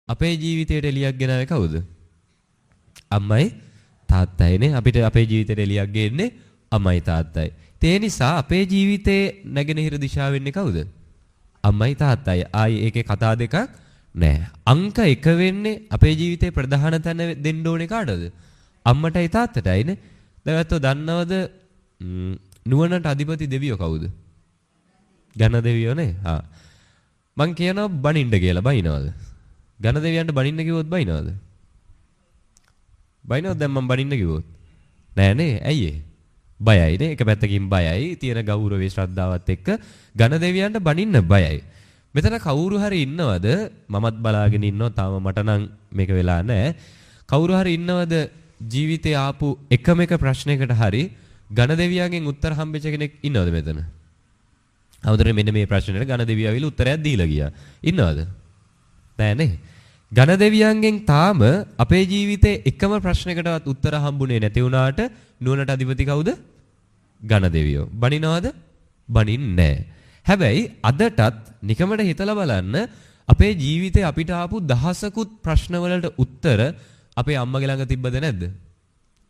අපේ ජීවිතයට එළියක් ගෙනාවේ කවුද? අම්මයි තාත්තයිනේ. අපිට අපේ ජීවිතයට එළියක් ගේන්නේ අම්මයි තාත්තයි. ඒ නිසා අපේ ජීවිතේ නැගෙනහිර දිශාව වෙන්නේ කවුද? අම්මයි තාත්තයි. ආයි ඒකේ කතා දෙකක් නෑ. අංක 1 වෙන්නේ අපේ ජීවිතේ ප්‍රධාන තැන දෙන්න ඕනේ කාටද? අම්මටයි තාත්තටයිනේ. දැන් දන්නවද නුවණට අධිපති දෙවියෝ කවුද? ඝන දෙවියෝ නේ. මං කියනවා බනින්න කියලා. බනිනවද? ඝන දෙවියන්ට බනින්න කිව්වොත් බනිනවද? බනිනවද දැන් මං බනින්න කිව්වොත්? නෑ නේ. ඇයි ඒ? බයයි නේ. එක පැත්තකින් බයයි. තියෙන ගෞරවයේ ශ්‍රද්ධාවත් එක්ක ඝන දෙවියන්ට බනින්න බයයි. මෙතන කවුරු හරි ඉන්නවද? මමත් බලාගෙන ඉන්නවා. තාම මට නම් මේක වෙලා නෑ. කවුරු හරි ඉන්නවද ජීවිතේ ආපු එකම එක ප්‍රශ්නයකට හරි ඝන දෙවියන්ගෙන් උත්තර හම්බෙච්ච කෙනෙක් ඉන්නවද මෙතන? අවුදරේ මෙන්න මේ ප්‍රශ්නෙට ඝන දෙවියා විල උත්තරයක් දීලා ගියා. ඉන්නවද? නෑ නේ. ඝන දෙවියන්ගෙන් තාම අපේ ජීවිතේ එකම ප්‍රශ්නයකටවත් උත්තර හම්බුනේ නැති වුණාට නුවණට අධිපති කවුද? ඝන දෙවියෝ. බනිනවද? බනින්නේ නෑ. හැබැයි අදටත් නිකමට හිතලා බලන්න අපේ ජීවිතේ අපිට ආපු දහසකුත් ප්‍රශ්නවලට උත්තර අපේ අම්මගේ ළඟ තිබ්බද නැද්ද?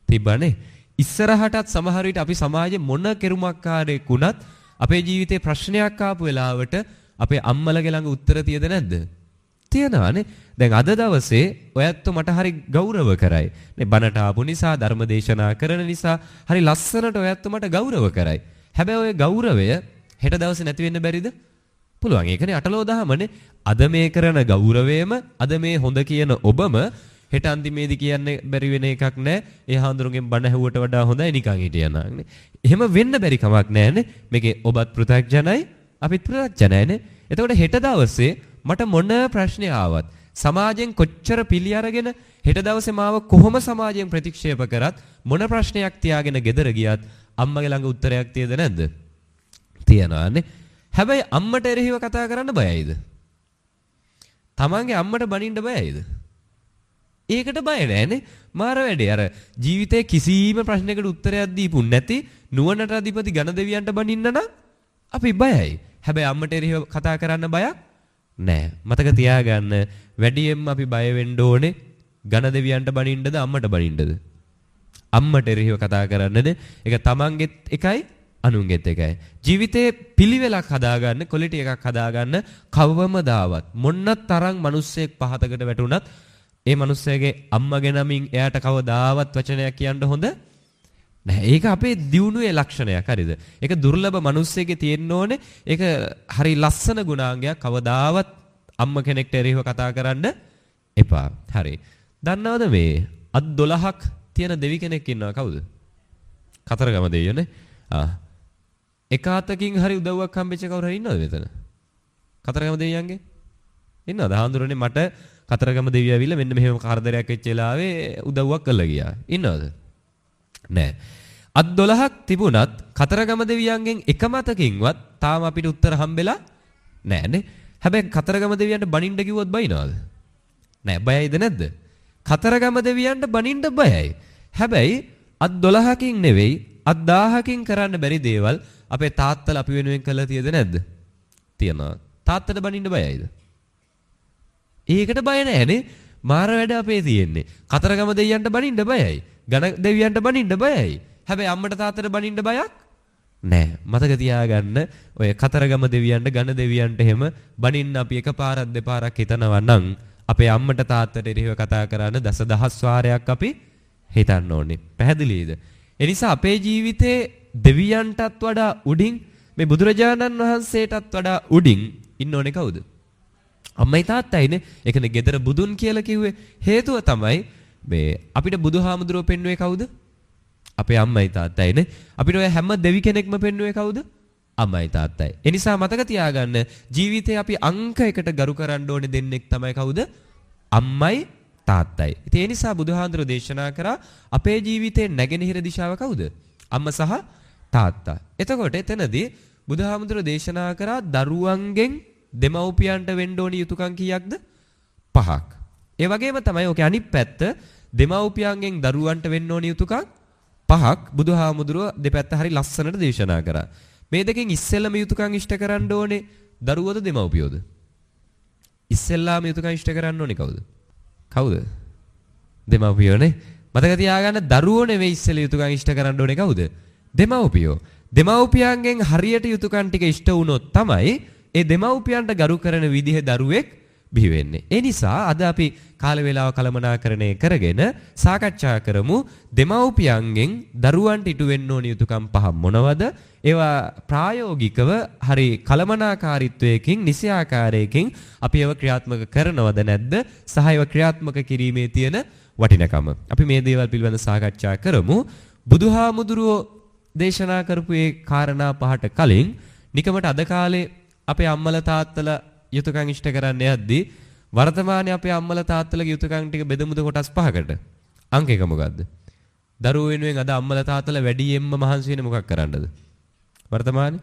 තිබ්බනේ. ඉස්සරහටත් සමහර විට අපි සමාජයේ මොන කෙරුමක්කාරයෙක් වුණත් අපේ ජීවිතේ ප්‍රශ්නයක් ආපු වෙලාවට අපේ අම්මලගේ ළඟ උත්තර තියද නැද්ද? තියනවානේ. දැන් අද දවසේ ඔයත් මට හරි ගෞරව කරයි. නේ බණට ආපු නිසා ධර්ම දේශනා කරන නිසා හරි ලස්සනට ඔයත් මට ගෞරව කරයි. හැබැයි ඔය ගෞරවය හෙට දවසේ නැති වෙන්න බැරිද? පුළුවන්. ඒකනේ අටලෝ දහමනේ. අද මේ කරන ගෞරවයම අද මේ හොඳ කියන ඔබම හෙට අන්තිමේදී කියන්නේ බැරි වෙන එකක් නෑ. ඒ හාඳුරුගෙන් බණ ඇහුවට වඩා හොඳයි නිකන් හිටියනම්. එහෙම වෙන්න බැරි කමක් නෑනේ. මේකේ ඔබත් පෘථග්ජනයි අපිත් පෘථග්ජනයිනේ. එතකොට හෙට දවසේ මට මොන ප්‍රශ්නේ ආවත් සමාජයෙන් කොච්චර පිළි අරගෙන හෙට දවසේ මාව කොහොම සමාජයෙන් ප්‍රතික්ෂේප කරත් මොන ප්‍රශ්නයක් තියාගෙන ගෙදර ගියත් අම්මගේ ළඟ උත්තරයක් තියද නැද්ද? තියනවානේ. හැබැයි අම්මට එරෙහිව කතා කරන්න බයයිද? තමන්ගේ අම්මට බනින්න බයයිද? ඒකට බය නෑනේ. මාර වැඩේ. අර ජීවිතේ කිසිම ප්‍රශ්නයකට උත්තරයක් දීපු නැති නුවණට අධිපති ඝන දෙවියන්ට බනින්න නම් අපි බයයි. හැබැයි අම්මට එරෙහිව කතා කරන්න බයක් නෑ. මතක තියාගන්න වැඩියෙන්ම අපි බය වෙන්න ඕනේ ඝන දෙවියන්ට බනින්නද අම්මට බනින්නද? අම්මට එරෙහිව කතා කරන්නද? ඒක තමන්ගෙත් එකයි අනුන්ගෙත් එකයි. ජීවිතේ පිළිවෙලක් හදාගන්න, ක්වොලිටි එකක් හදාගන්න කවවමදාවත් මොන්න තරම් මිනිස්සෙක් පහතකට වැටුණත් ඒ මිනිස්සයාගේ අම්මගේ නමින් එයාට කවදාවත් වචනයක් කියන්න හොඳ නැහැ. ඒක අපේ දියුණුවේ ලක්ෂණයක්. හරිද? ඒක දුර්ලභ මිනිස්සෙගේ තියෙන්න ඕනේ. ඒක හරි ලස්සන ගුණාංගයක්. කවදාවත් අම්ම කෙනෙක්ට එරෙහිව කතා කරන්න එපා. හරි. දන්නවද මේ අත් 12ක් තියෙන දෙවි කෙනෙක් ඉන්නවා කවුද? කතරගම දෙවියෝනේ. එක අතකින් හරි උදව්වක් හම්බෙච්ච කවුරු හරි ඉන්නවද මෙතන? කතරගම දෙවියන්ගේ? ඉන්නවද? හාමුදුරනේ මට කතරගම දෙවියෝ ඇවිල්ලා මෙන්න මෙහෙම කාර්දරයක් වෙච්ච වෙලාවේ උදව්වක් කළා ගියා. ඉන්නවද? නෑ. අත් 12ක් තිබුණත් කතරගම දෙවියන්ගෙන් එක මතකින්වත් තාම අපිට උත්තර හම්බෙලා නෑනේ. හැබැයි කතරගම දෙවියන්ට බනින්න කිව්වොත් බයිනවද? නෑ. බයයිද නැද්ද? කතරගම දෙවියන්ට බනින්න බයයි. හැබැයි අත් 12කින් නෙවෙයි අත් 1000කින් කරන්න බැරි දේවල් අපේ තාත්තලා අපි වෙනුවෙන් කළා තියද නැද්ද? තියනවා. තාත්තට බනින්න බයයිද? ඒකට බය නැහැනේ. මාර වැඩ අපේ තියෙන්නේ. කතරගම දෙවියන්ට බනින්න බයයි. ඝන දෙවියන්ට බනින්න බයයි. හැබැයි අම්මට තාත්තට බනින්න බයක් නැහැ. මතක තියාගන්න ඔය කතරගම දෙවියන්ට ඝන දෙවියන්ට එහෙම බනින්න අපි එකපාරක් දෙපාරක් හිතනවා නම් අපේ අම්මට තාත්තට එරෙහිව කතා කරන දසදහස් වාරයක් අපි හිතන්න ඕනේ. පැහැදිලිද? ඒ නිසා අපේ ජීවිතේ දෙවියන්ටත් වඩා උඩින් මේ බුදුරජාණන් වහන්සේටත් වඩා උඩින් ඉන්න ඕනේ කවුද? අම්මයි තාත්තයිනේ. ඒකනේ gedara බුදුන් කියලා කිව්වේ. හේතුව තමයි මේ අපිට බුදුහාමුදුරුව පෙන්වුවේ කවුද? අපේ අම්මයි තාත්තයිනේ. අපිට ඔය හැම දෙවි කෙනෙක්ම පෙන්වුවේ කවුද? අම්මයි තාත්තයි. ඒ නිසා මතක තියාගන්න ජීවිතේ අපි අංක එකට ගරු කරන්න ඕනේ දෙන්නෙක් තමයි කවුද? අම්මයි තාත්තයි. ඉතින් ඒ නිසා බුදුහාමුදුරුව දේශනා කරා අපේ ජීවිතේ නැගෙනහිර දිශාව කවුද? අම්මා සහ තාත්තා. එතකොට එතනදී බුදුහාමුදුරුව දේශනා කරා දරුවන්ගෙන් දෙමව්පියන්ට වෙන්න ඕනි යුතුයකම් කීයක්ද? 5ක්. ඒ වගේම තමයි ඔකේ අනිත් පැත්ත දෙමව්පියන්ගෙන් දරුවන්ට වෙන්න ඕනි යුතුයකම් 5ක් බුදුහාමුදුරුව දෙපැත්ත හරි ලස්සනට දේශනා කරා. මේ දෙකෙන් ඉස්සෙල්ලම යුතුයකම් ඉෂ්ට කරන්න ඕනේ දරුවෝද දෙමව්පියෝද? ඉස්සෙල්ලාම යුතුයකම් ඉෂ්ට කරන්න ඕනේ කවුද? කවුද? දෙමව්පියෝනේ. මතක තියාගන්න දරුවෝ නෙවෙයි ඉස්සෙල්ලා යුතුයකම් ඉෂ්ට කරන්න ඕනේ කවුද? දෙමව්පියෝ. දෙමව්පියන්ගෙන් හරියට යුතුයකම් ටික ඉෂ්ට වුණොත් තමයි ඒ දෙමව්පියන්ට ගරු කරන විදිහේ දරුවෙක් බිහි වෙන්නේ. ඒ නිසා අද අපි කාල වේලාව කළමනාකරණය කරගෙන සාකච්ඡා කරමු දෙමව්පියන්ගෙන් දරුවන්ට ඉටු වෙන්න ඕන යුතුයකම් පහ මොනවද? ඒවා ප්‍රායෝගිකව හරි කළමනාකාරීත්වයකින් නිසියාකාරයකින් අපි ඒව ක්‍රියාත්මක කරනවද නැද්ද? සහ ඒව ක්‍රියාත්මක කිරීමේ තියෙන වටිනකම. අපි මේ දේවල් පිළිබඳව සාකච්ඡා කරමු. බුදුහාමුදුරුවෝ දේශනා කරපු ඒ කාරණා පහට කලින් නිකමට අද කාලේ අපේ අම්මලා තාත්තලා යුතුයකම් ඉෂ්ට කරන්න යද්දී වර්තමානයේ අපේ අම්මලා තාත්තලාගේ යුතුයකම් ටික බෙදමුද කොටස් පහකට. අංක එක මොකද්ද? දරුවෝ වෙනුවෙන් අද අම්මලා තාත්තලා වැඩියෙන්ම මහන්සි වෙන්නේ මොකක් කරන්නද? වර්තමානයේ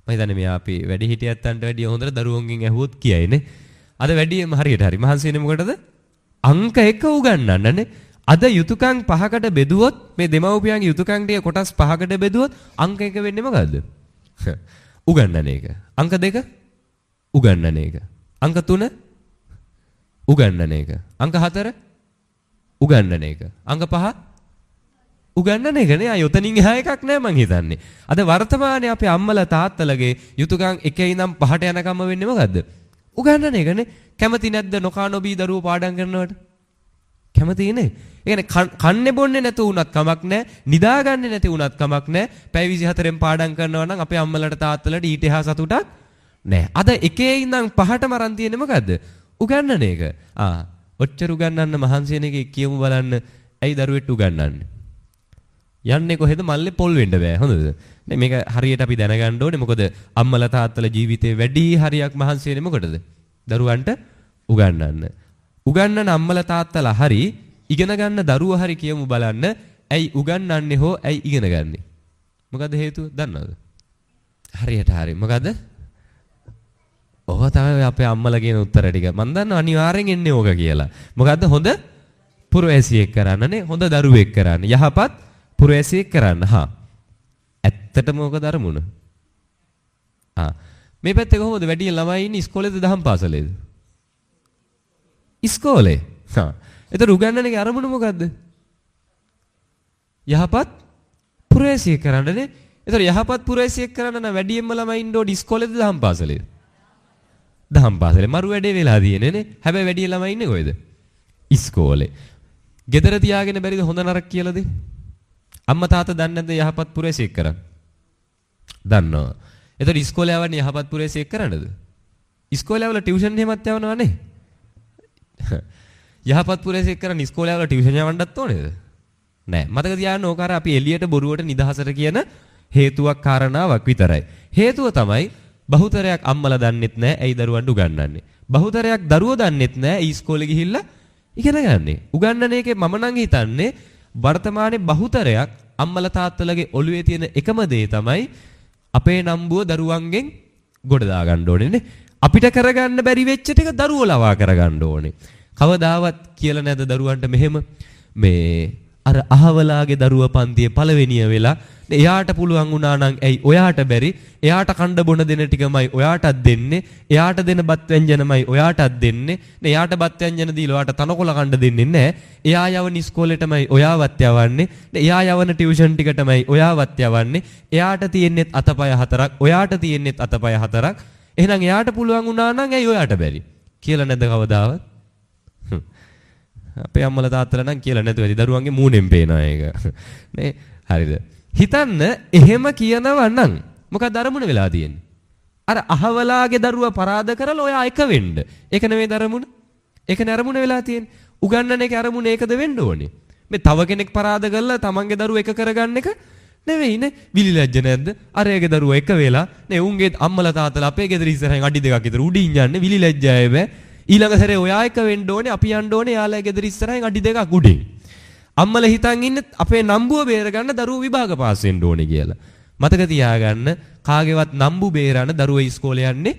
මම හිතන්නේ මේ අපි වැඩි හිටියත්තන්ට වැඩිය හොඳට දරුවෝන්ගෙන් ඇහුවොත් කියයිනේ. අද වැඩියෙන්ම හරියට හරි මහන්සි වෙන්නේ මොකටද? අංක එක උගන්වන්නනේ. අද යුතුයකම් පහකට බෙදුවොත් මේ දෙමව්පියන්ගේ යුතුයකම් ටික කොටස් පහකට බෙදුවොත් අංක එක වෙන්නේ මොකද්ද? උගන්නන එක. අංක දෙක උගන්නන එක. අංක 3 උගන්නන එක. අංක 4 උගන්නන එක. අංක 5 උගන්නන එක නේ. අයොතනින් එහා එකක් නෑ මං හිතන්නේ. අද වර්තමානයේ අපේ අම්මලා තාත්තලාගේ යුතුයකම් එකේ ඉඳන් 5ට යනකම් වෙන්නේ මොකද්ද? උගන්නන එක නේ. කැමති නැද්ද නොකා නොබී දරුවෝ පාඩම් කරනවට? කැමතියි නේ. ඒ කියන්නේ කන්නේ බොන්නේ නැතු වුණත් කමක් නැහැ. නිදාගන්නේ නැති වුණත් කමක් නැහැ. පැය 24න් පාඩම් කරනවා නම් අපේ අම්මලාට තාත්තලාට ඊට එහා සතුටක් නැහැ. අද එකේ ඉඳන් 5ටම අරන් තියෙන්නේ මොකද්ද? උගන්නන එක. ඔච්චර උගන්නන්න මහන්සි වෙන එකේ කියමු බලන්න. ඇයි දරුවෙට උගන්නන්නේ? යන්නේ කොහෙද මල්ලේ පොල් වෙන්න බෑ. හොඳද? නේ මේක හරියට අපි දැනගන්න ඕනේ. මොකද අම්මලා තාත්තලා ජීවිතේ වැඩි හරියක් මහන්සි වෙන්නේ මොකටද? දරුවන්ට උගන්නන්න. උගන්නන අම්මලා තාත්තලා හරි ඉගෙන ගන්න දරුවෝ හරි කියමු බලන්න. ඇයි උගන්නන්නේ හෝ ඇයි ඉගෙන ගන්නෙ? මොකද්ද හේතුව? දන්නවද? හරියට හරි. මොකද්ද? ඔය තමයි අපේ අම්මලා කියන උත්තර ටික. මම දන්නවා අනිවාර්යෙන් එන්නේ ඕක කියලා. මොකද්ද? හොඳ පුරවැසියෙක් කරන්නනේ. හොඳ දරුවෙක් කරන්න. යහපත් පුරවැසියෙක් කරන්න. ඇත්තටම ඕක ධර්මුණ. මේ පැත්තේ කොහොමද වැඩි ළමයි ඉන්නේ ඉස්කෝලේද දහම් පාසලේද? ඉස්කෝලේ. එතකොට උගන්නන එකේ අරමුණ මොකද්ද? යහපත් පුරවැසියෙක් කරන්නනේ. එතකොට යහපත් පුරවැසියෙක් කරන්න නම් වැඩියෙන්ම ළමයි ඉන්න ඕනේ ඉස්කෝලේද දහම් පාසලේද? දහම් පාසලේ. මරු වැඩේ වෙලා තියෙන්නේ නේ. හැබැයි වැඩි ළමයි ඉන්නේ කොහෙද? ඉස්කෝලේ. ගෙදර තියාගෙන බැරිද හොඳ නරක කියලා දෙන්න? අම්මා තාත්තා දන්නේ නැද්ද යහපත් පුරවැසියෙක් කරන්න? දන්නවා. එතකොට ඉස්කෝලේ යවන්නේ යහපත් පුරවැසියෙක් කරන්නද? ඉස්කෝලේ වල ටියුෂන් එහෙමත් යවනවා නේ. යහපත් පුරවැසියෙක් කරන් ඉස්කෝලේ වල ටියුෂන් යවන්නත් ඕනේද? නෑ. මතක තියාගන්න ඕක අර අපි එළියට බොරුවට නිදහසට කියන හේතුවක් කාරණාවක් විතරයි. හේතුව තමයි බහුතරයක් අම්මලා දන්නෙත් නෑ ඇයි දරුවන්ට උගන්වන්නේ. බහුතරයක් දරුවෝ දන්නෙත් නෑ ඇයි ඉස්කෝලේ ගිහිල්ලා ඉගෙන ගන්නේ. උගන්වන එකේ මම නම් හිතන්නේ වර්තමානයේ බහුතරයක් අම්මලා තාත්තලාගේ ඔළුවේ තියෙන එකම දේ තමයි අපේ නම්බුව දරුවන්ගෙන් ගොඩ දා ගන්න ඕනේ නේ. අපිට කරගන්න බැරි වෙච්ච ටික දරුවෝ ලවා කරගන්න ඕනේ. කවදාවත් කියලා නැද දරුවන්ට මෙහෙම මේ අර අහවලාගේ දරුවා පන්තියේ පළවෙනිය වෙලා එයාට පුළුවන් වුණා නම් ඇයි ඔයාට බැරි? එයාට කණ්ඩ බොන දෙන ටිකමයි ඔයාටත් දෙන්නේ. එයාට දෙන බත් ව්‍යංජනමයි ඔයාටත් දෙන්නේ. නේ එයාට බත් ව්‍යංජන දීලා ඔයාට තනකොළ කණ්ඩ දෙන්නේ නැහැ. එයා යවන ඉස්කෝලේටමයි ඔයාවත් යවන්නේ. නේ එයා යවන ටියුෂන් ටිකටමයි ඔයාවත් යවන්නේ. එයාට තියෙන්නේත් අතපය හතරක්. ඔයාට තියෙන්නේත් අතපය හතරක්. එහෙනම් එයාට පුළුවන් වුණා නම් ඇයි ඔයාට බැරි? කියලා නැද කවදාවත්? අපේ අම්මලා තාත්තලා නම් කියලා නැතුව ඇති දරුවන්ගේ මූණෙන් පේනවා ඒක. නේ හරිද? හිතන්න එහෙම කියනවා නම් මොකක්ද අරමුණ වෙලා තියෙන්නේ? අර අහවලාගේ දරුවා පරාද කරලා ඔයා එක වෙන්න. ඒක නෙවෙයි අරමුණ. ඒක නේ අරමුණ වෙලා තියෙන්නේ. උගන්නන එකේ අරමුණ ඒකද වෙන්න ඕනේ. මේ තව කෙනෙක් පරාද කරලා තමන්ගේ දරුවා එක කරගන්න එක නෙවෙයිනේ. විලි ලැජ්ජ නැද්ද? අරයාගේ දරුවා එක වෙලා නේ උන්ගේ අම්මලා තාත්තලා අපේ ගෙදර ඉස්සරහින් අඩි දෙකක් විතර උඩින් යන්නේ විලි ලැජ්ජාය බෑ. ඊළඟ සැරේ ඔයා එක වෙන්න ඕනේ අපි යන්න ඕනේ යාළුවා ගෙදර ඉස්සරහින් අඩි දෙකක් උඩින්. අම්මලා හිතන් ඉන්නේ අපේ නම්බුව බේරගන්න දරුවෝ විභාග පාස් වෙන්න ඕනේ කියලා. මතක තියාගන්න කාගේවත් නම්බු බේරන්න දරුවෝ ඉස්කෝලේ යන්නේ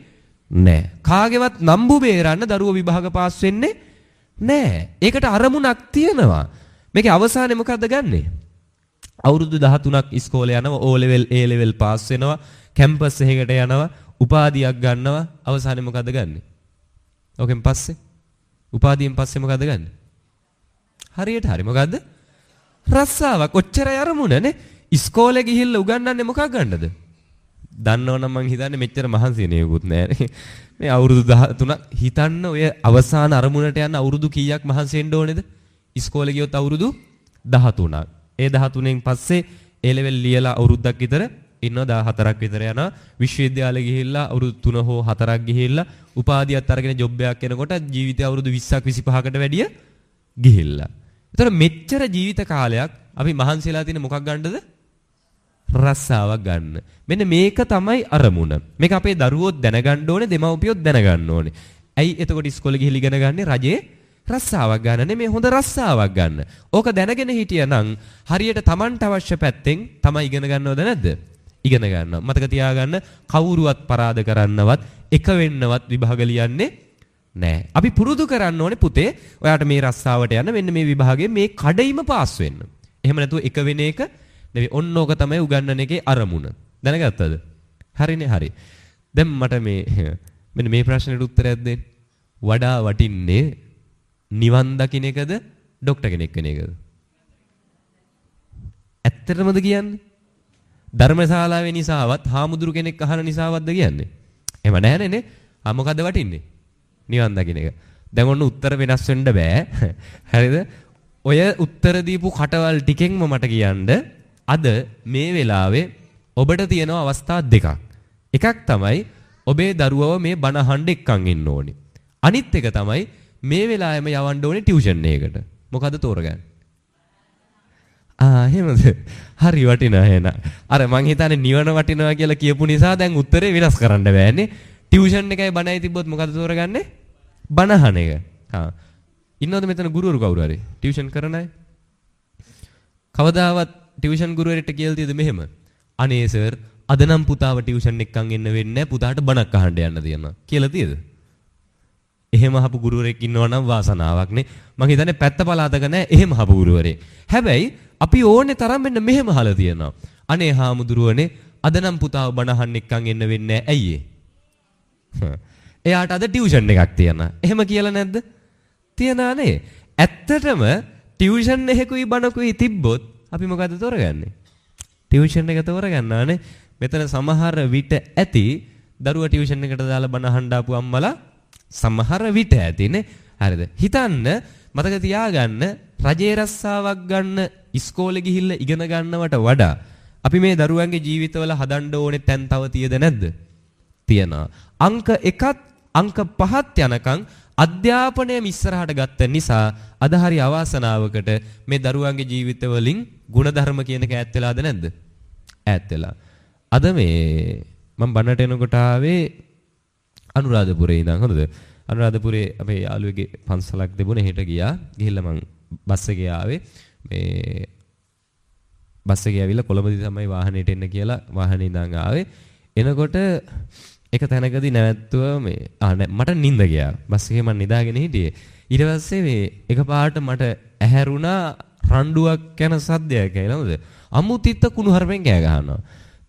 නැහැ. කාගේවත් නම්බු බේරන්න දරුවෝ විභාග පාස් වෙන්නේ නැහැ. ඒකට අරමුණක් තියෙනවා. මේකේ අවසානයේ මොකද්ද ගන්නෙ? අවුරුදු 13ක් ඉස්කෝලේ යනවා, O level A level pass වෙනවා, කැම්පස් එකකට යනවා, උපාධියක් ගන්නවා. අවසානයේ මොකද්ද ගන්නෙ? ඕකෙන් පස්සේ උපාධියෙන් පස්සේ මොකද ගන්න? හරියට හරි මොකද්ද? රස්සාවක්. ඔච්චරයි අරමුණනේ. ඉස්කෝලේ ගිහිල්ලා උගන්වන්නේ මොකක් ගන්නද? දන්නවනම් මං හිතන්නේ මෙච්චර මහන්සි නෙවෙකුත් නෑනේ. මේ අවුරුදු 13ක් හිතන්න ඔය අවසාන අරමුණට යන අවුරුදු කීයක් මහන්සි වෙන්න ඕනේද? ඉස්කෝලේ ගියොත් අවුරුදු 13ක්. ඒ 13න් පස්සේ ඒ ලෙවල් ලියලා අවුරුද්දක් විතර ඉන්නවා 14ක් විතර යනවා. විශ්වවිද්‍යාලේ ගිහිල්ලා අවුරුදු 3 හෝ 4ක් ගිහිල්ලා උපාධියත් අරගෙන ජොබ් එකක් යනකොට ජීවිතය අවුරුදු 20ක් 25කට වැඩිය ගිහිල්ලා. ඒතර මෙච්චර ජීවිත කාලයක් අපි මහන්සිලා තියෙන මොකක් ගන්නද? රස්සාවක් ගන්න. මෙන්න මේක තමයි අරමුණ. මේක අපේ දරුවෝ දැනගන්න ඕනේ, දෙමව්පියෝ දැනගන්න ඕනේ. ඇයි එතකොට ඉස්කෝලේ ගිහිල්ලා ඉගෙන ගන්නේ රජේ රස්සාවක් ගන්න නෙමෙයි, හොඳ රස්සාවක් ගන්න. ඕක දැනගෙන හිටියනම් හරියට Tamanට අවශ්‍ය පැත්තෙන් තමයි ඉගෙන ගන්නවද නැද්ද? ඉගෙන ගන්නවා. මතක තියාගන්න කවුරුවත් පරාද කරන්නවත් එක වෙන්නවත් විභාග ලියන්නේ නෑ. අපි පුරුදු කරන්න ඕනේ පුතේ ඔයාට මේ රස්සාවට යන්න මෙන්න මේ විභාගයේ මේ කඩයිම පාස් වෙන්න. එහෙම නැතුව එක වෙන එක නෙවෙයි. ඔන්න ඕක තමයි උගන්නන එකේ අරමුණ. දැනගත්තද? හරිනේ හරි. දැන් මට මෙන්න මේ ප්‍රශ්නෙට උත්තරයක් දෙන්න. වඩා වටින්නේ නිවන් දකින්න එකද ડોක්ටර් කෙනෙක් වෙන එකද? ඇත්තටමද කියන්නේ? ධර්මශාලාවේ නිසාවත් හාමුදුරු කෙනෙක් අහන නිසාවත්ද කියන්නේ? එහෙම නැහැනේ නේ. මොකද්ද වටින්නේ? නිවන් දකින්න එක. දැන් ඔන්න උත්තර වෙනස් වෙන්න බෑ. හරිද? ඔය උත්තර දීපු කටවල් ටිකෙන්ම මට කියන්න අද මේ වෙලාවේ ඔබට තියෙන අවස්ථා දෙකක්. එකක් තමයි ඔබේ දරුවව මේ බණ අහන්න එක්කන් ඉන්න ඕනේ. අනිත් එක තමයි මේ වෙලාවෙම යවන්න ඕනේ ටියුෂන් එකකට. මොකද්ද තෝරගන්නේ? එහෙමද? හරි වටිනා එහෙනම්. අර මං හිතන්නේ නිවන වටිනවා කියලා කියපු නිසා දැන් උත්තරේ වෙනස් කරන්න බෑනේ. ටියුෂන් එකයි බණයි තිබ්බොත් මොකද තෝරගන්නේ? බණ අහන එක. ඉන්නවද මෙතන ගුරුවරු කවුරු හරි? ටියුෂන් කරන අය? කවදාවත් ටියුෂන් ගුරුවරයෙක්ට කියලා තියෙද මෙහෙම? අනේ සර් අද නම් පුතාව ටියුෂන් එක්කන් එන්න වෙන්නේ නැහැ. පුතාට බණක් අහන්න යන්න තියෙනවා. කියලා තියෙද? එහෙම අහපු ගුරුවරයෙක් ඉන්නවා නම් වාසනාවක් නේ. මං හිතන්නේ පැත්ත පළාතක නැහැ එහෙම අහපු ගුරුවරයෙක්. හැබැයි අපි ඕනේ තරම් මෙන්න මෙහෙම අහලා තියෙනවා. අනේ හාමුදුරුවනේ අද නම් පුතාව බණ අහන්න එක්කන් එන්න වෙන්නේ නැහැ. ඇයි ඒ? එයාට අද ටියුෂන් එකක් තියෙනවා. එහෙම කියලා නැද්ද? තියනා නේ. ඇත්තටම ටියුෂන් එකකුයි බණකුයි තිබ්බොත් අපි මොකද තෝරගන්නේ? ටියුෂන් එක තෝරගන්නානේ. මෙතන සමහර විට ඇති දරුවා ටියුෂන් එකට දාලා බණ අහන්න ආපු අම්මලා සමහර විට ඇතිනේ. හරිද? හිතන්න මතක තියාගන්න රජේ රස්සාවක් ගන්න ඉස්කෝලේ ගිහිල්ලා ඉගෙන ගන්නවට වඩා අපි මේ දරුවන්ගේ ජීවිතවල හදන්න ඕනේ තැන් තව තියද නැද්ද? තියනවා. අංක 1ත් අංක 5ත් යනකම් අධ්‍යාපනයම ඉස්සරහට ගත්ත නිසා අද හරි අවාසනාවකට මේ දරුවන්ගේ ජීවිතවලින් ಗುಣධර්ම කියන එක ඈත් වෙලාද නැද්ද? ඈත් වෙලා. අද මේ මම බණට එනකොට ආවේ අනුරාධපුරේ ඉඳන් හොඳද? අනුරාධපුරේ අපේ යාළුවෙගේ පන්සලක් තිබුණේ. හෙට ගියා. ගිහිල්ලා මං බස් එකේ ආවේ. මේ බස් එකේ ඇවිල්ලා කොළඹදී තමයි වාහනේට එන්න කියලා වාහනේ ඉඳන් ආවේ. එනකොට එක තැනකදී නැවැත්තුව මේ මට නිින්ද ගියා. බස් එකේ මම නිදාගෙන හිටියේ. ඊට පස්සේ මේ එකපාරට මට ඇහැරුණා රණ්ඩුවක් යන සද්දයක් කියලා. හොඳද? අමුතිත්ත කුණුහරුපෙන් කෑ ගහනවා.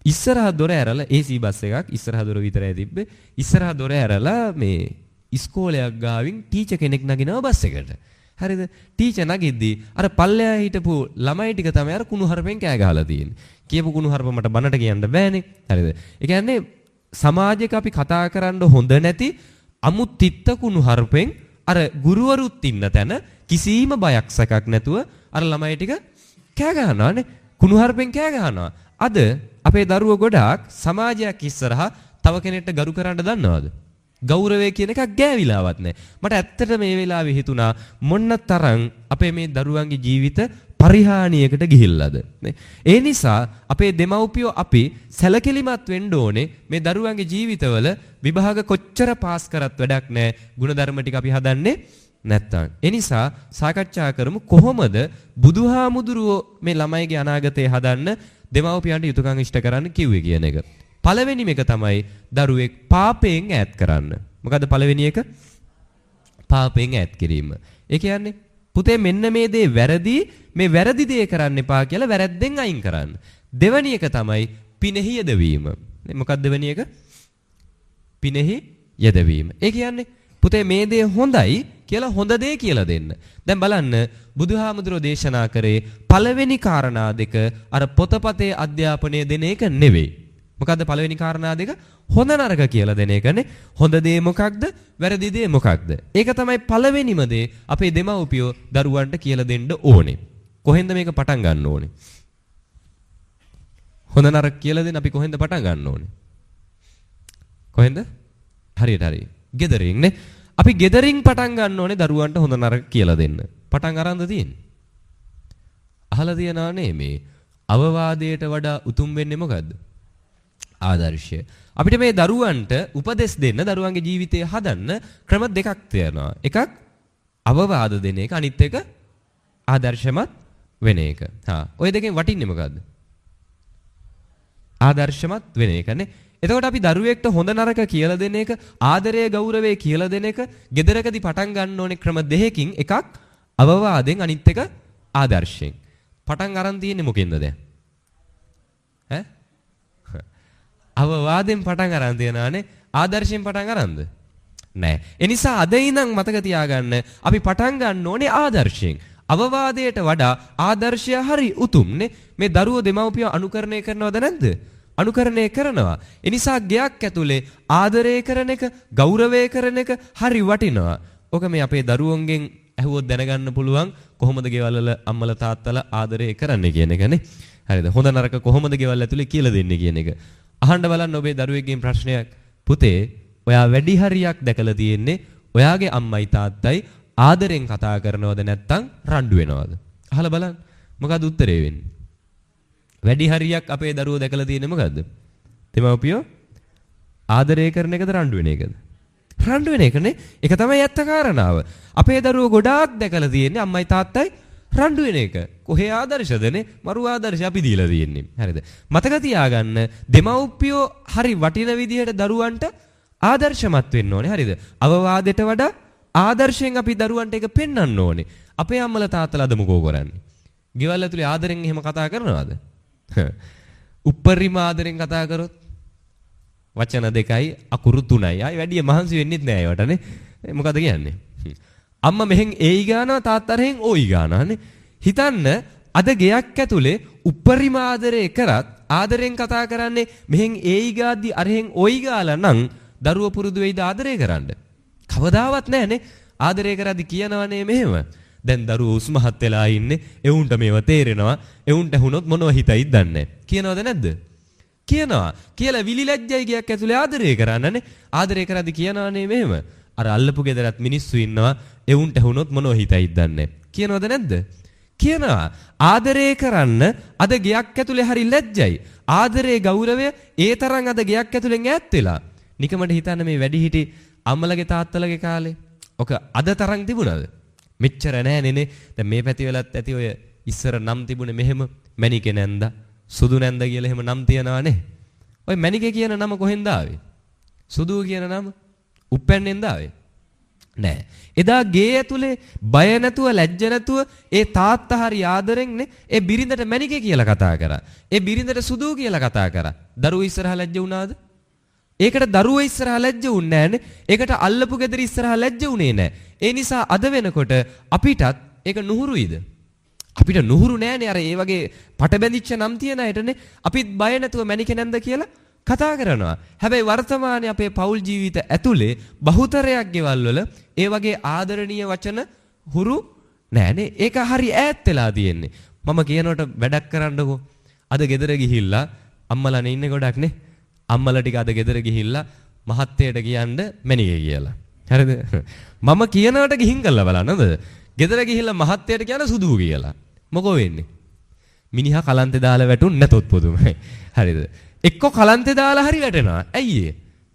ඉස්සරහ දොර ඇරලා AC බස් එකක් ඉස්සරහ දොර විතරයි තිබ්බේ. ඉස්සරහ දොර ඇරලා මේ ඉස්කෝලයක් ගාවින් ටීචර් කෙනෙක් නගිනවා බස් එකට. හරිද? ටීචර් නගිද්දී අර පල්ලෙහා හිටපු ළමයි ටික තමයි අර කුණුහරුපෙන් කෑ ගහලා තියෙන්නේ. කියපු කුණුහරුප මට බනට කියන්න බෑනේ. හරිද? ඒ කියන්නේ සමාජයක අපි කතා කරන්න හොඳ නැති අමුතිත්ත කුණුහරුපෙන් අර ගුරුවරුත් ඉන්න තැන කිසිම බයක් සැකක් නැතුව අර ළමයි ටික කෑ ගහනවානේ. කුණුහරුපෙන් කෑ ගහනවා. අද අපේ දරුවෝ ගොඩාක් සමාජයක් ඉස්සරහා තව කෙනෙක්ට ගරු කරන්න දන්නවද? ගෞරවය කියන එකක් ගෑවිලාවත් නැහැ. මට ඇත්තට මේ වෙලාවේ හිතුණා මොන්න තරම් අපේ මේ දරුවන්ගේ ජීවිත පරිහානියකට ගිහිල්ලාද නේ. ඒ නිසා අපේ දෙමව්පියෝ අපි සැලකිලිමත් වෙන්න ඕනේ මේ දරුවන්ගේ ජීවිතවල විභාග කොච්චර පාස් කරත් වැඩක් නැහැ. ಗುಣධර්ම ටික අපි හදන්නේ නැත්තම්. ඒ නිසා සාකච්ඡා කරමු කොහොමද බුදුහාමුදුරුවෝ මේ ළමයිගේ අනාගතය හදන්න දෙමව්පියන්ට යුතුයකම් ඉෂ්ට කරන්න කිව්වේ කියන එක. පළවෙනිම එක තමයි දරුවෙක් පාපයෙන් ඈත් කරන්න. මොකද්ද පළවෙනි එක? පාපයෙන් ඈත් කිරීම. ඒ කියන්නේ පුතේ මෙන්න මේ දේ වැරදි, මේ වැරදි දේ කරන්න එපා කියලා වැරද්දෙන් අයින් කරන්න. දෙවෙනි එක තමයි පිනෙහි යෙදවීම. මොකක්ද දෙවෙනි එක? පිනෙහි යෙදවීම. ඒ කියන්නේ පුතේ මේ දේ හොඳයි කියලා හොඳ දේ කියලා දෙන්න. දැන් බලන්න බුදුහාමුදුරෝ දේශනා කරේ පළවෙනි කාරණා දෙක අර පොතපතේ අධ්‍යාපනය දෙන එක නෙවෙයි. මොකද්ද පළවෙනි කාරණා දෙක? හොඳ නරක කියලා දෙන එකනේ. හොඳ දේ මොකක්ද? වැරදි දේ මොකක්ද? ඒක තමයි පළවෙනිම දේ අපේ දෙමව්පියෝ දරුවන්ට කියලා දෙන්න ඕනේ. කොහෙන්ද මේක පටන් ගන්න ඕනේ? හොඳ නරක කියලා දෙන්න අපි කොහෙන්ද පටන් ගන්න ඕනේ? කොහෙන්ද? හරියට හරි. ගෙදරින් නේ. අපි ගෙදරින් පටන් ගන්න ඕනේ දරුවන්ට හොඳ නරක කියලා දෙන්න. පටන් අරන්ද තියෙන්නේ? අහලා තියනා නේ මේ අවවාදයට වඩා උතුම් වෙන්නේ මොකද්ද? ආදර්ශය. අපිට මේ දරුවන්ට උපදෙස් දෙන්න, දරුවන්ගේ ජීවිතය හදන්න ක්‍රම දෙකක් තියෙනවා. එකක් අවවාද දෙන එක, අනිත් එක ආදර්ශමත් වෙන එක. ඔය දෙකෙන් වටින්නේ මොකද්ද? ආදර්ශමත් වෙන එකනේ. එතකොට අපි දරුවෙක්ට හොඳ නරක කියලා දෙන එක, ආදරය ගෞරවය කියලා දෙන එක, ගෙදරකදී පටන් ගන්න ඕනේ ක්‍රම දෙකකින්. එකක් අවවාදෙන්, අනිත් එක ආදර්ශයෙන්. පටන් අරන් තියෙන්නේ මොකෙන්ද දැන්? ඈ? අවවාදෙන් පටන් අරන් තියනානේ. ආදර්ශයෙන් පටන් අරන්ද? නෑ. ඒ නිසා අද ඉඳන් මතක තියාගන්න අපි පටන් ගන්න ඕනේ ආදර්ශයෙන්. අවවාදයට වඩා ආදර්ශය හරි උතුම්නේ. මේ දරුවෝ දෙමව්පියෝ අනුකරණය කරනවද නැද්ද? අනුකරණය කරනවා. ඒ නිසා ගයක් ඇතුලේ ආදරය කරන එක, ගෞරවය කරන එක හරි වටිනවා. ඔක මේ අපේ දරුවන්ගෙන් ඇහුවොත් දැනගන්න පුළුවන් කොහොමද ගෙවල් වල අම්මලා තාත්තලා ආදරය කරන්නේ කියන එකනේ. හරිද? හොඳ නරක කොහොමද ගෙවල් ඇතුලේ කියලා දෙන්නේ කියන එක. අහන්න බලන්න ඔබේ දරුවෙක්ගෙන් ප්‍රශ්නයක්. පුතේ, ඔයා වැඩි හරියක් දැකලා තියෙන්නේ ඔයාගේ අම්මයි තාත්තයි ආදරෙන් කතා කරනවද නැත්නම් රණ්ඩු වෙනවද? අහලා බලන්න. මොකද උත්තරේ වෙන්නේ? වැඩි හරියක් අපේ දරුවෝ දැකලා තියෙන්නේ මොකද්ද? දෙමව්පියෝ ආදරය කරන එකද රණ්ඩු වෙන එකද? රණ්ඩු වෙන එකනේ. ඒක තමයි ඇත්ත කාරණාව. අපේ දරුවෝ ගොඩාක් දැකලා තියෙන්නේ අම්මයි තාත්තයි රණ්ඩු වෙන එක. කොහේ ආදර්ශදනේ? මරු ආදර්ශ අපි දීලා තියෙන්නේ. හරිද? මතක තියාගන්න දෙමව්පියෝ හරි වටින විදිහට දරුවන්ට ආදර්ශමත් වෙන්න ඕනේ. හරිද? අවවාදයට වඩා ආදර්ශයෙන් අපි දරුවන්ට ඒක පෙන්වන්න ඕනේ. අපේ අම්මලා තාත්තලා අද මොකෝ කරන්නේ? ගෙවල් ඇතුලේ ආදරෙන් එහෙම කතා කරනවද? උප්පරිම ආදරෙන් කතා කරොත් වචන දෙකයි අකුරු තුනයි. ආයි වැඩි මහන්සි වෙන්නෙත් නෑ ඒවටනේ. මොකද කියන්නේ? අම්මා මෙහෙන් ඒයි ගානවා, තාත්තා රෙන් ඕයි ගානවානේ. හිතන්න අද ගෙයක් ඇතුලේ උප්පරිම ආදරේ කරත් ආදරෙන් කතා කරන්නේ මෙහෙන් ඒයි ගාද්දි අරහෙන් ඕයි ගාලා නම් දරුව පුරුදු වෙයිද ආදරය කරන්න? කවදාවත් නෑනේ. ආදරය කරද්දි කියනවනේ මෙහෙම. දැන් දරුවෝ උස්මහත් වෙලා ඉන්නේ. එවුන්ට මේව තේරෙනවා. එවුන්ට ඇහුනොත් මොනව හිතයිද දන්නේ. කියනවද නැද්ද? කියනවා. කියලා විලිලැජ්ජයි ගයක් ඇතුලේ ආදරය කරන්නනේ. ආදරය කරද්දි කියනවනේ මෙහෙම. අර අල්ලපු ගෙදරත් මිනිස්සු ඉන්නවා. එවුන්ට ඇහුනොත් මොනව හිතයිද දන්නේ. කියනවද නැද්ද? කියනවා. ආදරය කරන්න අද ගයක් ඇතුලේ හරි ලැජ්ජයි. ආදරේ ගෞරවය ඒ තරම් අද ගයක් ඇතුලෙන් ඈත් වෙලා. නිකමට හිතන්න මේ වැඩිහිටි අම්මලගේ තාත්තලගේ කාලේ. ඔක අද තරම් තිබුණාද? මෙච්චර නෑනේ. දැන් මේ පැති වෙලත් ඇති ඔය ඉස්සර නම් තිබුණේ මෙහෙම මැනිකේ නැන්දා, සුදු නැන්දා කියලා එහෙම නම් තියනවානේ. ඔය මැනිකේ කියන නම කොහෙන්ද ආවේ? සුදු කියන නම උප්පැන්නෙන්ද ආවේ? නෑ. එදා ගේ ඇතුලේ බය නැතුව, ලැජ්ජ නැතුව ඒ තාත්තා හරි ආදරෙන්නේ ඒ බිරිඳට මැනිකේ කියලා කතා කරා. ඒ බිරිඳට සුදු කියලා කතා කරා. දරුවෝ ඉස්සරහා ලැජ්ජ වුණාද? ඒකට දරුවෝ ඉස්සරහා ලැජ්ජ වුන්නේ නෑනේ. ඒකට අල්ලපු ගෙදර ඉස්සරහා ලැජ්ජ වුණේ නෑ. ඒ නිසා අද වෙනකොට අපිටත් ඒක නුහුරුයිද? අපිට නුහුරු නෑනේ. අර ඒ වගේ පට බැඳිච්ච නම් තියන අයටනේ අපිත් බය නැතුව මැනිකේ නැන්ද කියලා කතා කරනවා. හැබැයි වර්තමානයේ අපේ පෞල් ජීවිත ඇතුලේ බහුතරයක් ගෙවල් වල ඒ වගේ ආදරණීය වචන හුරු නෑනේ. ඒක හරි ඈත් වෙලා තියෙන්නේ. මම කියනකොට වැඩක් කරන්නකෝ. අද ගෙදර ගිහිල්ලා අම්මලානේ ඉන්නේ ගොඩක්නේ. අම්මලා ටික අද ගෙදර ගිහිල්ලා මහත්තයට කියන්න මැනිකේ කියලා. හරිද? මම කියනකට ගිහින් කරලා බලන්නද? ගෙදර ගිහිල්ලා මහත්තයට කියන සුදු කියලා. මොකෝ වෙන්නේ? මිනිහා කලන්තේ දාලා වැටුන් නැතොත් පොදුමයි. හරිද? එක්ක කලන්තේ දාලා හරි වැටෙනවා. ඇයි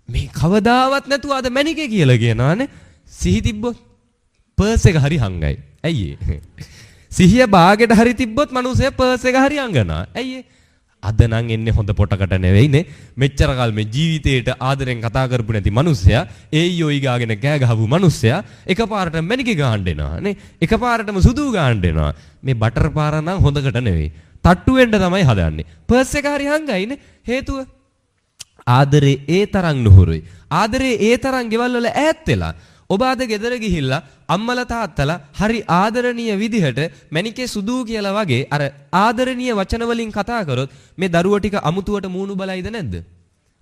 මේ කවදාවත් නැතුව අද මැනිකේ කියලා කියනවානේ. සිහි තිබ්බොත් පර්ස් එක හරි හංගයි. ඇයි සිහිය බාගෙට හරි තිබ්බොත් මිනිහේ පර්ස් එක හරි හංගනවා. ඇයි අද නම් එන්නේ හොඳ පොටකට නෙවෙයිනේ. මෙච්චර කල් මේ ජීවිතේට ආදරෙන් කතා කරපු නැති මිනිස්සයා, ඒයියෝයි ගාගෙන කෑ ගහපු මිනිස්සයා එකපාරට මැනිකේ ගහන්න එනවා නේ. එකපාරටම සුදු ගහන්න එනවා. මේ බටර් පාර නම් හොඳකට නෙවෙයි. තට්ටු වෙන්න තමයි හදන්නේ. පර්ස් එක හරි හංගයිනේ. හේතුව ආදරේ ඒ තරම් නුහුරුයි. ආදරේ ඒ තරම් ගෙවල් වල ඈත් වෙලා. ඔබ අද ගෙදර ගිහිල්ලා අම්මලා තාත්තලා හරි ආදරණීය විදිහට මැනිකේ සුදු කියලා වගේ අර ආදරණීය වචන වලින් කතා කරොත් මේ දරුවෝ ටික අමුතුවට මූණු බලයිද නැද්ද?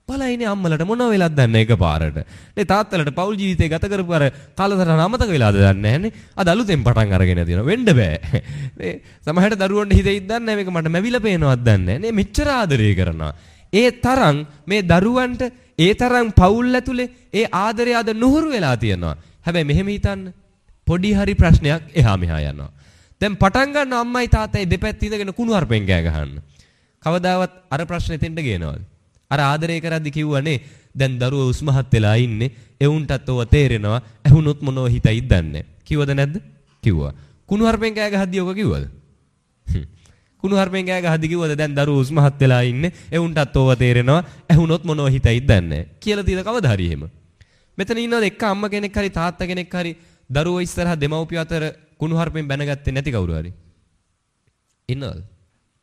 බලයිනේ අම්මලට මොනව වෙලක් දන්නේ එකපාරට. මේ තාත්තලට පෞල් ජීවිතේ ගත කරපු අර කාලසටහන අමතක වෙලාද දන්නේ නැහනේ. අද අලුතෙන් පටන් අරගෙන තියෙනවා. වෙන්න බෑ. මේ සමහරට දරුවන්ට හිතෙයිද දන්නේ නැහැ මේක මට මැවිලා පේනවත් දන්නේ නැහැ. නේ මෙච්චර ආදරය කරනවා. ඒ තරම් මේ දරුවන්ට ඒ තරම් පෞල් ඇතුලේ ඒ ආදරය අද නුහුරු වෙලා තියෙනවා. හැබැයි මෙහෙම හිතන්න. පොඩි හරි ප්‍රශ්නයක් එහා මෙහා යනවා. දැන් පටන් ගන්න අම්මයි තාත්තයි දෙපැත්ත ඉඳගෙන කුණු හarpෙන් ගෑ ගහන්න. කවදාවත් අර ප්‍රශ්නේ තෙන්ට ගේනවද? අර ආදරය කරද්දි කිව්වනේ දැන් දරුවෝ උස්මහත් වෙලා ඉන්නේ එවුන්ටත් ඔව තේරෙනවා ඇහුනොත් මොනව හිතයිද දන්නේ කිව්වද නැද්ද? කිව්වා. කුණු හarpෙන් ගෑ ගහද්දි ඔක කිව්වද? කුණු හarpෙන් ගෑ ගහද්දි කිව්වද දැන් දරුවෝ උස්මහත් වෙලා ඉන්නේ එවුන්ටත් ඔව තේරෙනවා ඇහුනොත් මොනව හිතයිද දන්නේ කියලා තියෙද කවදා හරි එහෙම. මෙතන ඉන්නවද එක්ක අම්ම කෙනෙක් හරි තාත්තා කෙනෙක් හරි දරුවෝ ඉස්සරහා දෙමව්පිය අතර කුණු හarpෙන් බැනගත්තේ නැති කවුරු හරි? ඉන්නවද?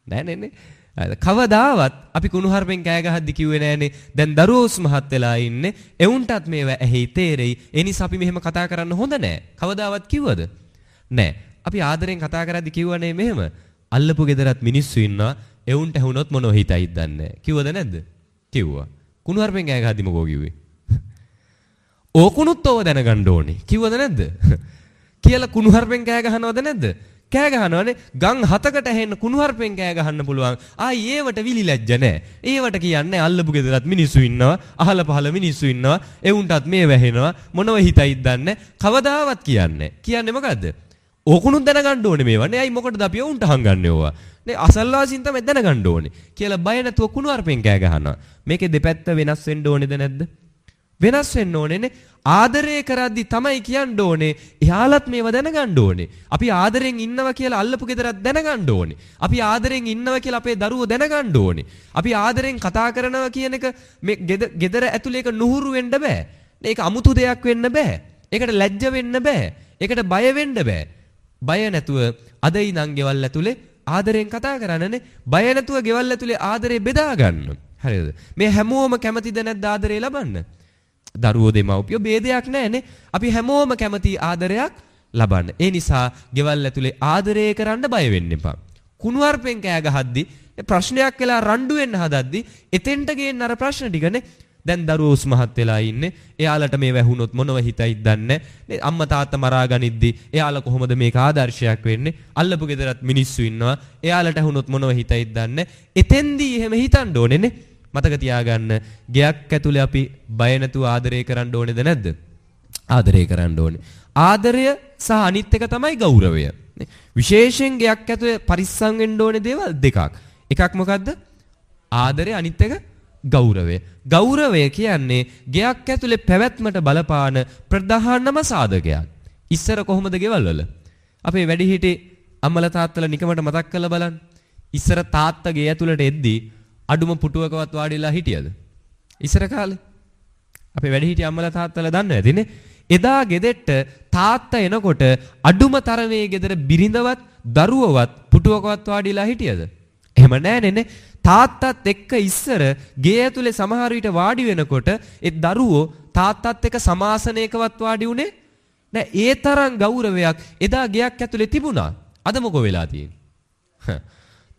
නෑ නේ. කවදාවත් අපි කුණු හarpෙන් කෑ ගහද්දි කිව්වේ නෑනේ දැන් දරුවෝ උස්මහත් වෙලා ඉන්නේ එවුන්ටත් මේවා ඇහි තේරෙයි ඒ නිසා අපි මෙහෙම කතා කරන්න හොඳ නෑ. කවදාවත් කිව්වද? නෑ. අපි ආදරෙන් කතා කරද්දි කිව්වනේ මෙහෙම අල්ලපු ගෙදරත් මිනිස්සු ඉන්නවා එවුන්ට ඇහුනොත් මොනව හිතයිද දන්නේ කිව්වද නැද්ද? කිව්වා. කුණු හarpෙන් කෑ ගහද්දි මොකෝ කිව්වේ? ඕකුණුත් ඕව දැනගන්න ඕනේ. කිව්වද නැද්ද? කියලා කුණු හarpෙන් කෑ ගහනවද නැද්ද? කෑ ගහනවනේ. ගම් 7කට ඇහෙන්න කුණු හarpෙන් කෑ ගහන්න පුළුවන්. ආයි ඒවට විලි ලැජ්ජ නැහැ. ඒවට කියන්නේ අල්ලපු ගෙදරත් මිනිස්සු ඉන්නවා, අහල පහල මිනිස්සු ඉන්නවා, එවුන්ටත් මේ වැහෙනවා, මොනව හිතයිද දන්නේ. කවදාවත් කියන්නේ. කියන්නේ මොකද්ද? ඕකුණුත් දැනගන්න ඕනේ මේවා. නේ අයි මොකටද අපි උන්ට හංගන්නේ ඕවා. නේ අසල්වාසීන් තමයි දැනගන්න ඕනේ. කියලා බය නැතුව කුණු හarpෙන් කෑ ගහනවා. මේකේ දෙපැත්ත වෙනස් වෙන්න ඕනේද නැද්ද? වෙනස් වෙන්න ඕනේනේ. ආදරය කරද්දි තමයි කියන්න ඕනේ එයාලත් මේව දැනගන්න ඕනේ. අපි ආදරෙන් ඉන්නවා කියලා අල්ලපු ගෙදරත් දැනගන්න ඕනේ. අපි ආදරෙන් ඉන්නවා කියලා අපේ දරුවෝ දැනගන්න ඕනේ. අපි ආදරෙන් කතා කරනවා කියන එක මේ ගෙදර ඇතුලේ එක නුහුරු වෙන්න බෑ. ඒක අමුතු දෙයක් වෙන්න බෑ. ඒකට ලැජ්ජ වෙන්න බෑ. ඒකට බය වෙන්න බෑ. බය නැතුව අද ඉඳන් ගෙවල් ඇතුලේ ආදරෙන් කතා කරන්නනේ. බය නැතුව ගෙවල් ඇතුලේ ආදරේ බෙදා ගන්න. හරිද? මේ හැමෝම කැමතිද නැද්ද ආදරේ ලබන්න? දරුවෝ දෙමව්පියෝ ભેදයක් නැහැනේ. අපි හැමෝම කැමති ආදරයක් ලබන්න. ඒ නිසා ගෙවල් ඇතුලේ ආදරය කරන්න බය වෙන්න එපා. කුණු හarpෙන් කෑ ගහද්දි ප්‍රශ්නයක් වෙලා රණ්ඩු වෙන්න හදද්දි එතෙන්ට ගේන්න අර ප්‍රශ්න ටිකනේ. දැන් දරුවෝ උස්මහත් වෙලා ඉන්නේ. එයාලට මේ වැහුනොත් මොනව හිතයිද දන්නේ නැහැ. අම්මා තාත්තා මරා ගනිද්දි එයාලා කොහොමද මේක ආදර්ශයක් වෙන්නේ? අල්ලපු ගෙදරත් මිනිස්සු ඉන්නවා. එයාලට ඇහුනොත් මොනව හිතයිද දන්නේ. එතෙන්දී එහෙම හිතන්න ඕනේනේ. මතක තියාගන්න ගයක් ඇතුලේ අපි බය නැතුව ආදරය කරන්න ඕනේද නැද්ද? ආදරය කරන්න ඕනේ. ආදරය සහ අනිත් එක තමයි ගෞරවය. විශේෂයෙන් ගයක් ඇතුලේ පරිස්සම් වෙන්න ඕනේ දේවල් දෙකක්. එකක් මොකද්ද? ආදරය අනිත් එක ගෞරවය. ගෞරවය කියන්නේ ගයක් ඇතුලේ පැවැත්මට බලපාන ප්‍රධානම සාධකයක්. ඉස්සර කොහොමද ගෙවල් වල? අපේ වැඩිහිටි අම්මලා තාත්තලා නිකමට මතක් කරලා බලන්න. ඉස්සර තාත්තා ගේ ඇතුලට එද්දී අඩුම පුටුවකවත් වාඩිලා හිටියද? ඉස්සර කාලේ අපේ වැඩිහිටි අම්මලා තාත්තලා දන්නේ නැතිනේ. එදා ගෙදෙට්ට තාත්තා එනකොට අඩුම තරමේ ගෙදර බිරිඳවත් දරුවවත් පුටුවකවත් වාඩිලා හිටියද? එහෙම නෑනේ. තාත්තත් එක්ක ඉස්සර ගේ ඇතුලේ සමහර විට වාඩි වෙනකොට ඒ දරුවෝ තාත්තත් එක්ක සමාසනයකවත් වාඩි උනේ නෑ. ඒ තරම් ගෞරවයක් එදා ගයක් ඇතුලේ තිබුණා. අද මොකෝ වෙලා තියෙන්නේ?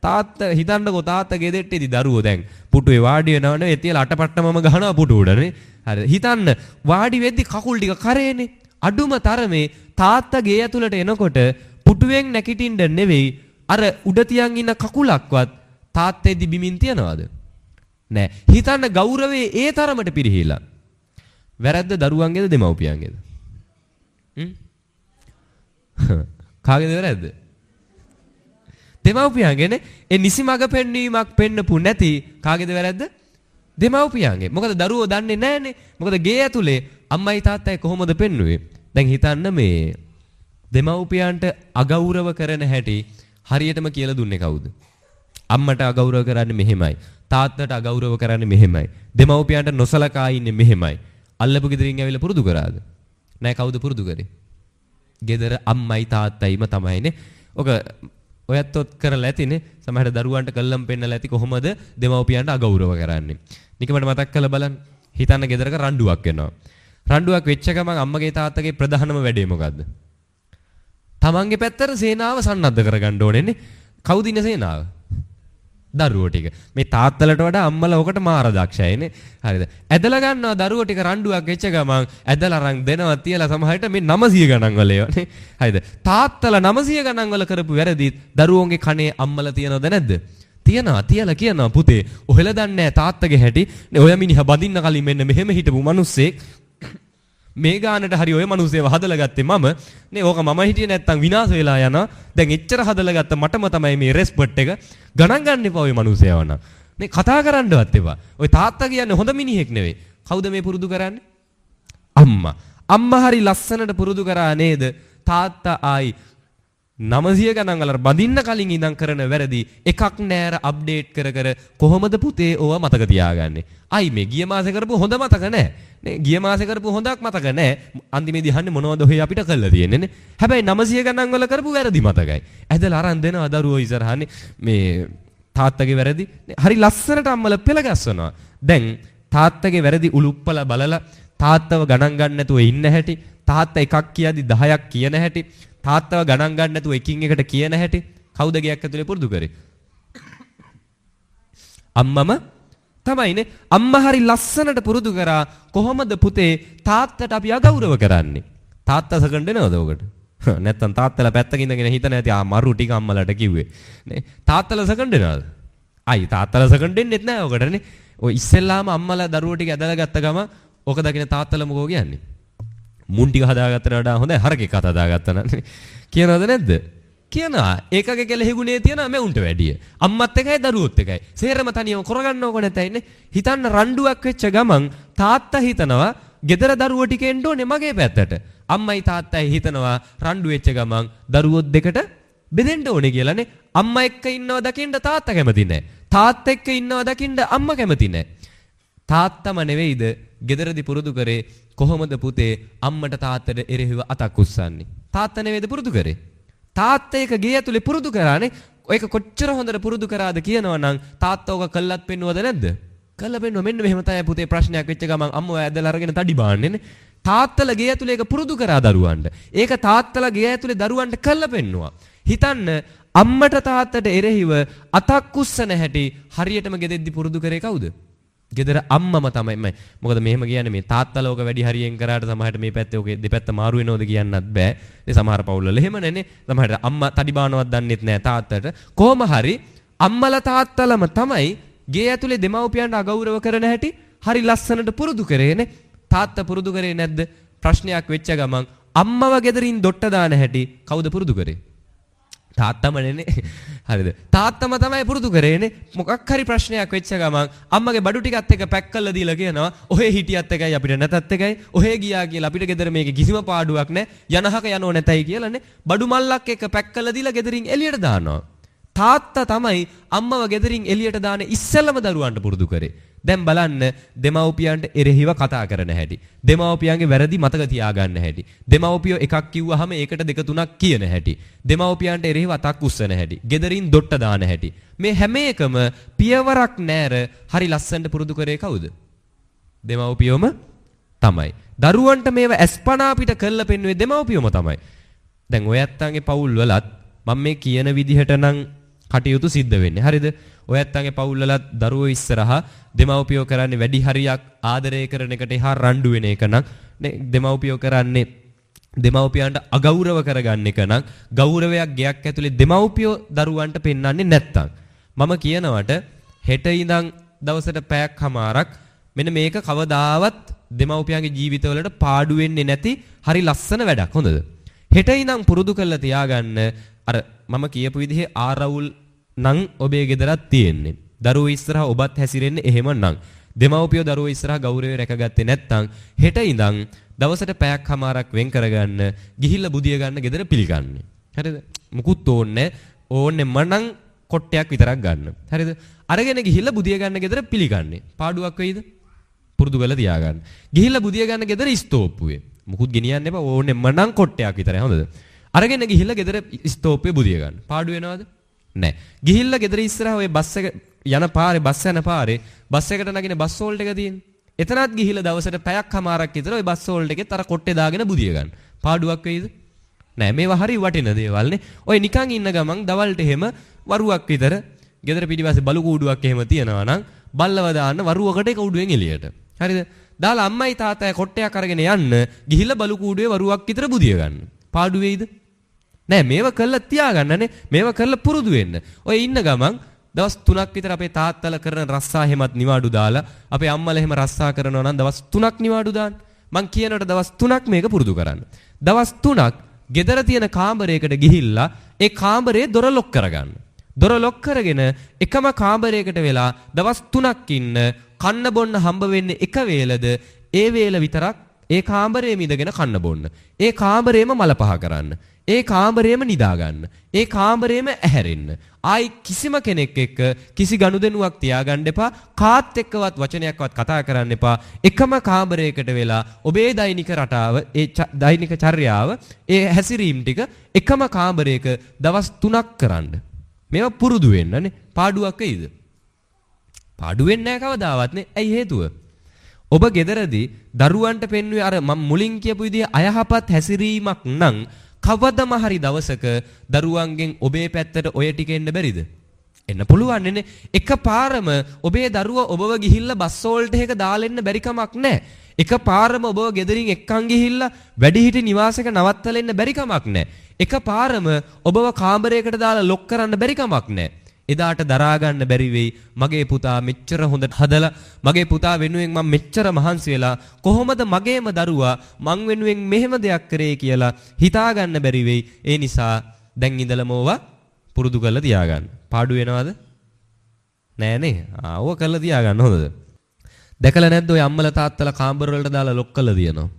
තාත්තා හිතන්නකෝ තාත්තා ගෙදෙට්ටේදී දරුවෝ දැන් පුටුවේ වාඩි වෙනවනේ ඒ තියලා අටපට්ටමම ගහනවා පුටු උඩනේ. හරි හිතන්න වාඩි වෙද්දි කකුල් ටික කරේනේ. අඩුම තරමේ තාත්තා ගේ ඇතුළට එනකොට පුටුවෙන් නැගිටින්න නෙවෙයි අර උඩ තියන් ඉන්න කකුලක්වත් තාත්තෙදි බිමින් තියනවාද? නෑ. හිතන්න ගෞරවයේ ඒ තරමට පිරිහිලා. වැරද්ද දරුවන්ගේද දෙමව්පියන්ගේද? කාගේද වැරද්ද? දෙමව්පියන්ගේනේ. ඒ නිසි මඟ පෙන්වීමක් පෙන්නපු නැති කාගේද වැරද්ද? දෙමව්පියන්ගේ. මොකද දරුවෝ දන්නේ නැහනේ. මොකද ගේ ඇතුලේ අම්මයි තාත්තයි කොහොමද පෙන්වුවේ? දැන් හිතන්න මේ දෙමව්පියන්ට අගෞරව කරන හැටි හරියටම කියලා දුන්නේ කවුද? අම්මට අගෞරව කරන්නේ මෙහෙමයි. තාත්තට අගෞරව කරන්නේ මෙහෙමයි. දෙමව්පියන්ට නොසලකා ඉන්නේ මෙහෙමයි. අල්ලපු ගෙදරින් ඇවිල්ලා පුරුදු කරාද? නෑ. කවුද පුරුදු කරේ? ගෙදර අම්මයි තාත්තයිම තමයිනේ. ඔක ඔයත්ොත් කරලා ඇතිනේ. සමහර දරුවන්ට කල්ලම් පෙන්නලා ඇති කොහොමද දෙමව්පියන්ට අගෞරව කරන්නේ. නිකමට මතක් කරලා බලන්න. හිතන්න ගෙදරක රණ්ඩුවක් වෙනවා. රණ්ඩුවක් වෙච්ච ගමන් අම්මගේ තාත්තගේ ප්‍රධානම වැඩේ මොකද්ද? තමන්ගේ පැත්තට සේනාව සන්නද්ධ කරගන්න ඕනේනේ. කවුද ඉන්න සේනාව? දරුවෝ ටික. මේ තාත්තලට වඩා අම්මලා ඔකට මාර දක්ෂයිනේ. හරිද? ඇදලා ගන්නවා දරුවෝ ටික රණ්ඩුවක් වෙච්ච ගමන් ඇදලා අරන් දෙනවා තියලා සමහරට මේ 900 ගණන් වල ඒවනේ. හරිද? තාත්තලා 900 ගණන් වල කරපු වැරදි දරුවෝන්ගේ කනේ අම්මලා තියනවද නැද්ද? තියනවා. තියලා කියනවා පුතේ ඔහෙලා දන්නේ නැහැ තාත්තගේ හැටි. නේ ඔය මිනිහා බඳින්න කලින් මෙන්න මෙහෙම හිටපු මිනිස්සෙක් මේ ගානට හරි ඔය මිනිස්සේව හදලා ගත්තේ මම. නේ ඕක මම හිටියේ නැත්තම් විනාශ වෙලා යනවා. දැන් එච්චර හදලා ගත්ත මටම තමයි මේ රෙස්පෙක්ට් එක. ගණන් ගන්න එපා ඔය මිනිස්සයව නම්. මේ කතා කරන්නවත් එපා. ඔය තාත්තා කියන්නේ හොඳ මිනිහෙක් නෙවෙයි. කවුද මේ පුරුදු කරන්නේ? අම්මා. අම්මා හරි ලස්සනට පුරුදු කරා නේද? තාත්තා ආයි 900 ගණන් වල බඳින්න කලින් ඉඳන් කරන වැරදි එකක් නෑර අප්ඩේට් කර කර කොහොමද පුතේ ඕවා මතක තියාගන්නේ? අයි මේ ගිය මාසේ කරපු හොඳ මතක නෑ. නේ ගිය මාසේ කරපු හොඳක් මතක නෑ. අන්තිමේදී අහන්නේ මොනවද ඔහේ අපිට කළා තියෙන්නේ නේ. හැබැයි 900 ගණන් වල කරපු වැරදි මතකයි. ඇදලා අරන් දෙනවා දරුවෝ ඉස්සරහනේ මේ තාත්තගේ වැරදි. හරි ලස්සනට අම්මලා පෙළ ගැස්සනවා. දැන් තාත්තගේ වැරදි උලුප්පලා බලලා තාත්තව ගණන් ගන්න නැතුව ඉන්න හැටි, තාත්තා එකක් කියද්දි 10ක් කියන හැටි, තාත්තව ගණන් ගන්න නැතුව එකින් එකට කියන හැටි කවුද ගයක් ඇතුලේ පුරුදු කරේ? අම්මම තමයිනේ. අම්මා හරි ලස්සනට පුරුදු කරා කොහොමද පුතේ තාත්තට අපි අගෞරව කරන්නේ? තාත්තා සකන් දෙනවද ඔකට? නැත්තම් තාත්තලා පැත්තක ඉඳගෙන හිතන ඇති ආ මරු ටික අම්මලාට කිව්වේ. නේ තාත්තලා සකන් දෙනවද? අයි තාත්තලා සකන් දෙන්නෙත් නෑ ඔකටනේ. ඔය ඉස්සෙල්ලාම අම්මලා දරුවෝ ටික ඇදලා ගත්ත ගම ඔක දකින තාත්තලා මොකෝ කියන්නේ? මුන් ටික හදාගත්තට වඩා හොඳයි හරකෙක් හදාගත්තා නන්නේ. කියනවද නැද්ද? කියනවා. ඒකගේ කෙලෙහිගුණේ තියනවා මෙවුන්ට වැඩිය. අම්මත් එකයි දරුවොත් එකයි. සේරම තනියම කරගන්න ඕක නැතයිනේ. හිතන්න රණ්ඩුවක් වෙච්ච ගමන් තාත්තා හිතනවා ගෙදර දරුවෝ ටික එන්න ඕනේ මගේ පැත්තට. අම්මයි තාත්තයි හිතනවා රණ්ඩු වෙච්ච ගමන් දරුවෝ දෙකට බෙදෙන්න ඕනේ කියලානේ. අම්මා එක්ක ඉන්නව දකින්න තාත්තා කැමති නැහැ. තාත්තා එක්ක ඉන්නව දකින්න අම්මා කැමති නැහැ. තාත්තම නෙවෙයිද ගෙදරදී පුරුදු කරේ කොහොමද පුතේ අම්මට තාත්තට එරෙහිව අතක් උස්සන්නේ? තාත්තා නෙවෙයිද පුරුදු කරේ? තාත්තා එක ගේ ඇතුලේ පුරුදු කරානේ. ඔයක කොච්චර හොඳට පුරුදු කරාද කියනවා නම් තාත්තා ඔක කළත් පෙන්නුවද නැද්ද? කළා පෙන්නුවා. මෙන්න මෙහෙම තමයි පුතේ ප්‍රශ්නයක් වෙච්ච ගමන් අම්මෝ ඇදලා අරගෙන තඩි බාන්නේනේ. තාත්තලා ගේ ඇතුලේ ඒක පුරුදු කරා දරුවන්ට. ඒක තාත්තලා ගේ ඇතුලේ දරුවන්ට කළා පෙන්නුවා. හිතන්න අම්මට තාත්තට එරෙහිව අතක් උස්සන හැටි හරියටම ගෙදෙද්දි පුරුදු කරේ කවුද? ගෙදර අම්මම තමයි. මොකද මෙහෙම කියන්නේ මේ තාත්තලා ඕක වැඩි හරියෙන් කරාට සමහරට මේ පැත්තේ ඕකේ දෙපැත්ත මාරු වෙනවද කියන්නත් බෑ. ඒ සමහර පවුල්වල එහෙම නැනේ. සමහරට අම්මා තඩි බානවත් දන්නෙත් නෑ තාත්තට. කොහොම හරි අම්මලා තාත්තලම තමයි ගේ ඇතුලේ දෙමව්පියන්ට අගෞරව කරන හැටි හරි ලස්සනට පුරුදු කරේනේ. තාත්තා පුරුදු කරේ නැද්ද? ප්‍රශ්නයක් වෙච්ච ගමන් අම්මව ගෙදරින් දොට්ට දාන හැටි කවුද පුරුදු කරේ? තාත්තම නෙනේ. හරිද? තාත්තම තමයි පුරුදු කරේනේ. මොකක් හරි ප්‍රශ්නයක් වෙච්ච ගමන් අම්මගේ බඩු ටිකත් එක පැක් කරලා දීලා කියනවා ඔහේ හිටියත් එකයි අපිට නැතත් එකයි. ඔහේ ගියා කියලා අපිට ගෙදර මේකේ කිසිම පාඩුවක් නැහැ. යනහක යනෝ නැතයි කියලානේ. බඩු මල්ලක් එක පැක් කරලා දීලා ගෙදරින් එළියට දානවා. තාත්තා තමයි අම්මව ගෙදරින් එළියට දාන ඉස්සෙල්ලම දරුවන්ට පුරුදු කරේ. දැන් බලන්න දෙමව්පියන්ට එරෙහිව කතා කරන හැටි. දෙමව්පියන්ගේ වැරදි මතක තියාගන්න හැටි. දෙමව්පියෝ එකක් කිව්වහම ඒකට දෙක තුනක් කියන හැටි. දෙමව්පියන්ට එරෙහිව අතක් උස්සන හැටි. ගෙදරින් දොට්ට දාන හැටි. මේ හැම එකම පියවරක් නෑර හරි ලස්සනට පුරුදු කරේ කවුද? දෙමව්පියෝම තමයි. දරුවන්ට මේව ඇස්පනා පිට කරලා පෙන්වුවේ දෙමව්පියෝම තමයි. දැන් ඔය ඇත්තන්ගේ පවුල් වලත් මම මේ කියන විදිහට නම් කටයුතු සිද්ධ වෙන්නේ. හරිද? ඔය ඇත්තන්ගේ පවුල් වලත් දරුවෝ ඉස්සරහා දෙමව්පියෝ කරන්නේ වැඩි හරියක් ආදරය කරන එකට එහා රණ්ඩු වෙන එක නම් නේ දෙමව්පියෝ කරන්නේ දෙමව්පියන්ට අගෞරව කරගන්න එක නම් ගෞරවයක් ගයක් ඇතුලේ දෙමව්පියෝ දරුවන්ට පෙන්වන්නේ නැත්තම් මම කියනවට හෙට ඉඳන් දවසට පැයක් හමාරක් මෙන්න මේක කවදාවත් දෙමව්පියන්ගේ ජීවිතවලට පාඩු වෙන්නේ නැති හරි ලස්සන වැඩක්. හොඳද? හෙට ඉඳන් පුරුදු කරලා තියාගන්න අර මම කියපු විදිහේ ආරවුල් නම් ඔබේ ගෙදරත් තියෙන්නේ. දරුවෝ ඉස්සරහා ඔබත් හැසිරෙන්නේ එහෙම නම්. දෙමව්පියෝ දරුවෝ ඉස්සරහා ගෞරවය රැකගත්තේ නැත්නම් හෙට ඉඳන් දවසට පැයක් හමාරක් වෙන් කරගන්න ගිහිල්ලා බුදිය ගන්න ගෙදර පිළිගන්නේ. හරිද? මුකුත් ඕන්නේ මනම් කොට්ටයක් විතරක් ගන්න. හරිද? අරගෙන ගිහිල්ලා බුදිය ගන්න ගෙදර පිළිගන්නේ. පාඩුවක් වෙයිද? පුරුදු කරලා තියාගන්න. ගිහිල්ලා බුදිය ගන්න ගෙදර ස්තෝප්පුවේ. මුකුත් ගෙනියන්න එපා. ඕන්නේ මනම් කොට්ටයක් විතරයි. හොඳද? අරගෙන ගිහිල්ලා ගෙදර ස්තෝප්පුවේ බුදිය ගන්න. පාඩු වෙනවද? නැහැ. ගිහිල්ලා ගෙදර ඉස්සරහා ඔය බස් එක යන පාරේ බස් එකට නගින බස් හෝල්ට් එක තියෙන්නේ. එතනත් ගිහිල්ලා දවසට පැයක්මාරක් විතර ওই බස් වෝල්ට් එකෙත් අර කොට්ටේ දාගෙන බුදිය ගන්න. පාඩුවක් වෙයිද? නෑ මේවා හරි වටින දේවල් නේ. ඔය නිකන් ඉන්න ගමන් දවල්ට එහෙම වරුවක් විතර ගෙදර පිටිපස්සේ බලු කූඩුවක් එහෙම තියනවා නම් බල්ලව දාන්න වරුවකට ඒක උඩුවෙන් එළියට. හරිද? දාලා අම්මයි තාත්තයි කොට්ටයක් අරගෙන යන්න ගිහිල්ලා බලු කූඩුවේ වරුවක් විතර බුදිය ගන්න. පාඩු වෙයිද? නෑ මේව කළා තියාගන්නනේ. මේව කළා පුරුදු වෙන්න. ඔය ඉන්න ගමන් දවස් 3ක් විතර අපේ තාත්තලා කරන රස්සා හැමත් නිවාඩු දාලා අපේ අම්මලා එහෙම රස්සා කරනවා නම් දවස් 3ක් නිවාඩු දාන්න. මං කියනකොට දවස් 3ක් මේක පුරුදු කරන්න. දවස් 3ක් ගෙදර තියෙන කාමරයකට ගිහිල්ලා ඒ කාමරේ දොර ලොක් කරගන්න. දොර ලොක් කරගෙන එකම කාමරයකට වෙලා දවස් 3ක් ඉන්න කන්න බොන්න හම්බ වෙන්නේ එක වේලද ඒ වේල විතරක් ඒ කාමරේම ඉඳගෙන කන්න බොන්න. ඒ කාමරේම මල පහ කරන්න. ඒ කාමරේම නිදා ගන්න. ඒ කාමරේම ඇහැරෙන්න. ආයි කිසිම කෙනෙක් එක්ක කිසි ගනුදෙනුවක් තියාගන්න එපා. කාත් එක්කවත් වචනයක්වත් කතා කරන්න එපා. එකම කාමරයකට වෙලා ඔබේ දෛනික රටාව, ඒ දෛනික චර්යාව, ඒ හැසිරීම් ටික එකම කාමරයක දවස් 3ක් කරන්න. මේවා පුරුදු වෙන්නනේ. පාඩුවක් වෙයිද? පාඩු වෙන්නේ නැහැ කවදාවත් නේ. ඇයි හේතුව? ඔබ ගෙදරදී දරුවන්ට පෙන්වුවේ අර මම මුලින් කියපු විදිහේ අයහපත් හැසිරීමක් නම් කවදම හරි දවසක දරුවන්ගෙන් ඔබේ පැත්තට ඔය ටික එන්න බැරිද? එන්න පුළුවන් නේ. එකපාරම ඔබේ දරුවා ඔබව ගිහිල්ලා බස් වෝල්ට් එකක දාලා එන්න බැරි කමක් නැහැ. එකපාරම ඔබව ගෙදරින් එක්කන් ගිහිල්ලා වැඩිහිටි නිවාසයක නවත්තලා එන්න බැරි කමක් නැහැ. එකපාරම ඔබව කාමරයකට දාලා ලොක් කරන්න බැරි කමක් නැහැ. එදාට දරා ගන්න බැරි වෙයි මගේ පුතා මෙච්චර හොඳට හදලා මගේ පුතා වෙනුවෙන් මම මෙච්චර මහන්සි වෙලා කොහොමද මගේම දරුවා මං වෙනුවෙන් මෙහෙම දෙයක් කරේ කියලා හිතා ගන්න බැරි වෙයි. ඒ නිසා දැන් ඉඳලම ඕවා පුරුදු කරලා තියාගන්න. පාඩු වෙනවද? නෑනේ. ඕවා කරලා තියාගන්න හොඳද? දැකලා නැද්ද ඔය අම්මලා තාත්තලා කාමර වලට දාලා ලොක් කරලා දිනනවා.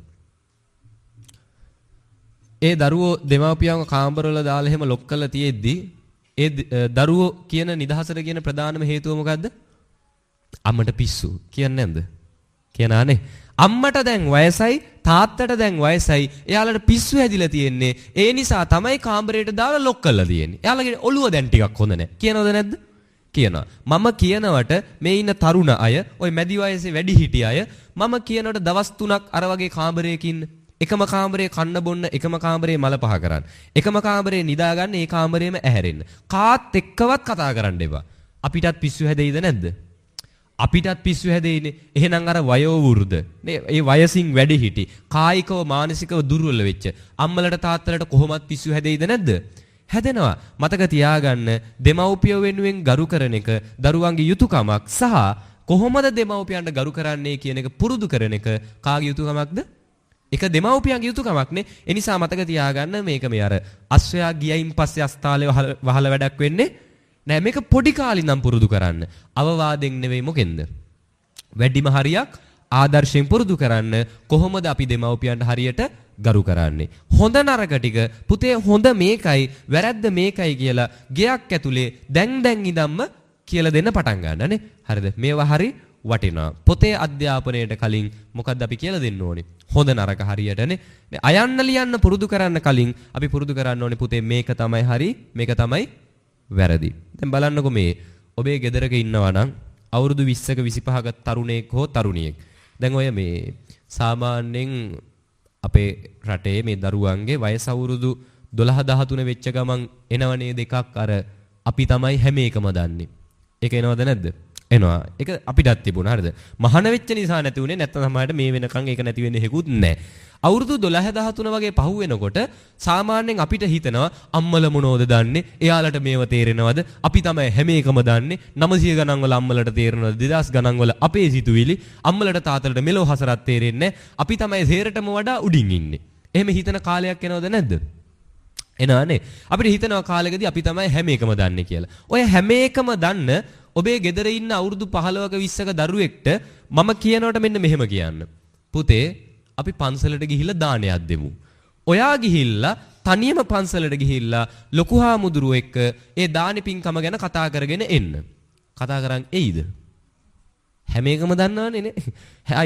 ඒ දරුවෝ දෙමාපියන්ව කාමර වල දාලා එහෙම ලොක් කරලා තියෙද්දි ඒ දරුවෝ කියන නිදහසට කියන ප්‍රධානම හේතුව මොකද්ද? අම්මට පිස්සු. කියන්නේ නැද්ද? කියනානේ. අම්මට දැන් වයසයි තාත්තට දැන් වයසයි. එයාලට පිස්සු හැදිලා තියෙන්නේ. ඒ නිසා තමයි කාමරයට දාලා ලොක් කරලා තියෙන්නේ. එයාලගේ ඔළුව දැන් ටිකක් හොඳ නැහැ. කියනවද නැද්ද? කියනවා. මම කියනවට මේ ඉන්න තරුණ අය, ওই මැදි වයසේ වැඩි හිටි අය මම කියනවට දවස් 3ක් අර වගේ කාමරයක ඉන්න. එකම කාමරේ කන්න බොන්න, එකම කාමරේ මල පහ කරන්න. එකම කාමරේ නිදා ගන්න, ඒ කාමරේම ඇහැරෙන්න. කාත් එක්කවත් කතා කරන්න එපා. අපිටත් පිස්සු හැදෙයිද නැද්ද? අපිටත් පිස්සු හැදෙයිනේ. එහෙනම් අර වයෝ වෘද්ධ නේ, ඒ වයසින් වැඩි හිටි, කායිකව මානසිකව දුර්වල වෙච්ච අම්මලට තාත්තලට කොහොමත් පිස්සු හැදෙයිද නැද්ද? හැදෙනවා. මතක තියාගන්න, දෙමව්පියෝ වෙනුවෙන් ගරු කරන එක දරුවන්ගේ යුතුයකමක් සහ කොහොමද දෙමව්පියන්ට ගරු කරන්නේ කියන එක පුරුදු කරන එක කාගේ යුතුයකමක්ද? ඒක දෙමව්පියන්ගේ යුතුයකමක් නේ. ඒ නිසා මතක තියාගන්න මේක මේ අර අස්වැයා ගියයින් පස්සේ අස්තාලේ වහල වැඩක් වෙන්නේ නෑ. මේක පොඩි කාලේ ඉඳන් පුරුදු කරන්න. අවවාදෙන් නෙවෙයි මොකෙන්ද? වැඩිම හරියක් ආදර්ශයෙන් පුරුදු කරන්න. කොහොමද අපි දෙමව්පියන්ට හරියට ගරු කරන්නේ? හොඳ නරක ටික පුතේ හොඳ මේකයි වැරද්ද මේකයි කියලා ගෙයක් ඇතුලේ දැන් ඉඳන්ම කියලා දෙන්න පටන් ගන්නනේ. හරිද? මේවා හරි වටිනවා. පොතේ අධ්‍යාපනයට කලින් මොකද්ද අපි කියලා දෙන්න ඕනේ? හොඳ නරක හරියටනේ. අයන්න ලියන්න පුරුදු කරන්න කලින් අපි පුරුදු කරන්න ඕනේ පුතේ මේක තමයි හරි, මේක තමයි වැරදි. දැන් බලන්නකෝ මේ ඔබේ ගෙදරක ඉන්නවා නම් අවුරුදු 20ක 25ක තරුණයෙක් හෝ තරුණියෙක්. දැන් ඔය මේ සාමාන්‍යයෙන් අපේ රටේ මේ දරුවන්ගේ වයස අවුරුදු 12 13 වෙච්ච ගමන් එනවනේ දෙකක් අර අපි තමයි හැම එකම දන්නේ. ඒක එනවද නැද්ද? එනවා. ඒක අපිටත් තිබුණා. හරිද? මහාන වෙච්ච නිසා නැති උනේ. නැත්නම් සමහරට මේ වෙනකන් ඒක නැති වෙන්නේ හේකුත් නැහැ. අවුරුදු 12 13 වගේ පහු වෙනකොට සාමාන්‍යයෙන් අපිට හිතනවා අම්මල මොනවද දන්නේ? එයාලට මේව තේරෙනවද? අපි තමයි හැම එකම දන්නේ. 900 ගණන් වල අම්මලට තේරෙනවද? 2000 ගණන් වල අපේ සිතුවිලි අම්මලට තාත්තලට මෙලෝ හසරක් තේරෙන්නේ නැහැ. අපි තමයි තේරෙටම වඩා උඩින් ඉන්නේ. එහෙම හිතන කාලයක් එනවද නැද්ද? එනවානේ. අපිට හිතනවා කාලෙකදී අපි තමයි හැම එකම දන්නේ කියලා. ඔය හැම එකම දන්න ඔබේ ගෙදර ඉන්න අවුරුදු 15ක 20ක දරුවෙක්ට මම කියනකොට මෙන්න මෙහෙම කියන්න. පුතේ අපි පන්සලට ගිහිල්ලා දානයක් දෙමු. ඔයා ගිහිල්ලා තනියම පන්සලට ගිහිල්ලා ලොකු හාමුදුරුවෝ එක්ක ඒ දානි පින්කම ගැන කතා කරගෙන එන්න. කතා කරන් එයිද? හැම එකම දන්නවනේ නේ.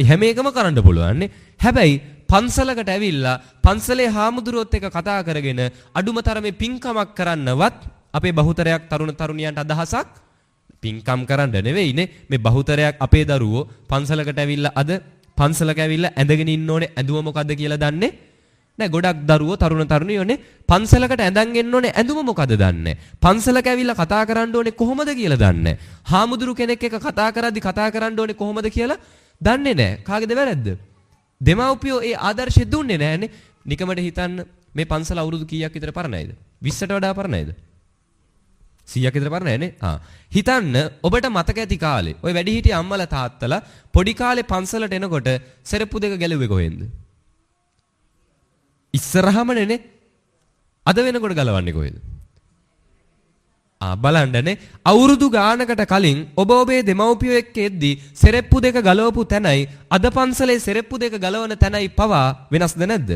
හැම එකම කරන්න පුළුවන් නේ. හැබැයි පන්සලකට ඇවිල්ලා පන්සලේ හාමුදුරුවොත් එක්ක කතා කරගෙන අඩුම තරමේ පින්කමක් කරන්නවත් අපේ බහුතරයක් තරුණ තරුණියන්ට අදහසක් පින්කම් කරන්න නෙවෙයිනේ මේ බහුතරයක් අපේ දරුවෝ පන්සලකට ඇවිල්ලා අද පන්සලක ඇවිල්ලා ඇඳගෙන ඉන්න ඕනේ ඇඳුම මොකද්ද කියලා දන්නේ නෑ. ගොඩක් දරුවෝ තරුණ තරුණියෝනේ පන්සලකට ඇඳන් එන්න ඕනේ ඇඳුම මොකද්ද දන්නේ. පන්සලක ඇවිල්ලා කතා කරන්න ඕනේ කොහොමද කියලා දන්නේ. හාමුදුරු කෙනෙක් එක්ක කතා කරද්දි කතා කරන්න ඕනේ කොහොමද කියලා දන්නේ නෑ. කාගේද වැරද්ද? දෙමව්පියෝ ඒ ආදර්ශය දුන්නේ නෑනේ. නිකමට හිතන්න මේ පන්සල අවුරුදු කීයක් විතර පරණයිද? 20ට වඩා පරණයිද? 100ක් විතර පරණයිනේ. හිතන්න ඔබට මතක ඇති කාලේ ඔය වැඩිහිටිය අම්මලා තාත්තලා පොඩි කාලේ පන්සලට එනකොට සෙරප්පු දෙක ගැලුවේ කොහෙන්ද? ඉස්සරහමනේ. අද වෙනකොට ගලවන්නේ කොහෙද? බලන්නනේ අවුරුදු ගානකට කලින් ඔබ ඔබේ දෙමව්පියෝ එක්ක එද්දි සෙරප්පු දෙක ගලවපු තැනයි අද පන්සලේ සෙරප්පු දෙක ගලවන තැනයි පවා වෙනස්ද නැද්ද?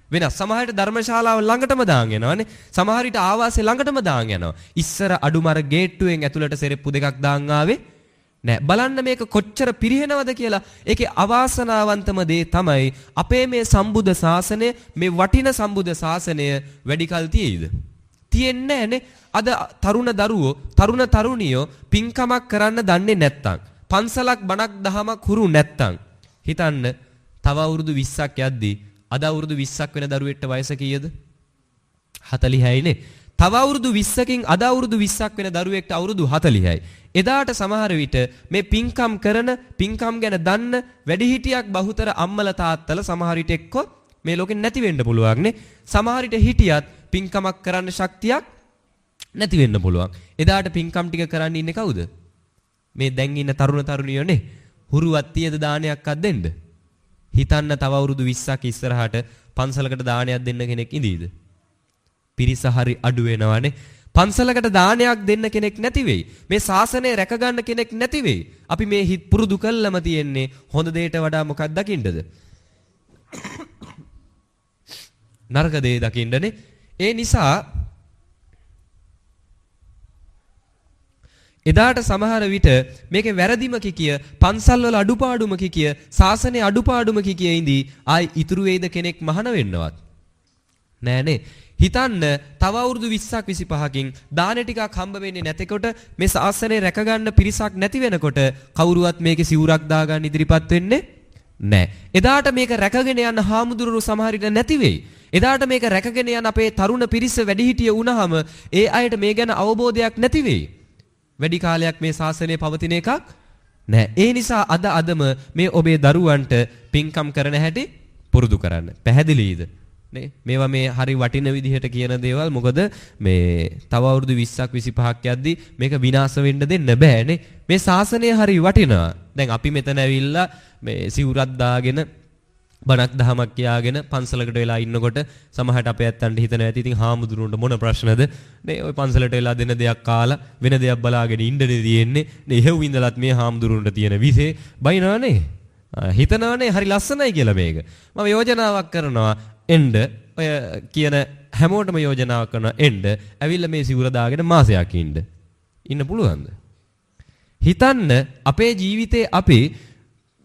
වෙනස්. සමහරට ධර්මශාලාව ළඟටම දාන් යනවානේ. සමහරට ආවාසය ළඟටම දාන් යනවා. ඉස්සර අඩුමර ගේට්ටුවෙන් ඇතුළට සෙරප්පු දෙකක් දාන් ආවේ නෑ. බලන්න මේක කොච්චර පිරිහෙනවද කියලා. ඒකේ අවාසනාවන්තම දේ තමයි අපේ මේ සම්බුද්ධ ශාසනය, මේ වටින සම්බුද්ධ ශාසනය වැඩි කල් තියෙයිද? තියෙන්නේ නෑනේ. අද තරුණ දරුවෝ, තරුණ තරුණියෝ පින්කමක් කරන්න දන්නේ නැත්තම්, පන්සලක් බණක් දහමක් හුරු නැත්තම් හිතන්න තව අවුරුදු 20ක් යද්දී අද අවුරුදු 20ක් වෙන දරුවෙක්ට වයස කීයද? 46යි නේ. තව අවුරුදු 20කින් අද අවුරුදු 20ක් වෙන දරුවෙක්ට අවුරුදු 40යි. එදාට සමහර විට මේ පින්කම් කරන, පින්කම් ගැන දන්න වැඩිහිටියක් බහුතර අම්මලා තාත්තලා සමහර විට එක්ක මේ ලෝකෙන් නැති වෙන්න පුළුවන් නේ. සමහර විට හිටියත් පින්කමක් කරන්න ශක්තියක් නැති වෙන්න පුළුවන්. එදාට පින්කම් ටික කරන්න ඉන්නේ කවුද? මේ දැන් ඉන්න තරුණ තරුණියෝනේ. හුරුවත් තියද දානයක්වත් දෙන්න. හිතන්න තව අවුරුදු 20ක් ඉස්සරහට පන්සලකට දානයක් දෙන්න කෙනෙක් ඉඳීද? පිරිස හරි අඩු වෙනවනේ. පන්සලකට දානයක් දෙන්න කෙනෙක් නැති වෙයි. මේ ශාසනය රැක ගන්න කෙනෙක් නැති වෙයි. අපි මේ හිත පුරුදු කළම තියෙන්නේ හොඳ දෙයට වඩා මොකක්ද දකින්නද? නරක දේ දකින්නනේ. ඒ නිසා එදාට සමහර විට මේකේ වැරදිම කිය පන්සල් වල අඩුපාඩුම කිය ශාසනයේ අඩුපාඩුම කිය ඉඳී ආයි ඉතුරු වේද කෙනෙක් මහාන වෙන්නවත් නෑනේ. හිතන්න තව අවුරුදු 20ක් 25කින් දාන ටිකක් හම්බ වෙන්නේ නැතකොට මේ ශාසනය රැක ගන්න පිරිසක් නැති වෙනකොට කවුරුවත් මේකේ සිවුරක් දාගන්න ඉදිරිපත් වෙන්නේ නෑ. එදාට මේක රැකගෙන යන හාමුදුරුවෝ සමහර විට නැති වෙයි. එදාට මේක රැකගෙන යන අපේ තරුණ පිරිස වැඩිහිටිය වුණාම ඒ අයට මේ ගැන අවබෝධයක් නැති වෙයි. වැඩි කාලයක් මේ ශාසනය පවතින එකක් නෑ. ඒ නිසා අදම මේ ඔබේ දරුවන්ට පින්කම් කරන හැටි පුරුදු කරන්න. පැහැදිලිද? නේ මේවා මේ හරි වටින විදිහට කියන දේවල්. මොකද මේ තව අවුරුදු 20ක් 25ක් යද්දි මේක විනාශ වෙන්න දෙන්න බෑනේ. මේ ශාසනය හරි වටිනවා. දැන් අපි මෙතන ඇවිල්ලා මේ සිවුරක් දාගෙන බණක් දහමක් කියාගෙන පන්සලකට වෙලා ඉන්නකොට සමහරට අපේ ඇත්තන්ට හිතන ඇති ඉතින් හාමුදුරුවන්ට මොන ප්‍රශ්නද නේ ඔය පන්සලට වෙලා දෙන දෙයක් කාලා වෙන දෙයක් බලාගෙන ඉන්නනේ තියෙන්නේ නේ. එහෙව් ඉඳලත් මේ හාමුදුරුවන්ට තියෙන විසේ බයිනවනේ. හිතනවනේ හරි ලස්සනයි කියලා මේක. මම යෝජනාවක් කරනවා එන්න ඔය කියන හැමෝටම යෝජනාවක් කරනවා එන්න ඇවිල්ලා මේ සිවුර දාගෙන මාසයක් ඉන්න පුළුවන්ද? හිතන්න අපේ ජීවිතේ අපි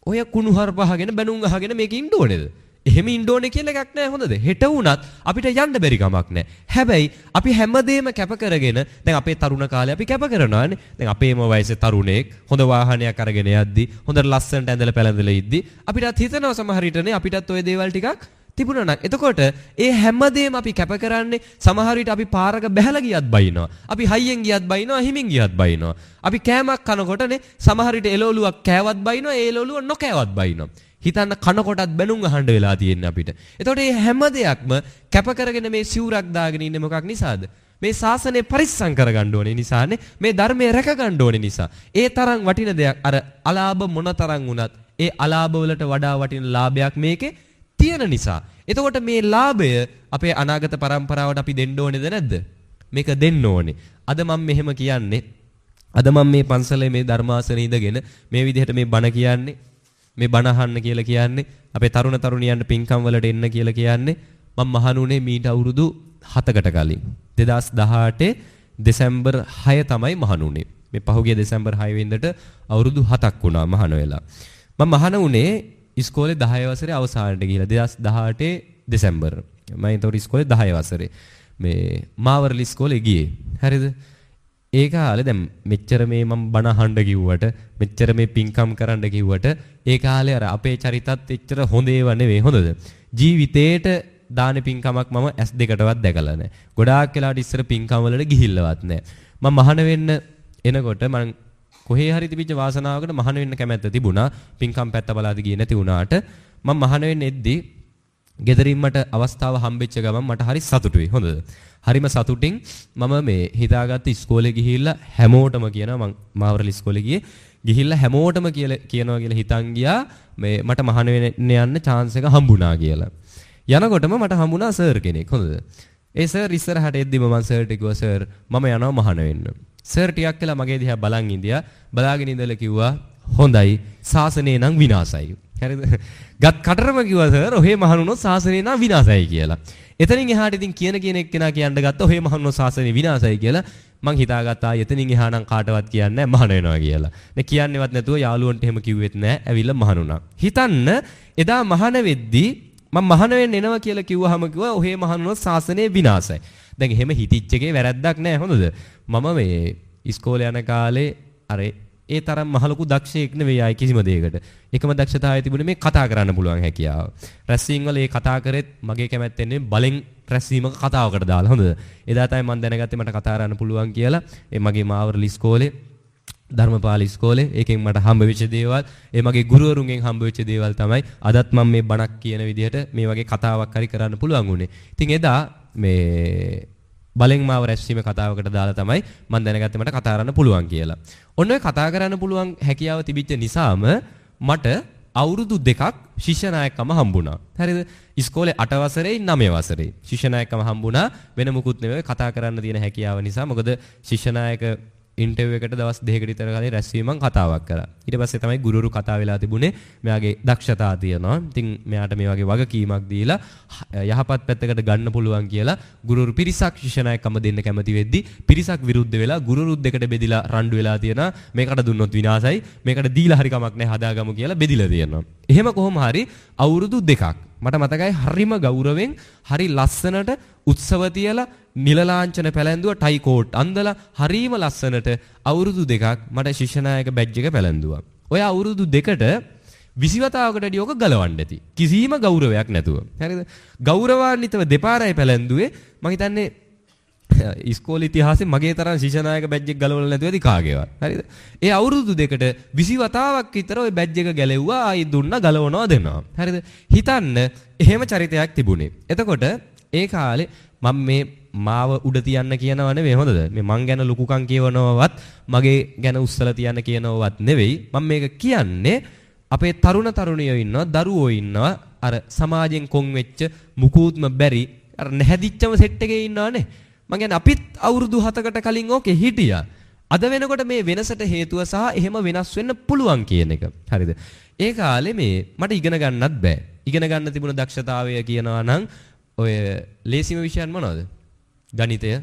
ඔය කුණු හරපහගෙන බැනුම් අහගෙන මේක ඉන්න ඕනේද? එහෙම ඉන්න ඕනේ කියලා එකක් නැහැ. හොඳද? හෙට වුණත් අපිට යන්න බැරි කමක් නැහැ. හැබැයි අපි හැමදේම කැප කරගෙන දැන් අපේ තරුණ කාලේ අපි කැප කරනවානේ. දැන් අපේම වයසේ තරුණෙක් හොඳ වාහනයක් අරගෙන යද්දි හොඳට ලස්සනට ඇඳලා පැළඳලා ඉද්දි අපිටත් හිතනවා සමහර විටනේ අපිටත් ඔය දේවල් ටිකක් තිබුණා නම්. එතකොට ඒ හැමදේම අපි කැප කරන්නේ සමහර විට අපි පාරක බැහැලා ගියත් බයිනවා. අපි හයියෙන් ගියත් බයිනවා, හිමින් ගියත් බයිනවා. අපි කෑමක් කනකොටනේ සමහර විට එළවලුවක් කෑවත් බයිනවා, ඒ එළවලුව නොකෑවත් බයිනවා. හිතන්න කනකොටත් බැනුම් අහන්න වෙලා තියෙන්නේ අපිට. එතකොට මේ හැම දෙයක්ම කැප කරගෙන මේ සිවුරක් දාගෙන ඉන්නේ මොකක් නිසාද? මේ ශාසනය පරිස්සම් කරගන්න ඕනේ නිසානේ. මේ ධර්මය රැක ගන්න ඕනේ නිසා. ඒ තරම් වටින දෙයක් අර අලාභ මොන තරම් වුණත් ඒ අලාභ වලට වඩා වටින ලාභයක් මේකේ තියෙන නිසා. එතකොට මේ ලාභය අපේ අනාගත පරම්පරාවට අපි දෙන්න ඕනේද නැද්ද? මේක දෙන්න ඕනේ. අද මම මෙහෙම කියන්නේ. අද මම මේ පන්සලේ මේ ධර්මාසනේ ඉඳගෙන මේ විදිහට මේ බණ කියන්නේ, මේ බණ අහන්න කියලා කියන්නේ, අපේ තරුණ තරුණියන්ට පින්කම් වලට එන්න කියලා කියන්නේ මම මහණුනේ මීට අවුරුදු 7කට කලින් 2018 දෙසැම්බර් 6 තමයි මහණුනේ. මේ පහුගිය දෙසැම්බර් 6 වෙනිදාට අවුරුදු 7ක් වුණා මහණ වෙලා. මම මහණ වුණේ ඉස්කෝලේ 10 වසරේ අවසානට ගිහිලා 2018 දෙසැම්බර්. මම ඒතකොට ඉස්කෝලේ 10 වසරේ මේ මාවර්ලි ඉස්කෝලේ ගියේ. හරිද? ඒ කාලේ දැන් මෙච්චර මේ මම බණ අහන්න කිව්වට මෙච්චර මේ පින්කම් කරන්න කිව්වට ඒ කාලේ අර අපේ චරිතත් එච්චර හොඳ ඒවා නෙවෙයි හොඳද ජීවිතේට දාන පින්කමක් මම S2කටවත් දැකලා නැහැ. ගොඩාක් වෙලාවට ඉස්සර පින්කම් වලට ගිහිල්ලවත් නැහැ. මම මහාන වෙන්න එනකොට මම කොහේ හරි තිබිච්ච වාසනාවකට මහාන වෙන්න කැමැත්ත තිබුණා. පින්කම් පැත්ත බලාදී ගියේ නැති වුණාට මම මහාන වෙන්න එද්දි ගෙදරින් මට අවස්ථාව හම්බෙච්ච ගමන් මට හරි සතුටුයි. හොඳද? හරිම සතුටින් මම මේ හිතාගත්ත ඉස්කෝලේ ගිහිල්ලා හැමෝටම කියනවා මම මාවරල ඉස්කෝලේ ගිහිල්ලා හැමෝටම කියනවා කියලා හිතන් ගියා මේ මට මහාන වෙන්න යන්න chance එක හම්බුණා කියලා. යනකොටම මට හම්බුණා සර් කෙනෙක්. හොඳද? ඒ සර් ඉස්සරහට එද්දිම මම සර්ට කිව්වා සර් මම යනවා මහාන වෙන්න. සර් ටිකක් වෙලා මගේ දිහා බලන් ඉඳියා. බලාගෙන ඉඳලා කිව්වා හොඳයි සාසනේ නම් විනාසයි. හරිද? ගත් කටරම කිව්වා සර් ඔහේ මහණුනොත් සාසනේ නම් විනාසයි කියලා. එතනින් එහාට ඉතින් කියන එක්කෙනා කියන්න ගත්ත ඔහේ මහණුනොත් සාසනේ විනාසයි කියලා. මං හිතාගත්තා එතනින් එහා නම් කාටවත් කියන්නේ නැහැ මහාන වෙනවා කියලා. නේ කියන්නේවත් නැතුව යාළුවන්ට එහෙම කිව්වෙත් නැහැ. ඇවිල්ලා මහණුනා. හිතන්න එදා මහාන වෙද්දී මම මහාන වෙන්න එනවා කියලා කිව්වහම කිව්වා ඔහේ මහණුනොත් සාසනේ විනාසයි. දැන් එහෙම හිතිච්ච එකේ වැරද්දක් නැහැ හොඳද? මම මේ ඉස්කෝලේ යන කාලේ අර ඒ තරම් මහ ලොකු දක්ෂයෙක් නෙවෙයි ආයි කිසිම දෙයකට. එකම දක්ෂතාවය තිබුණේ මේ කතා කරන්න පුළුවන් හැකියාව. රැස්වීම් වල ඒ කතා කරෙත් මගේ කැමැත්තෙන් බලෙන් රැස්වීමක කතාවකට දාලා හොඳද? එදා තමයි මම දැනගත්තේ මට කතා කරන්න පුළුවන් කියලා. ඒ මගේ මාවරලි ඉස්කෝලේ ධර්මපාල ඉස්කෝලේ ඒකෙන් මට හම්බ වෙච්ච දේවල් ඒ මගේ ගුරුවරුන්ගෙන් හම්බ වෙච්ච දේවල් තමයි අදත් මම මේ බණක් කියන විදිහට මේ වගේ කතාවක් හරි කරන්න පුළුවන් උනේ. ඉතින් එදා මේ බලෙන් මාව රැස්වීම කතාවකට දාලා තමයි මම දැනගත්තේ මට කතා කරන්න පුළුවන් කියලා. ඔන්න ඔය කතා කරන්න පුළුවන් හැකියාව තිබිච්ච නිසාම මට අවුරුදු 2ක් ශිෂ්‍ය නායකකම හම්බුණා. හරිද? ඉස්කෝලේ 8 වසරේ 9 වසරේ ශිෂ්‍ය නායකකම හම්බුණා. වෙන මුකුත් නෙවෙයි කතා කරන්න තියෙන හැකියාව නිසා. මොකද ශිෂ්‍ය නායක ඉන්ටර්විව් එකට දවස් 2කට විතර කලින් රැස්වීමක් කතාවක් කරා. ඊට පස්සේ තමයි ගුරුවරු කතා වෙලා තිබුණේ. මෙයාගේ දක්ෂතා තියෙනවා. ඉතින් මෙයාට මේ වගේ වගකීමක් දීලා යහපත් පැත්තකට ගන්න පුළුවන් කියලා ගුරුවරු පිරිසක් ශිෂ්‍ය නායකකම දෙන්න කැමති වෙද්දි පිරිසක් විරුද්ධ වෙලා ගුරුවරුත් දෙකට බෙදිලා රණ්ඩු වෙලා තියෙනවා. මේකට දුන්නොත් විනාසයි. මේකට දීලා හරි කමක් නැහැ හදාගමු කියලා බෙදිලා තියෙනවා. එහෙම කොහොම හරි අවුරුදු 2ක් මට මතකයි හරිම ගෞරවයෙන් හරි ලස්සනට උත්සව තියලා නිල ලාංඡන පැලැන්දුවා ටයි කෝට් අන්දලා හරිම ලස්සනට අවුරුදු 2ක් මට ශිෂ්‍ය නායක බැජ් එක පැලැන්දුවා. ඔය අවුරුදු 2කට 20 වතාවකට වැඩි ඕක ගලවන්න ඇති. කිසිම ගෞරවයක් නැතුව. හරිද? ගෞරවාන්විතව දෙපාරයි පැලැන්දුවේ. මම හිතන්නේ ඉස්කෝලේ ඉතිහාසයේ මගේ තරම් ශිෂ්‍ය නායක බැජ් එක ගලවලා නැතුව ඇති කාගේවත්. හරිද? ඒ අවුරුදු 2කට 20 වතාවක් විතර ওই බැජ් එක ගැලෙව්වා ආයි දුන්නා ගලවනවා දෙනවා. හරිද? හිතන්න එහෙම චරිතයක් තිබුණේ. එතකොට ඒ කාලේ මම මේ මාව උඩ තියන්න කියනව නෙවෙයි හොඳද? මේ මං ගැන ලොකුකම් කියවනවවත් මගේ ගැන උස්සලා තියන්න කියනවවත් නෙවෙයි. මම මේක කියන්නේ අපේ තරුණ තරුණියෝ ඉන්නවා, දරුවෝ ඉන්නවා. අර සමාජයෙන් කොන් වෙච්ච මුකුත්ම බැරි අර නැහැදිච්චම සෙට් එකේ ඉන්නවනේ. මං කියන්නේ අපිත් අවුරුදු 7කට කලින් ඕකේ හිටියා. අද වෙනකොට මේ වෙනසට හේතුව සහ එහෙම වෙනස් වෙන්න පුළුවන් කියන එක. හරිද? ඒ කාලේ මේ මට ඉගෙන ගන්නත් බෑ. ඉගෙන ගන්න තිබුණ දක්ෂතාවය කියනවා නම් ඔය ලේසිම විෂයන් මොනවද? ගණිතය.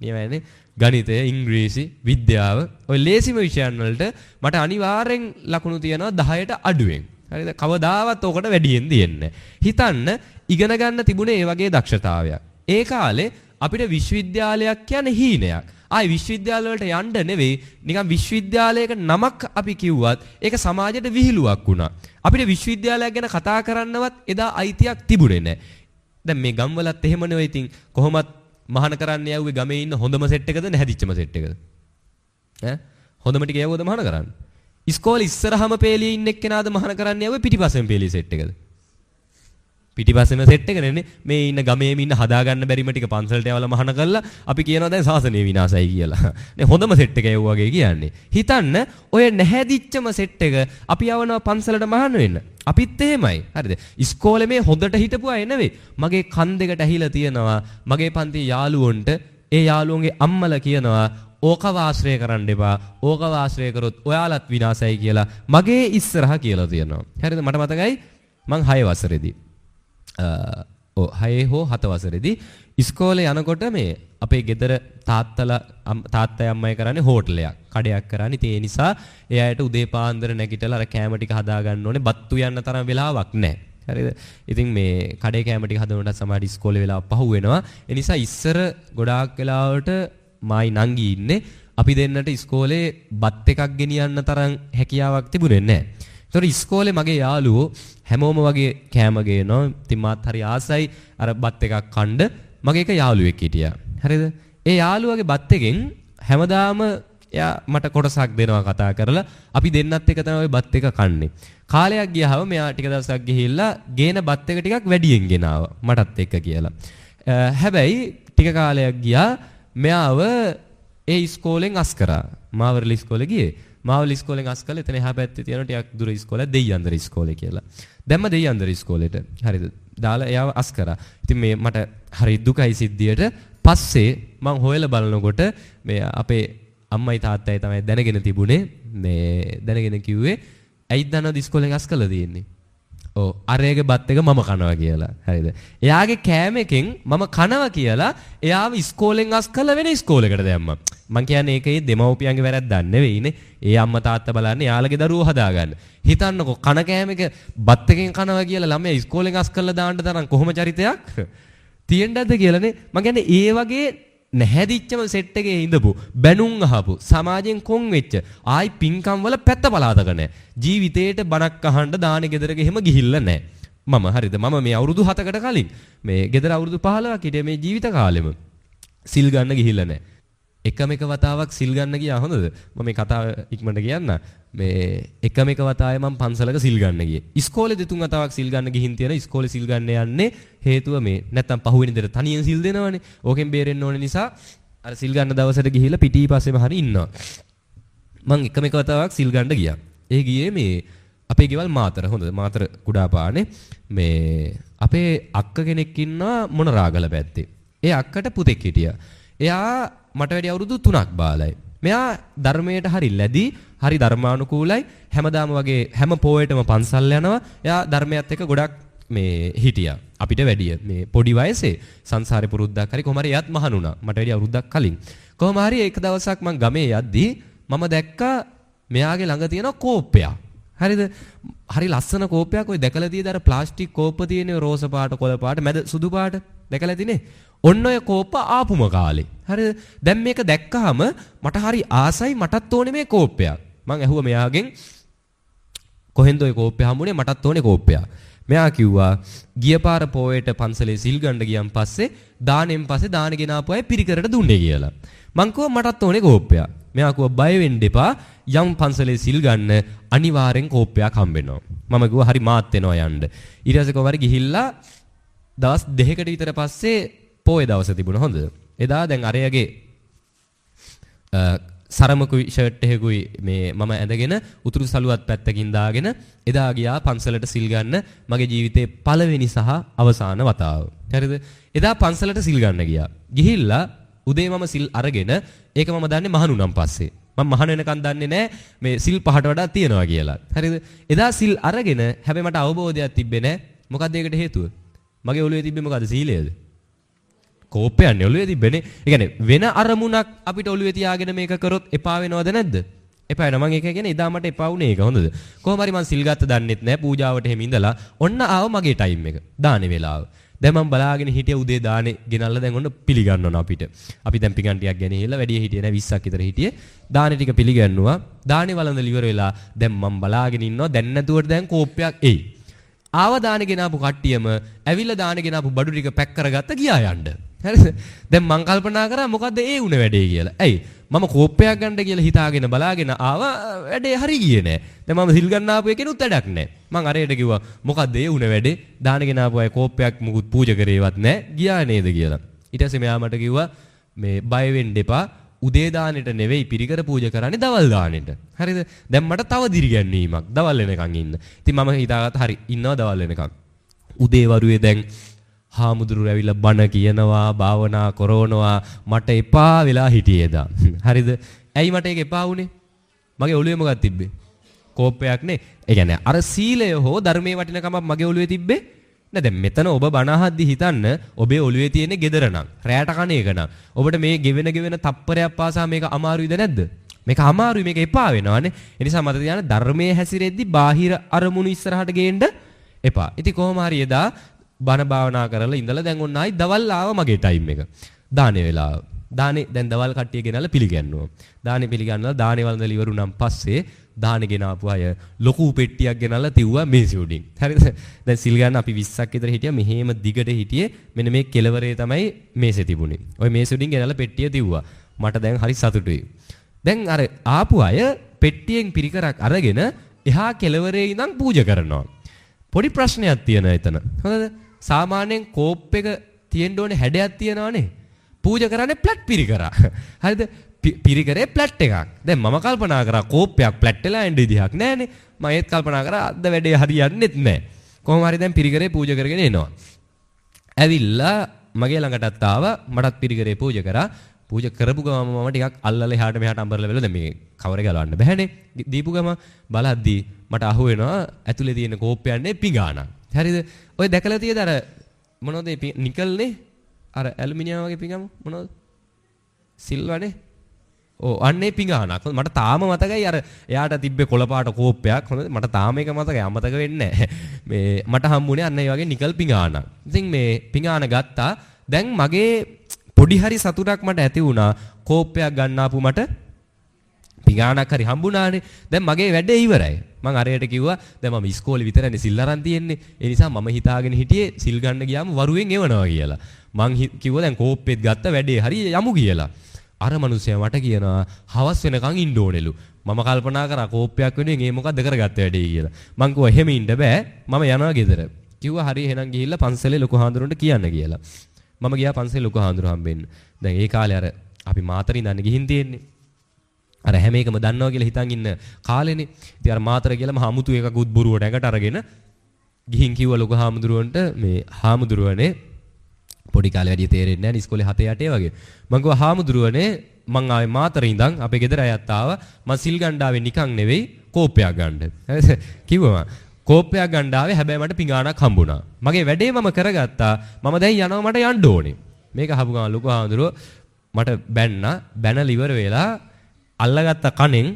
නියමයිනේ. ගණිතය, ඉංග්‍රීසි, විද්‍යාව. ඔය ලේසිම විෂයන් වලට මට අනිවාර්යෙන් ලකුණු තියනවා 10ට අඩුවෙන්. හරිද? කවදාවත් ඕකට වැඩියෙන් දෙන්නේ හිතන්න ඉගෙන ගන්න තිබුණේ ඒ වගේ දක්ෂතාවයක්. ඒ කාලේ අපිට විශ්වවිද්‍යාලයක් කියන්නේ හීනයක්. ආයි විශ්වවිද්‍යාල වලට යන්න නෙවෙයි නිකන් විශ්වවිද්‍යාලයක නමක් අපි කිව්වත් ඒක සමාජයට විහිළුවක් වුණා. අපිට විශ්වවිද්‍යාලයක් ගැන කතා කරන්නවත් එදා අයිතියක් තිබුණේ නැහැ. දැන් මේ ගම්වලත් එහෙම නෙවෙයි. ඉතින් කොහොමත් මහාන කරන්න යවුවේ ගමේ ඉන්න හොඳම සෙට් එකද නැහැදිච්චම සෙට් එකද? ඈ හොඳම ටික යවුවද මහාන කරන්න? ඉස්කෝලේ ඉස්සරහම පේලියේ ඉන්න එක්කෙනාද මහාන කරන්න යවුවේ පිටිපස්සෙන් පේලියේ සෙට් එකද? පිටිපස්සෙම සෙට් එක නෙන්නේ. මේ ඉන්න ගමේම ඉන්න හදා ගන්න බැරිම ටික පන්සලට යවලා මහාන කරලා අපි කියනවා දැන් සාසනය විනාශයි කියලා. නේ හොඳම සෙට් එක යවුවා වගේ කියන්නේ. හිතන්න ඔය නැහැදිච්චම සෙට් එක අපි යවනවා පන්සලට මහාන වෙන්න. අපිත් එහෙමයි. හරිද? ඉස්කෝලේ මේ හොඳට හිටපු අය නෙවෙයි. මගේ කන් දෙකට ඇහිලා තියෙනවා. මගේ පන්ති යාළුවොන්ට ඒ යාළුවන්ගේ අම්මලා කියනවා ඕක වාශ්‍රය කරන්න එපා. ඕක වාශ්‍රය කරොත් ඔයාලත් විනාශයි කියලා මගේ ඉස්සරහ කියලා තියෙනවා. හරිද? මට මතකයි මං 6 වසරේදී 6 හෝ 7 වසරේදී ඉස්කෝලේ යනකොට මේ අපේ ගෙදර තාත්තයි අම්මයි කරන්නේ හෝටලයක් කඩයක් කරන්නේ. ඒ නිසා ඒ අයට උදේ පාන්දර නැගිටලා අර කෑම ටික හදා ගන්න ඕනේ. බත්තු යන්න තරම් වෙලාවක් නැහැ. හරිද? ඉතින් මේ කඩේ කෑම ටික හදනකොට සමහර ඉස්කෝලේ වෙලාව පහු වෙනවා. ඒ නිසා ඉස්සර ගොඩාක් වෙලාවට මායි නංගි ඉන්නේ. අපි දෙන්නට ඉස්කෝලේ බත් එකක් ගෙනියන්න තරම් හැකියාවක් තිබුණේ නැහැ. ඒතකොට ඉස්කෝලේ මගේ යාළුවෝ හැමෝම වගේ කෑම ගේනවා. ඉතින් මාත් හරි ආසයි අර බත් එකක් කන්න. මගේ එක යාළුවෙක් හිටියා. හරිද? ඒ යාළුවාගේ බත් එකෙන් හැමදාම එයා මට කොටසක් දෙනවා කතා කරලා අපි දෙන්නත් එක තමයි ওই බත් එක කන්නේ. කාලයක් ගියාම මෙයා ටික දවසක් ගිහිල්ලා ගේන බත් එක ටිකක් වැඩියෙන් ගෙනාවා මටත් එක්ක කියලා. හැබැයි ටික කාලයක් ගියා මෙයාව ඒ ඉස්කෝලෙන් අස් කරා. මාවරලි ඉස්කෝලේ ගියේ. මාවරලි ඉස්කෝලෙන් අස් කළා. එතන එහා පැත්තේ තියෙන ටිකක් දුර ඉස්කෝලේ දෙයියන්දර ඉස්කෝලේ කියලා. දැම්ම දෙයියන්දර ඉස්කෝලේට. හරිද? දාලා එයාව අස් කරා. ඉතින් මේ මට හරි දුකයි සිද්ධියට. පස්සේ මං හොයලා බලනකොට මේ අපේ අම්මයි තාත්තයි තමයි දැනගෙන තිබුණේ. මේ දැනගෙන කිව්වේ ඇයිද දන්නවද ඉස්කෝලෙන් අස් කළා තියෙන්නේ? ඔව් අරේගේ බත් එක මම කනවා කියලා. හරිද? එයාගේ කෑම එකෙන් මම කනවා කියලා එයාව ඉස්කෝලෙන් අස් කළා වෙන ඉස්කෝලයකට දැම්මා. මං කියන්නේ ඒකේ දෙමව්පියන්ගේ වැරද්දක් නෙවෙයිනේ. ඒ අම්මා තාත්තා බලන්නේ යාළගේ දරුවෝ හදාගන්න. හිතන්නකෝ කන කෑම එක බත් එකෙන් කනවා කියලා ළමයා ඉස්කෝලෙන් අස් කළා දාන්න තරම් කොහොම චරිතයක් තියෙන්නද කියලානේ. මං කියන්නේ ඒ වගේ නැහැදිච්චම සෙට් එකේ ඉඳපු බැනුම් අහපු සමාජයෙන් කොන් වෙච්ච ආයි පින්කම් වල පැත්ත පලාතක නැහැ. ජීවිතේට බණක් අහන්න දානේ ගෙදරක එහෙම ගිහිල්ලා නැහැ. මම හරිද? මම මේ අවුරුදු 7කට කලින් මේ ගෙදර අවුරුදු 15ක් හිටියේ මේ ජීවිත කාලෙම සිල් ගන්න ගිහිල්ලා නැහැ. එකම එක වතාවක් සිල් ගන්න ගියා හොඳද? මම මේ කතාව ඉක්මනට කියන්න. මේ එකම එක වතාවේ මම පන්සලක සිල් ගන්න ගියේ. ඉස්කෝලේ දෙතුන් වතාවක් සිල් ගන්න ගිහින් තියෙන ඉස්කෝලේ සිල් ගන්න යන්නේ හේතුව මේ නැත්තම් පහුවෙනි දේ තනියෙන් සිල් දෙනවනේ. ඕකෙන් බේරෙන්න ඕන නිසා අර සිල් ගන්න දවසට ගිහිල්ලා පිටිපස්සෙම හරි ඉන්නවා. මම එකම එක වතාවක් සිල් ගන්න ගියා. ඒ ගියේ මේ අපේ ගෙවල් මාතර හොඳද? මාතර කුඩාපානේ මේ අපේ අක්ක කෙනෙක් ඉන්නවා මොනරාගල පැත්තේ. ඒ අක්කට පුතෙක් හිටියා. එයා මට වැඩි අවුරුදු 3ක් බාලයි. මෙයා ධර්මයට හරි ලැබි, හරි ධර්මානුකූලයි. හැමදාම වගේ හැම පොයේටම පන්සල් යනවා. එයා ධර්මයත් එක්ක ගොඩක් මේ හිටියා. අපිට වැඩිය මේ පොඩි වයසේ සංසාරේ පුරුද්දක් හරි කොහොම හරි එයාත් මහණුණා. මට වැඩි අවුරුද්දක් කලින්. කොහොම හරි එක දවසක් මං ගමේ යද්දී මම දැක්කා මෙයාගේ ළඟ තියෙන කෝප්පයක්. හරිද? හරි ලස්සන කෝප්පයක්. ඔය දැකලා තියෙද අර ප්ලාස්ටික් කෝප්ප තියෙන රෝස පාට, කොළ පාට, මැද සුදු පාට දැකලා තියෙන්නේ? ඔන්න ඔය කෝප්ප ආපුම කාලේ. හරිද? දැන් මේක දැක්කහම මට හරි ආසයි, මටත් ඕනේ මේ කෝප්පයක්. මං ඇහුවා මෙයාගෙන් කොහෙන්ද ඔය කෝප්පය හම්බුනේ? මටත් ඕනේ කෝප්පයක්. මෙයා කිව්වා ගිය පාර පොයේට පන්සලේ සිල් ගන්න ගියන් පස්සේ දානෙන් පස්සේ දාන ගෙනාපු අය පිරිකරට දුන්නේ කියලා. මං කිව්වා මටත් ඕනේ කෝප්පයක්. මෙයා කිව්වා බය වෙන්න එපා. යම් පන්සලේ සිල් ගන්න අනිවාර්යෙන් කෝප්පයක් හම්බෙනවා. මම කිව්වා හරි මාත් එනවා යන්න. ඊට පස්සේ කොහොම හරි ගිහිල්ලා දවස් 2කට විතර පස්සේ පොයේ දවස තිබුණා හොඳද? එදා දැන් අරයගේ සරමකුයි ෂර්ට් එකකුයි මේ මම ඇඳගෙන උතුරු සළුවත් පැත්තකින් දාගෙන එදා ගියා පන්සලට සිල් ගන්න මගේ ජීවිතේ පළවෙනි සහ අවසාන වතාව. හරිද? එදා පන්සලට සිල් ගන්න ගියා. ගිහිල්ලා උදේ මම සිල් අරගෙන ඒක මම දන්නේ මහණුනම් පස්සේ. මම මහණ වෙනකන් දන්නේ නැහැ මේ සිල් පහට වඩා තියනවා කියලා. හරිද? එදා සිල් අරගෙන හැබැයි මට අවබෝධයක් තිබ්බේ නැහැ. මොකක්ද ඒකට හේතුව? මගේ ඔළුවේ තිබ්බේ මොකද්ද? සීලයද? කෝප්පයන්නේ ඔළුවේ තිබ්බනේ. ඒ කියන්නේ වෙන අරමුණක් අපිට ඔළුවේ තියාගෙන මේක කරොත් එපා වෙනවද නැද්ද? එපා වෙනවා. මම ඒක කියන්නේ එදා මට එපා වුණේ ඒක. හොඳද? කොහොම හරි මම සිල් ගත්ත දන්නෙත් නැහැ. පූජාවට එහෙම ඉඳලා ඔන්න ආව මගේ ටයිම් එක. දානේ වෙලාව. දැන් මම බලාගෙන හිටිය උදේ දානේ ගෙනල්ලා දැන් ඔන්න පිළිගන්න ඕන අපිට. අපි දැන් පිඟන් ටිකක් ගෙනහිල්ලා වැඩි හිටියේ නෑ 20ක් විතර හිටියේ. දානේ ටික පිළිගන්නවා. දානේ වළඳලා ඉවර වෙලා දැන් මම බලාගෙන ඉන්නවා. දැන් නැතුවට දැන් කෝප්පයක් එයි. ආව දානේ ගෙනාපු කට්ටියම ඇවිල්ලා දානේ ගෙනාපු බඩු ටික පැක් කරගත්ත ගියා යන්න. හරිද? දැන් මං කල්පනා කරා මොකද්ද ඒ උනේ වැඩේ කියලා. ඇයි? මම කෝප්පයක් ගන්න කියලා හිතාගෙන බලාගෙන ආවා වැඩේ හරි ගියේ නෑ. දැන් මම සිල් ගන්න ආපු එකේනුත් වැඩක් නෑ. මං අරයට කිව්වා මොකද්ද ඒ උනේ වැඩේ? දානේ ගෙනාපු අය කෝප්පයක් මුකුත් පූජා කරේවත් නෑ. ගියා නේද කියලා. ඊට පස්සේ මෙයා මට කිව්වා මේ බය වෙන්න එපා. උදේ දානෙට නෙවෙයි පිරිකර පූජා කරන්නේ දවල් දානෙට. හරිද? දැන් මට තව දිරිගැන්වීමක් දවල් වෙනකන් ඉන්න. ඉතින් මම හිතාගත්තා හරි ඉන්නවා දවල් වෙනකන්. උදේ වරුවේ දැන් හාමුදුරුවෝ ඇවිල්ලා බණ කියනවා, භාවනා කරනවා. මට එපා වෙලා හිටියේදා. හරිද? ඇයි මට ඒක එපා වුනේ? මගේ ඔළුවේ මොකක්ද තිබ්බේ? කෝප්පයක් නේ. ඒ කියන්නේ අර සීලය හෝ ධර්මයේ වටිනකමක් මගේ ඔළුවේ තිබ්බේ නෑ. දැන් මෙතන ඔබ බණ අහද්දි හිතන්න ඔබේ ඔළුවේ තියෙන්නේ gedara නම්, රැයට කණ එක නම්. ඔබට මේ ගෙවෙන තප්පරයක් පාසා මේක අමාරුයිද නැද්ද? මේක අමාරුයි, මේක එපා වෙනවානේ. ඒ නිසා මට තියන්න ධර්මයේ හැසිරෙද්දි බාහිර අරමුණු ඉස්සරහට ගේන්න එපා. ඉතින් කොහොම හරි එදා බණ භාවනා කරලා ඉඳලා දැන් ඔන්න ආයි දවල් ආව මගේ ටයිම් එක. දානේ වෙලාව. දානේ දැන් දවල් කට්ටිය ගෙනල්ලා පිළිගන්නවා. දානේ පිළිගන්නවා දානේ වළඳලා ඉවරුනම් පස්සේ දානේ ගෙනාපු අය ලොකු පෙට්ටියක් ගෙනල්ලා තිව්වා මේසෙ උඩින්. හරිද? දැන් සිල් ගන්න අපි 20ක් විතර හිටියා. මෙහෙම දිගට හිටියේ. මෙන්න මේ කෙළවරේ තමයි මේසෙ තිබුණේ. ওই මේසෙ උඩින් ගෙනල්ලා පෙට්ටිය තිව්වා. මට දැන් හරි සතුටුයි. දැන් අර ආපු අය පෙට්ටියෙන් පිරිකරක් අරගෙන එහා කෙළවරේ ඉඳන් පූජා කරනවා. පොඩි ප්‍රශ්නයක් තියෙනවා එතන. හොඳද? සාමාන්‍යයෙන් කෝප් එක තියෙන්න ඕනේ හැඩයක් තියනවානේ. පූජා කරන්නේ ප්ලැට් පිරිකරක්. හරිද? පිරිකරේ ප්ලැට් එකක්. දැන් මම කල්පනා කරා කෝප්පයක් ප්ලැට් වෙලා එන්න විදිහක් නැහැනේ. මම ඒත් කල්පනා කරා අද වැඩේ හරියන්නේත් නැහැ. කොහොම හරි දැන් පිරිකරේ පූජා කරගෙන එනවා. ඇවිල්ලා මගේ ළඟටත් ආවා. මටත් පිරිකරේ පූජා කරා. පූජා කරපු ගමන් මම ටිකක් අල්ලලා එහාට මෙහාට අඹරලා වෙලා දැන් මේ කවරේ ගලවන්න බෑනේ. දීපු ගම බලද්දී මට අහු වෙනවා ඇතුලේ තියෙන කෝප්පයන්නේ පිඟානක්. හරිද? ඔය දැකලා තියෙද අර මොනවද නිකල්නේ? අර ඇලුමිනියම් වගේ පිඟාම මොනවද? සිල්වනේ. ඔව් අන්නේ පිඟානක්. මට තාම මතකයි අර එයාට තිබ්බේ කොළපාට කෝප්පයක්. හොඳද? මට තාම ඒක මතකයි. අමතක වෙන්නේ නැහැ. මේ මට හම්බුනේ අන්න ඒ වගේ නිකල් පිඟානක්. ඉතින් මේ පිඟාන ගත්තා. දැන් මගේ පොඩි හරි සතුටක් මට ඇති වුණා. කෝප්පයක් ගන්න ආපු මට පිඟානක් හරි හම්බුණානේ. දැන් මගේ වැඩේ ඉවරයි. මං අරයට කිව්වා දැන් මම ඉස්කෝලේ විතරනේ සිල් අරන් තියෙන්නේ. ඒ නිසා මම හිතාගෙන හිටියේ සිල් ගන්න ගියාම වරුවෙන් එවනවා කියලා. මං කිව්වා දැන් කෝප්පෙත් ගත්ත වැඩේ හරි යමු කියලා. අර මිනිස්සයා මට කියනවා හවස් වෙනකන් ඉන්න ඕනෙලු. මම කල්පනා කරා කෝප්පයක් වෙනුවෙන් ඒ මොකද්ද කරගත්ත වැඩේ කියලා. මං කිව්වා එහෙම ඉන්න බෑ. මම යනවා ගෙදර. කිව්වා හරි එහෙනම් ගිහිල්ලා පන්සලේ ලොකු හාමුදුරන්ට කියන්න කියලා. මම ගියා පන්සලේ ලොකු හාමුදුරුවෝ හම්බෙන්න. දැන් ඒ කාලේ අර අපි මාතර ඉඳන් ගිහින් තියෙන්නේ. අර හැම එකම දන්නවා කියලා හිතන් ඉන්න කාලේනේ. ඉතින් අර මාතර කියලා මහා අමුතු එකකුත් බොරුවට ඇඟට අරගෙන ගිහින් කිව්වා ලොකු හාමුදුරුවන්ට මේ හාමුදුරුවනේ පොඩි කාලේ වැඩි තේරෙන්නේ නැහැ නේ ඉස්කෝලේ 7 8 වගේ. මං කිව්වා හාමුදුරුවනේ මං ආවේ මාතර ඉඳන් අපේ ගෙදර අයත් ආවා. මං සිල් ගන්න ආවේ නිකන් නෙවෙයි කෝප්පයක් ගන්න. කිව්වා කෝප්පයක් ගන්න ආවේ හැබැයි මට පිඟානක් හම්බුණා. මගේ වැඩේ මම කරගත්තා. මම දැන් යනවා මට යන්න ඕනේ. මේක අහපු ගමන් ලොකු හාමුදුරුවෝ මට බැනලා ඉවර වෙලා අල්ලගත්ත කණෙන්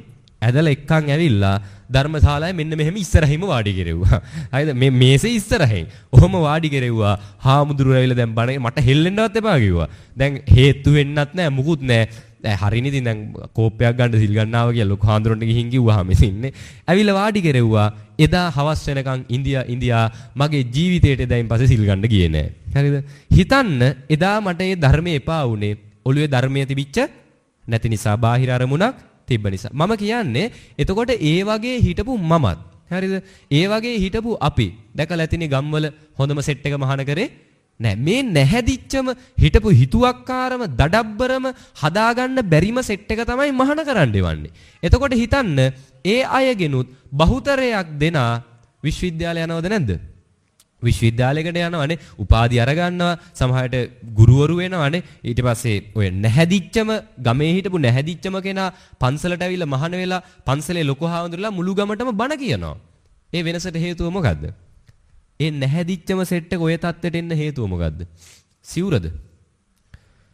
ඇදලා එක්කන් ඇවිල්ලා ධර්මශාලාවේ මෙන්න මෙහෙම ඉස්සරහින්ම වාඩි කෙරෙව්වා. හරිද? මේ මේසේ ඉස්සරහින්. ඔහොම වාඩි කෙරෙව්වා. හාමුදුරුවෝ ඇවිල්ලා දැන් බණ මට හෙල්ලෙන්නවත් එපා කිව්වා. දැන් හේතු වෙන්නත් නැහැ මුකුත් නැහැ. දැන් හරිනේ ඉතින් දැන් කෝප්පයක් ගන්න සිල් ගන්නවා කියලා ලොකු හාමුදුරන්ට ගිහින් කිව්වහම ඉන්නේ. ඇවිල්ලා වාඩි කෙරෙව්වා. එදා හවස් වෙනකන් ඉන්දියා මගේ ජීවිතේට දැන් පස්සේ සිල් ගන්න ගියේ නැහැ. හරිද? හිතන්න එදා මට මේ ධර්මයේ එපා වුණේ ඔළුවේ ධර්මයේ තිබිච්ච නැති නිසා බාහිර අරමුණක් තිබ්බ නිසා. මම කියන්නේ එතකොට ඒ වගේ හිටපු මමත්. හරිද? ඒ වගේ හිටපු අපි දැකලා ඇතිනේ ගම්වල හොඳම සෙට් එක මහාන කරේ නෑ. මේ නැහැදිච්චම හිටපු හිතුවක්කාරම දඩබ්බරම හදාගන්න බැරිම සෙට් එක තමයි මහාන කරන්න එවන්නේ. එතකොට හිතන්න ඒ අයගෙනුත් බහුතරයක් දෙනා විශ්වවිද්‍යාලය යනවද නැද්ද? විශ්වවිද්‍යාලයකට යනවානේ, උපාධි අර ගන්නවා, සමහරට ගුරුවරු වෙනවානේ. ඊට පස්සේ ඔය නැහැදිච්චම ගමේ හිටපු නැහැදිච්චම කෙනා පන්සලට ඇවිල්ලා මහාන වෙලා පන්සලේ ලොකු හාමුදුරුවලා මුළු ගමටම බණ කියනවා. ඒ වෙනසට හේතුව මොකද්ද? ඒ නැහැදිච්චම සෙට් එක ඔය තත්ත්වයට එන්න හේතුව මොකද්ද? සිවුරද?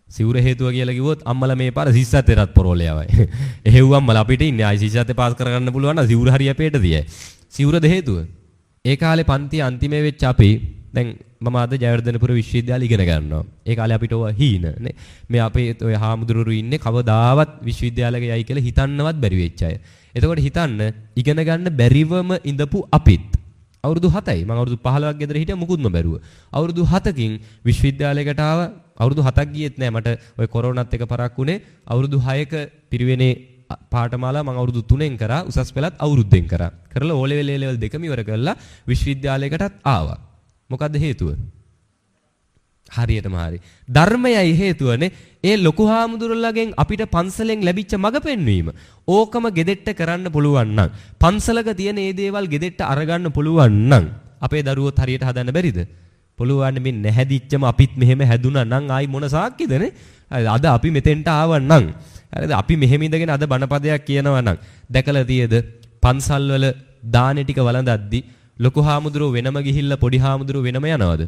සිවුර හේතුව කියලා කිව්වොත් අම්මලා මේ පාර සිස්සත්තේටත් පොරෝලේ යවයි. එහෙව් අම්මලා අපිට ඉන්නේ ආයි සිස්සත්තේ පාස් කරගන්න පුළුවන් නම් සිවුර හරිය අපේට දියයි. සිවුරද හේතුව? ඒ කාලේ පන්ති අන්තිමේ වෙච්ච අපි දැන් මම අද ජයවර්ධනපුර විශ්වවිද්‍යාලය ඉගෙන ගන්නවා. ඒ කාලේ අපිට ඔය හීන නේ. මේ අපේ ඔය හාමුදුරුවෝ ඉන්නේ කවදාවත් විශ්වවිද්‍යාලයක යයි කියලා හිතන්නවත් බැරි වෙච්ච අය. එතකොට හිතන්න ඉගෙන ගන්න බැරිවම ඉඳපු අපිත් අවුරුදු 7යි මම අවුරුදු 15ක් ගෙදර හිටියා මුකුත්ම බැරුව. අවුරුදු 7කින් විශ්වවිද්‍යාලයකට ආවා. අවුරුදු 7ක් ගියෙත් නෑ මට ඔය කොරෝනාත් එක පරක් වුණේ. අවුරුදු 6ක පිරිවෙනේ පාඨමාලා මම අවුරුදු 3ෙන් කරා. උසස් පෙළත් අවුරුද්දෙන් කරා. කරලා ඕ ලෙවල් ඒ ලෙවල් දෙකම ඉවර කරලා විශ්වවිද්‍යාලයකටත් ආවා. මොකද්ද හේතුව? හරියටම හරි. ධර්මයයි හේතුවනේ. ඒ ලොකු හාමුදුරුවෝලගෙන් අපිට පන්සලෙන් ලැබිච්ච මඟ පෙන්වීම. ඕකම ගෙදෙට්ට කරන්න පුළුවන් නම්, පන්සලක තියෙන මේ දේවල් ගෙදෙට්ට අරගන්න පුළුවන් නම් අපේ දරුවෝත් හරියට හදන්න බැරිද? පුළුවන්. මේ නැහැදිච්චම අපිත් මෙහෙම හැදුනා නම් ආයි මොන සාක්කියදනේ? අද අපි මෙතෙන්ට ආවා නම්, හරිද? අපි මෙහෙම ඉඳගෙන අද බණපදයක් කියනවා නම් දැකලා තියේද පන්සල්වල දානේ ටික වළඳද්දි ලොකු හාමුදුරුවෝ වෙනම ගිහිල්ලා පොඩි හාමුදුරුවෝ වෙනම යනවද?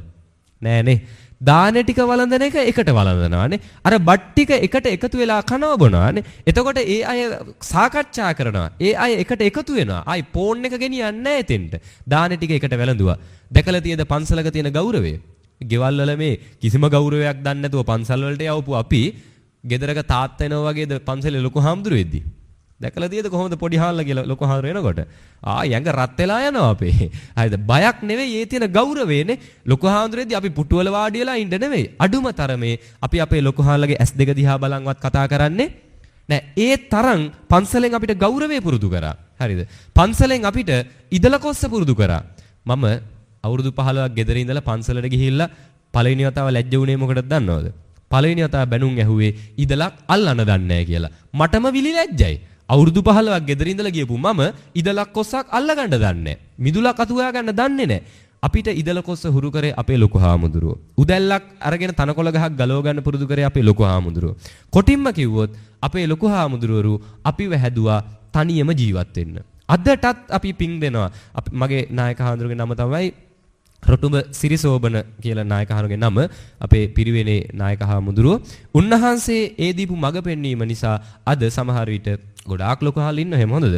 නෑනේ. දානේ ටික වළඳන එක එකට වළඳනවානේ. අර බත් ටික එකට එකතු වෙලා කනවා බොනවානේ. එතකොට ඒ අය සාකච්ඡා කරනවා. ඒ අය එකට එකතු වෙනවා. ආයි ෆෝන් එක ගෙනියන්නේ නැහැ එතෙන්ට. දානේ ටික එකට වැළඳුවා. දැකලා තියද පන්සලක තියෙන ගෞරවය? ගෙවල් වල මේ කිසිම ගෞරවයක් දන්නේ නැතුව පන්සල් වලට යවපු අපි ගෙදරක තාත්තා එනවා වගේද පන්සලේ ලොකු හාමුදුරුවෝ වෙද්දි. දැකලා තියෙද කොහොමද පොඩි හාල්ලා කියලා ලොකු හාමුදුරුවෝ එනකොට? යඟ රත් වෙලා යනවා අපේ. හරිද? බයක් නෙවෙයි ඒ තියෙන ගෞරවයනේ. ලොකු හාමුදුරුවෝදී අපි පුටුවල වාඩි වෙලා ඉන්න නෙවෙයි. අඩුම තරමේ අපි අපේ ලොකු හාල්ලාගේ S2 දිහා බලන්වත් කතා කරන්නේ නෑ. ඒ තරම් පන්සලෙන් අපිට ගෞරවය පුරුදු කරා. හරිද? පන්සලෙන් අපිට ඉදලා කොස්ස පුරුදු කරා. මම අවුරුදු 15ක් ගෙදර ඉඳලා පන්සලට ගිහිල්ලා පළවෙනි වතාව ලැජ්ජ වුණේ මොකටද දන්නවද? පළවෙනි වතාව බැනුම් ඇහුවේ ඉදලක් අල්ලන්න දන්නේ නැහැ කියලා. මටම විලි ලැජ්ජයි. අවුරුදු 15ක් ගෙදර ඉඳලා ගියපු මම ඉදලක් කොස්සක් අල්ලගන්න දන්නේ නැහැ. මිදුලක් අතු හොයා ගන්න දන්නේ නැහැ. අපිට ඉදල කොස්ස හුරු කරේ අපේ ලොකු හාමුදුරුවෝ. උදැල්ලක් අරගෙන තනකොළ ගහක් ගලව ගන්න පුරුදු කරේ අපේ ලොකු හාමුදුරුවෝ. කොටින්ම කිව්වොත් අපේ ලොකු හාමුදුරුවරු අපිව හැදුවා තනියම ජීවත් වෙන්න. අදටත් අපි පිං දෙනවා. මගේ නායක හාමුදුරුවගේ නම තමයි රොටුඹ සිරිසෝබන කියලා නායක හාමුදුරුවගේ නම. අපේ පිරිවෙනේ නායක හාමුදුරුවෝ. උන්වහන්සේ ඒ දීපු මඟ පෙන්වීම නිසා අද සමහර විට ගොඩාක් ලොකු හාල් ඉන්න හැම හොඳද?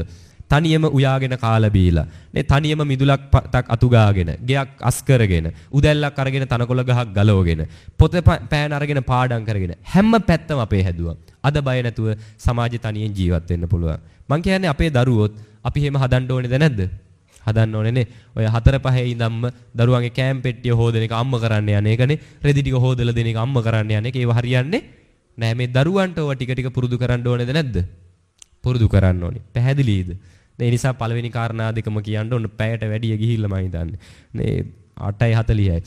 තනියම උයාගෙන කාලා බීලා නේ තනියම මිදුලක් පතක් අතු ගාගෙන ගෙයක් අස් කරගෙන උදැල්ලක් අරගෙන තනකොළ ගහක් ගලවගෙන පොත පෑන අරගෙන පාඩම් කරගෙන හැම පැත්තම අපේ හැදුවා. අද බය නැතුව සමාජය තනියෙන් ජීවත් වෙන්න පුළුවන්. මං කියන්නේ අපේ දරුවොත් අපි එහෙම හදන්න ඕනේද නැද්ද? හදන්න ඕනේනේ. ඔය 4-5 ඉඳන්ම දරුවන්ගේ කෑම් පෙට්ටිය හොදන එක අම්ම කරන්න යන්නේ. ඒකනේ රෙදි ටික හොදලා දෙන එක අම්ම කරන්න යන්නේ. ඒව හරියන්නේ නෑ. මේ දරුවන්ට ඔය ටික ටික පුරුදු කරන්න ඕනේද නැද්ද? පුරුදු කරන්න ඕනේ. පැහැදිලිද? ඒ නිසා පළවෙනි කාරණා දෙකම කියන්න ඕන පැයට වැඩිය ගිහිල්ලා මම හිතන්නේ. මේ 8:40යි.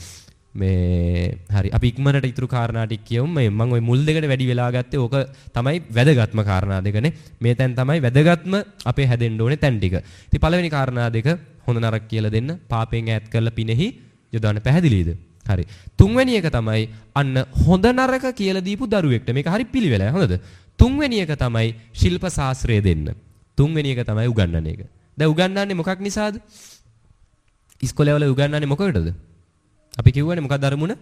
මේ හරි අපි ඉක්මනට ඊතුරු කාරණා ටික කියමු. මම ওই මුල් දෙකට වැඩි වෙලා ගත්තේ ඕක තමයි වැදගත්ම කාරණා දෙකනේ. මේ තැන් තමයි වැදගත්ම අපේ හැදෙන්න ඕනේ තැන් ටික. ඉතින් පළවෙනි කාරණා දෙක හොඳ නරක කියලා දෙන්න. පාපයෙන් ඈත් කරලා පිනෙහි යොදවන්න. පැහැදිලිද? හරි. තුන්වෙනි එක තමයි අන්න හොඳ නරක කියලා දීපු දරුවෙක්ට. මේක හරි පිළිවෙලයි. හොඳද? තුන්වෙනි එක තමයි ශිල්ප ශාස්ත්‍රය දෙන්න. තුන්වෙනි එක තමයි උගන්වන එක. දැන් උගන්වන්නේ මොකක් නිසාද? ඉස්කෝලේ වල උගන්වන්නේ මොකකටද? අපි කියවනේ මොකක්ද අරමුණ?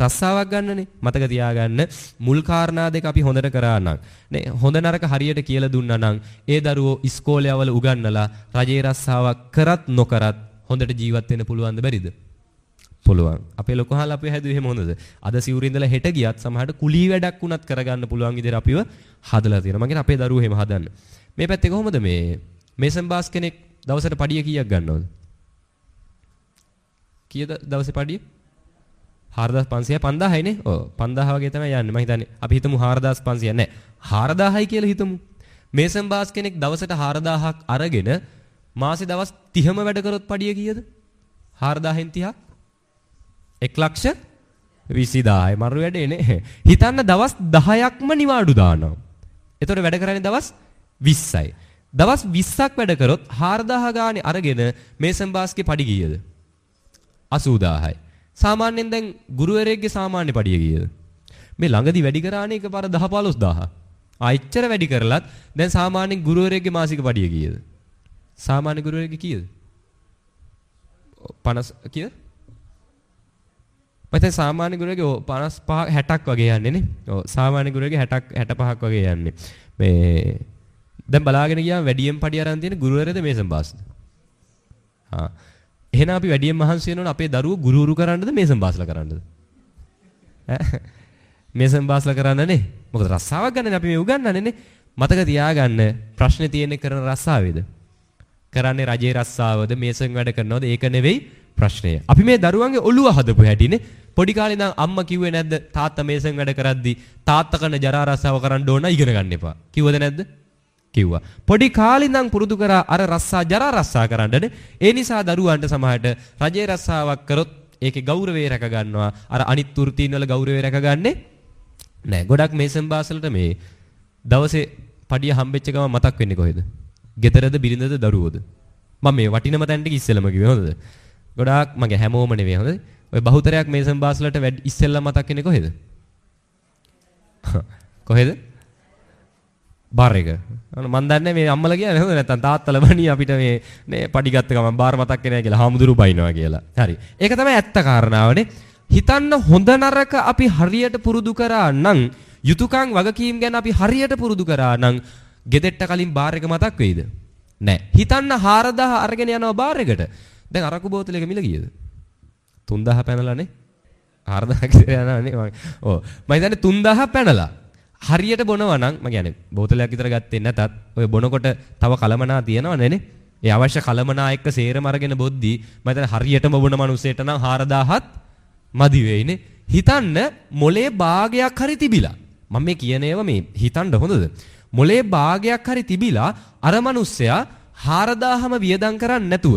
රස්සාවක් ගන්නනේ. මතක තියාගන්න මුල් කාරණා දෙක අපි හොඳට කරා නම් නේ හොඳ නරක හරියට කියලා දුන්නා නම් ඒ දරුවෝ ඉස්කෝලේ වල උගන්වලා රජේ රස්සාවක් කරත් නොකරත් හොඳට ජීවත් වෙන්න පුළුවන්ද බැරිද? පුළුවන්. අපේ ලොකු හාල් අපි හැදුවේ එහෙම හොඳද? අද සිවුරින් ඉඳලා හෙට ගියත් සමහරට කුලී වැඩක් වුණත් කරගන්න පුළුවන් විදිහට අපිව හදලා තියෙනවා. මම කියන්නේ අපේ දරුවෝ එහෙම හදන්න. මේ පැත්තේ කොහොමද මේ මේසන් බාස් කෙනෙක් දවසට පඩිය කීයක් ගන්නවද? කීයද දවසේ පඩිය? 4500 5000යි නේ. ඔව් 5000 වගේ තමයි යන්නේ. මම හිතන්නේ අපි හිතමු 4500 නෑ. 4000යි කියලා හිතමු. මේසන් බාස් කෙනෙක් දවසට 4000ක් අරගෙන මාසේ දවස් 30ම වැඩ කරොත් පඩිය කීයද? 4000න් 30ක් 1,20,000යි මරු වැඩේ නේ. හිතන්න දවස් 10ක්ම නිවාඩු දානවා. එතකොට වැඩ කරන්නේ දවස් 20යි. දවස් 20ක් වැඩ කරොත් 4000 ගානේ අරගෙන මේසන් බාස්ගේ පඩි කීයද? 80000යි. සාමාන්‍යයෙන් දැන් ගුරුවරයෙක්ගේ සාමාන්‍ය පඩිය කීයද? මේ ළඟදි වැඩි කරානේ එකපාර 10-15000. ආයෙච්චර වැඩි කරලත් දැන් සාමාන්‍යයෙන් ගුරුවරයෙක්ගේ මාසික පඩිය කීයද? සාමාන්‍ය ගුරුවරයෙක්ගේ කීයද? 50 කීයද? මත සාමාන්‍ය ගුරුවරගේ 55 60ක් වගේ යන්නේ නේ. ඔව් සාමාන්‍ය ගුරුවරගේ 60ක් 65ක් වගේ යන්නේ. මේ දැන් බලාගෙන ගියාම වැඩියෙන් පඩි අරන් තියෙන ගුරුවරයද මේසන් බාස්ද? එහෙනම් අපි වැඩියෙන් මහන්සි වෙනවනේ අපේ දරුවෝ ගුරුවරු කරන්නද මේසන් බාස්ලා කරන්නද? මේසන් බාස්ලා කරන්නනේ. මොකද රස්සාවක් ගන්නනේ අපි මේ උගන්වන්නේ නේ. මතක තියාගන්න ප්‍රශ්නේ තියෙන්නේ කරන රස්සාවේද? කරන්නේ රජේ රස්සාවද මේසන් වැඩ කරනවද? ඒක නෙවෙයි ප්‍රශ්නය. අපි මේ දරුවන්ගේ ඔළුව හදපු හැටිනේ. පොඩි කාලේ ඉඳන් අම්මා කිව්වේ නැද්ද තාත්තා මේසන් වැඩ කරද්දි තාත්තා කරන ජරා රස්සාව කරන්න ඕන ඉගෙන ගන්න එපා. කිව්වද නැද්ද? කිව්වා. පොඩි කාලේ ඉඳන් පුරුදු කරා අර රස්සා ජරා රස්සා කරන්නනේ. ඒ නිසා දරුවන්ට සමහරට රජේ රස්සාවක් කරොත් ඒකේ ගෞරවය රැක ගන්නවා. අර අනිත් වෘත්තීන් වල ගෞරවය රැකගන්නේ නැහැ. ගොඩක් මේසන් බාස්වලට මේ දවසේ පඩිය හම්බෙච්ච ගම මතක් වෙන්නේ කොහෙද? ගෙදරද බිරිඳද දරුවෝද? මම මේ වටිනම තැන් ටික ඉස්සෙල්ලම කිව්වේ හොඳද? ගොඩාක් මගේ හැමෝම නෙවෙයි හොඳද? ඔය බහුතරයක් මේසන් බාස්ලට ඉස්සෙල්ලම මතක් වෙන්නේ කොහෙද? කොහෙද? බාර් එක. මම දන්නේ මේ අම්මලා කියන්නේ හොඳ නැත්තම් තාත්තලා බණී අපිට මේ නේ පඩි ගත්ත ගමන් බාර් මතක් වෙනවා කියලා හාමුදුරු බයිනවා කියලා. හරි. ඒක තමයි ඇත්ත කාරණාවනේ. හිතන්න හොඳ නරක අපි හරියට පුරුදු කරා නම් යුතුයකම් වගකීම් ගැන අපි හරියට පුරුදු කරා නම් ගෙදෙට්ට කලින් බාර් එක මතක් වෙයිද? නැහැ. හිතන්න 4000 අරගෙන යනවා බාර් එකට. දැන් අරකු බෝතලයක මිල කීයද? 3000 පැනලානේ. 4000 විතර යනවානේ මම. ඔව්. මම හිතන්නේ 3000 පැනලා. හරියට බොනවා නම් මම කියන්නේ බෝතලයක් විතර ගත්තේ නැතත් ඔය බොනකොට තව කලමනා තියෙනවනේ නේ. ඒ අවශ්‍ය කලමනා එක්ක සේරම අරගෙන බොද්දි මම හිතන්නේ හරියටම බොන මිනිස්සෙට නම් 4000ත් මදි වෙයිනේ. හිතන්න මොලේ භාගයක් හරි තිබිලා. මම මේ කියන ඒවා මේ හිතන්න හොඳද? මොලේ භාගයක් හරි තිබිලා අර මිනිස්සයා 4000ම වියදම් කරන්නේ නැතුව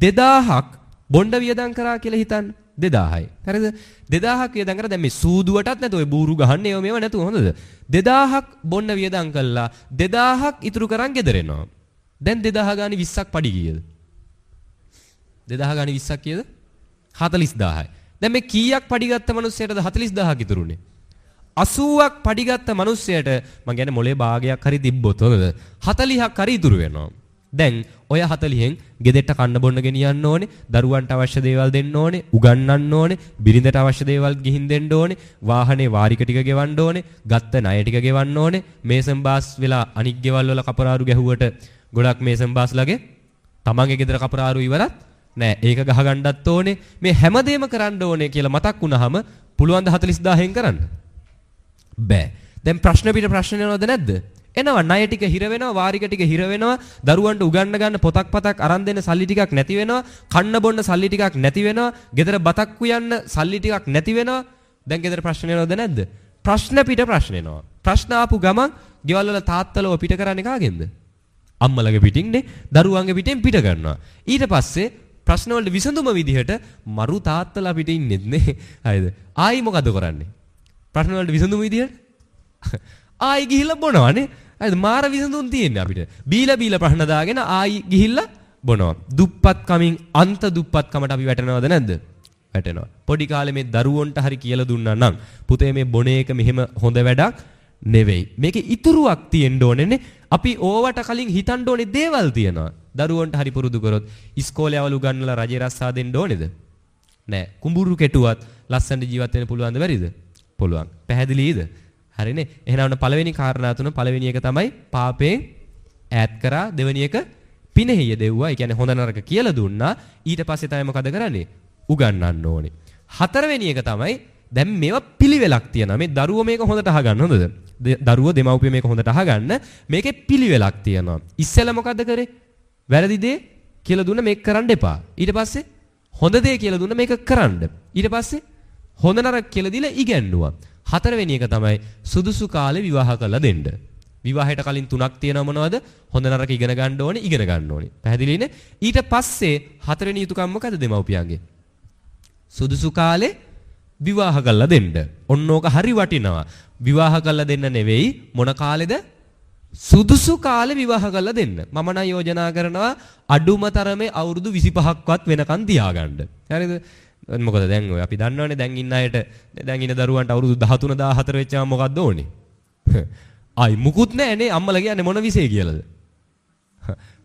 2000ක් බොණ්ඩ වියදම් කරා කියලා හිතන්න. 2000යි. හරිද? 2000ක් වියදම් කරා දැන් මේ සූදුවටත් නැතුව ඔය බූරු ගහන්න ඒව මේව නැතුව හොඳද? 2000ක් බොණ්ඩ වියදම් කළා 2000ක් ඉතුරු කරන් ගෙදර එනවා. දැන් 2000 ගානේ 20ක් පඩි කීයද? 2000 ගානේ 20ක් කීයද? 40000යි. දැන් මේ කීයක් පඩි ගත්ත මිනිස්සයටද 40000ක් ඉතුරුනේ? 80ක් පඩි ගත්ත මිනිස්සයට මං කියන්නේ මොලේ භාගයක් හරි තිබ්බොත් හොඳද? 40ක් හරි ඉතුරු වෙනවා. දැන් ඔය 40න් ගෙදෙට්ට කන්න බොන්න ගෙනියන්න ඕනේ, දරුවන්ට අවශ්‍ය දේවල් දෙන්න ඕනේ, උගන්වන්න ඕනේ, බිරිඳට අවශ්‍ය දේවල් ගිහින් දෙන්න ඕනේ, වාහනේ වාරික ටික ගෙවන්න ඕනේ, ගත්ත ණය ටික ගෙවන්න ඕනේ, මේසම් බාස් වෙලා අනික් ගෙවල් වල කපරාරු ගැහුවට ගොඩක් මේසම් බාස්ලාගේ තමන්ගේ ගෙදර කපරාරු ඉවරත් නෑ ඒක ගහගන්නත් ඕනේ මේ හැමදේම කරන්න ඕනේ කියලා මතක් වුණාම පුළුවන් ද 40000න් කරන්න බෑ දැන් ප්‍රශ්න පිට ප්‍රශ්න එනවද නැද්ද එනවා ණය ටික හිර වෙනවා වාරික ටික හිර වෙනවා දරුවන්ට උගන්න ගන්න පොතක් පතක් අරන් දෙන්න සල්ලි ටිකක් නැති වෙනවා කන්න බොන්න සල්ලි ටිකක් නැති වෙනවා ගෙදර බතක් උයන්න සල්ලි ටිකක් නැති වෙනවා දැන් ගෙදර ප්‍රශ්න එනවද නැද්ද ප්‍රශ්න පිට ප්‍රශ්න එනවා ප්‍රශ්න ආපු ගමන් ගෙවල් වල තාත්තලව පිට කරන්නේ කාගෙන්ද අම්මලගේ පිටින්නේ දරුවන්ගේ පිටෙන් පිට කරනවා ඊට පස්සේ ප්‍රශ්න වලට විසඳුම විදිහට මරු තාත්තලා පිට ඉන්නෙත් නේ හරිද ආයි මොකද කරන්නේ ප්‍රශ්න වලට විසඳුම විදිහට ආයි ගිහිල්ලා බොනවානේ හරිද මාර විසඳුම් තියෙන්නේ අපිට බීලා ප්‍රශ්න දාගෙන ආයි ගිහිල්ලා බොනවා දුප්පත් කමින් අන්ත දුප්පත් කමට අපි වැටෙනවද නැද්ද වැටෙනවා පොඩි කාලේ මේ දරුවන්ට හරි කියලා දුන්නා නම් පුතේ මේ බොන එක මෙහෙම හොඳ වැඩක් නෙවෙයි මේකේ ඉතුරුවක් තියෙන්න ඕනේනේ අපි ඕවට කලින් හිතන්න ඕනේ දේවල් තියෙනවා දරුවන්ට හරි පුරුදු කරොත් ඉස්කෝලේ අවලු ගන්නලා රජේ රස්සා දෙන්න ඕනේද නෑ කුඹුරු කෙටුවත් ලස්සන ජීවත් වෙන්න පුළුවන්ද බැරිද පුළුවන් පැහැදිලිද හරිනේ එහෙනම් පළවෙනි කාරණා තුන පළවෙනි එක තමයි පාපයෙන් ඈත් කරා දෙවෙනි එක පිනෙහිය දෙව්වා ඒ කියන්නේ හොඳ නරක කියලා දුන්නා ඊට පස්සේ තමයි මොකද කරන්නේ උගන්වන්න ඕනේ හතරවෙනි එක තමයි දැන් මේවා පිළිවෙලක් තියෙනවා මේ දරුවෝ මේක හොඳට අහගන්න හොඳද දරුවෝ දෙමව්පිය මේක හොඳට අහගන්න මේකේ පිළිවෙලක් තියෙනවා ඉස්සෙල්ලා මොකද කරේ වැරදි දේ කියලා දුන්න මේක කරන්න එපා ඊට පස්සේ හොඳ දේ කියලා දුන්න මේක කරන්න ඊට පස්සේ හොඳ නරක කියලා දීලා ඉගැන්නුවා හතරවෙනි එක තමයි සුදුසු කාලේ විවාහ කරලා දෙන්න විවාහයට කලින් තුනක් තියෙනවා මොනවද හොඳ නරක ඉගෙන ගන්න ඕනේ පැහැදිලිනේ ඊට පස්සේ හතරවෙනි යුතුයකම මොකද දෙමව්පියන්ගේ සුදුසු කාලේ විවාහ කරලා දෙන්න. ඔන්නෝක හරි වටිනවා. විවාහ කරලා දෙන්න නෙවෙයි මොන කාලෙද? සුදුසු කාලේ විවාහ කරලා දෙන්න. මම නම් යෝජනා කරනවා අඩුම තරමේ අවුරුදු 25ක්වත් වෙනකන් තියාගන්න. හරිද? මොකද දැන් ඔය අපි දන්නවනේ දැන් ඉන්න අයට දැන් ඉන්න දරුවන්ට අවුරුදු 13 14 වෙච්චාම මොකක්ද ඕනේ? ආයි මුකුත් නැහැනේ අම්මලා කියන්නේ මොන විසේ කියලාද?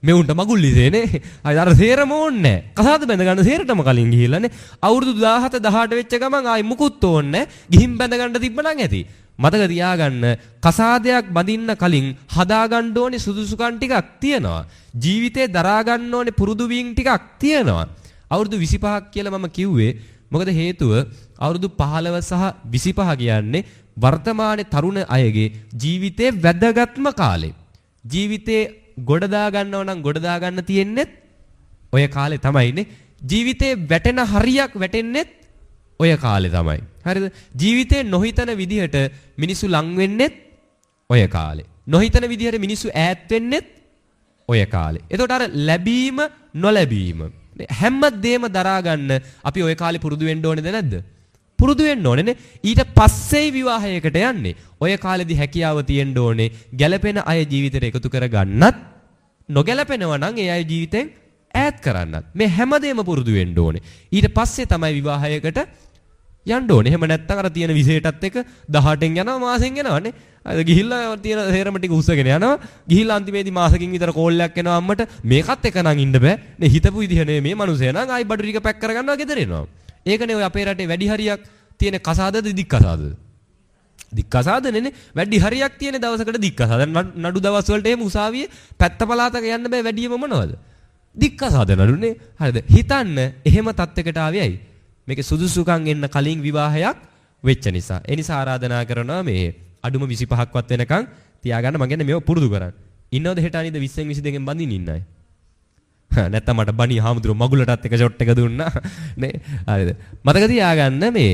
මෙවුන්ට මගුල් ඉසේනේ. අය අර සේරම ඕන්නේ නැහැ. කසාද බැඳ ගන්න සේරටම කලින් ගිහිල්ලානේ. අවුරුදු 17 18 වෙච්ච ගමන් ආයි මුකුත් ඕන්නේ නැහැ. ගිහින් බැඳ ගන්න තිබ්බනම් ඇති. මතක තියාගන්න කසාදයක් බඳින්න කලින් හදා ගන්න ඕනේ සුදුසුකම් ටිකක් තියෙනවා. ජීවිතේ දරා ගන්න ඕනේ පුරුදු වීම් ටිකක් තියෙනවා. අවුරුදු 25ක් කියලා මම කිව්වේ මොකද හේතුව අවුරුදු 15 සහ 25 කියන්නේ වර්තමානයේ තරුණ අයගේ ජීවිතේ වැදගත්ම කාලේ. ජීවිතේ ගොඩ දා ගන්නව නම් ගොඩ දා ගන්න තියෙන්නේ ඔය කාලේ තමයිනේ ජීවිතේ වැටෙන හරියක් වැටෙන්නේත් ඔය කාලේ තමයි හරිද ජීවිතේ නොහිතන විදිහට මිනිස්සු ලං වෙන්නේත් ඔය කාලේ නොහිතන විදිහට මිනිස්සු ඈත් වෙන්නේත් ඔය කාලේ එතකොට අර ලැබීම නොලැබීම හැමදේම දරා ගන්න අපි ඔය කාලේ පුරුදු වෙන්න ඕනේද නැද්ද පුරුදු වෙන්න ඕනේනේ ඊට පස්සේ විවාහයකට යන්නේ ඔය කාලෙදි හැකියාව තියෙන්න ඕනේ ගැළපෙන අය ජීවිතේට එකතු කර ගන්නත් නොගැළපෙනවා නම් ඒ අය ජීවිතෙන් ඈත් කරන්නත් මේ හැමදේම පුරුදු වෙන්න ඕනේ ඊට පස්සේ තමයි විවාහයකට යන්න ඕනේ එහෙම නැත්නම් අර තියෙන විශේෂයටත් එක 18න් යනවා මාසෙන් යනවානේ අද ගිහිල්ලා තියෙන හේරම ටික උස්සගෙන යනවා ගිහිල්ලා අන්තිමේදී මාසකින් විතර කෝල්ලයක් එනවා අම්මට මේකත් එක නම් ඉන්න බෑ නේ හිතපු විදිහ නෙමෙයි මේ මිනිහයා නම් ආයි බඩු ටික පැක් කරගන්නවා ගෙදර එනවා ඒකනේ ඔය අපේ රටේ වැඩි හරියක් තියෙන කසාදද දික් කසාදද දික් කසාදනේ වැඩි හරියක් තියෙන දවසකට දික් කසාද නඩු දවස් වලට එහෙම උසාවියේ පැත්ත පළාතක යන්න බෑ වැඩියම මොනවද දික් කසාද නඩුනේ හරිද හිතන්න එහෙම තත්යකට ආවේ ඇයි මේකේ සුදුසුකම් එන්න කලින් විවාහයක් වෙච්ච නිසා. ඒ නිසා ආරාධනා කරනවා මේ අඩුම 25ක්වත් වෙනකන් තියාගන්න. මම කියන්නේ මේව පුරුදු කරන්න. ඉන්නවද හෙට අනිද්දා 20න් 22න් බඳින්න ඉන්න අය? නැත්තම් මට බණි හාමුදුරුවෝ මගුලටත් එක ෂොට් එක දුන්නා නේ. හරිද? මතක තියාගන්න මේ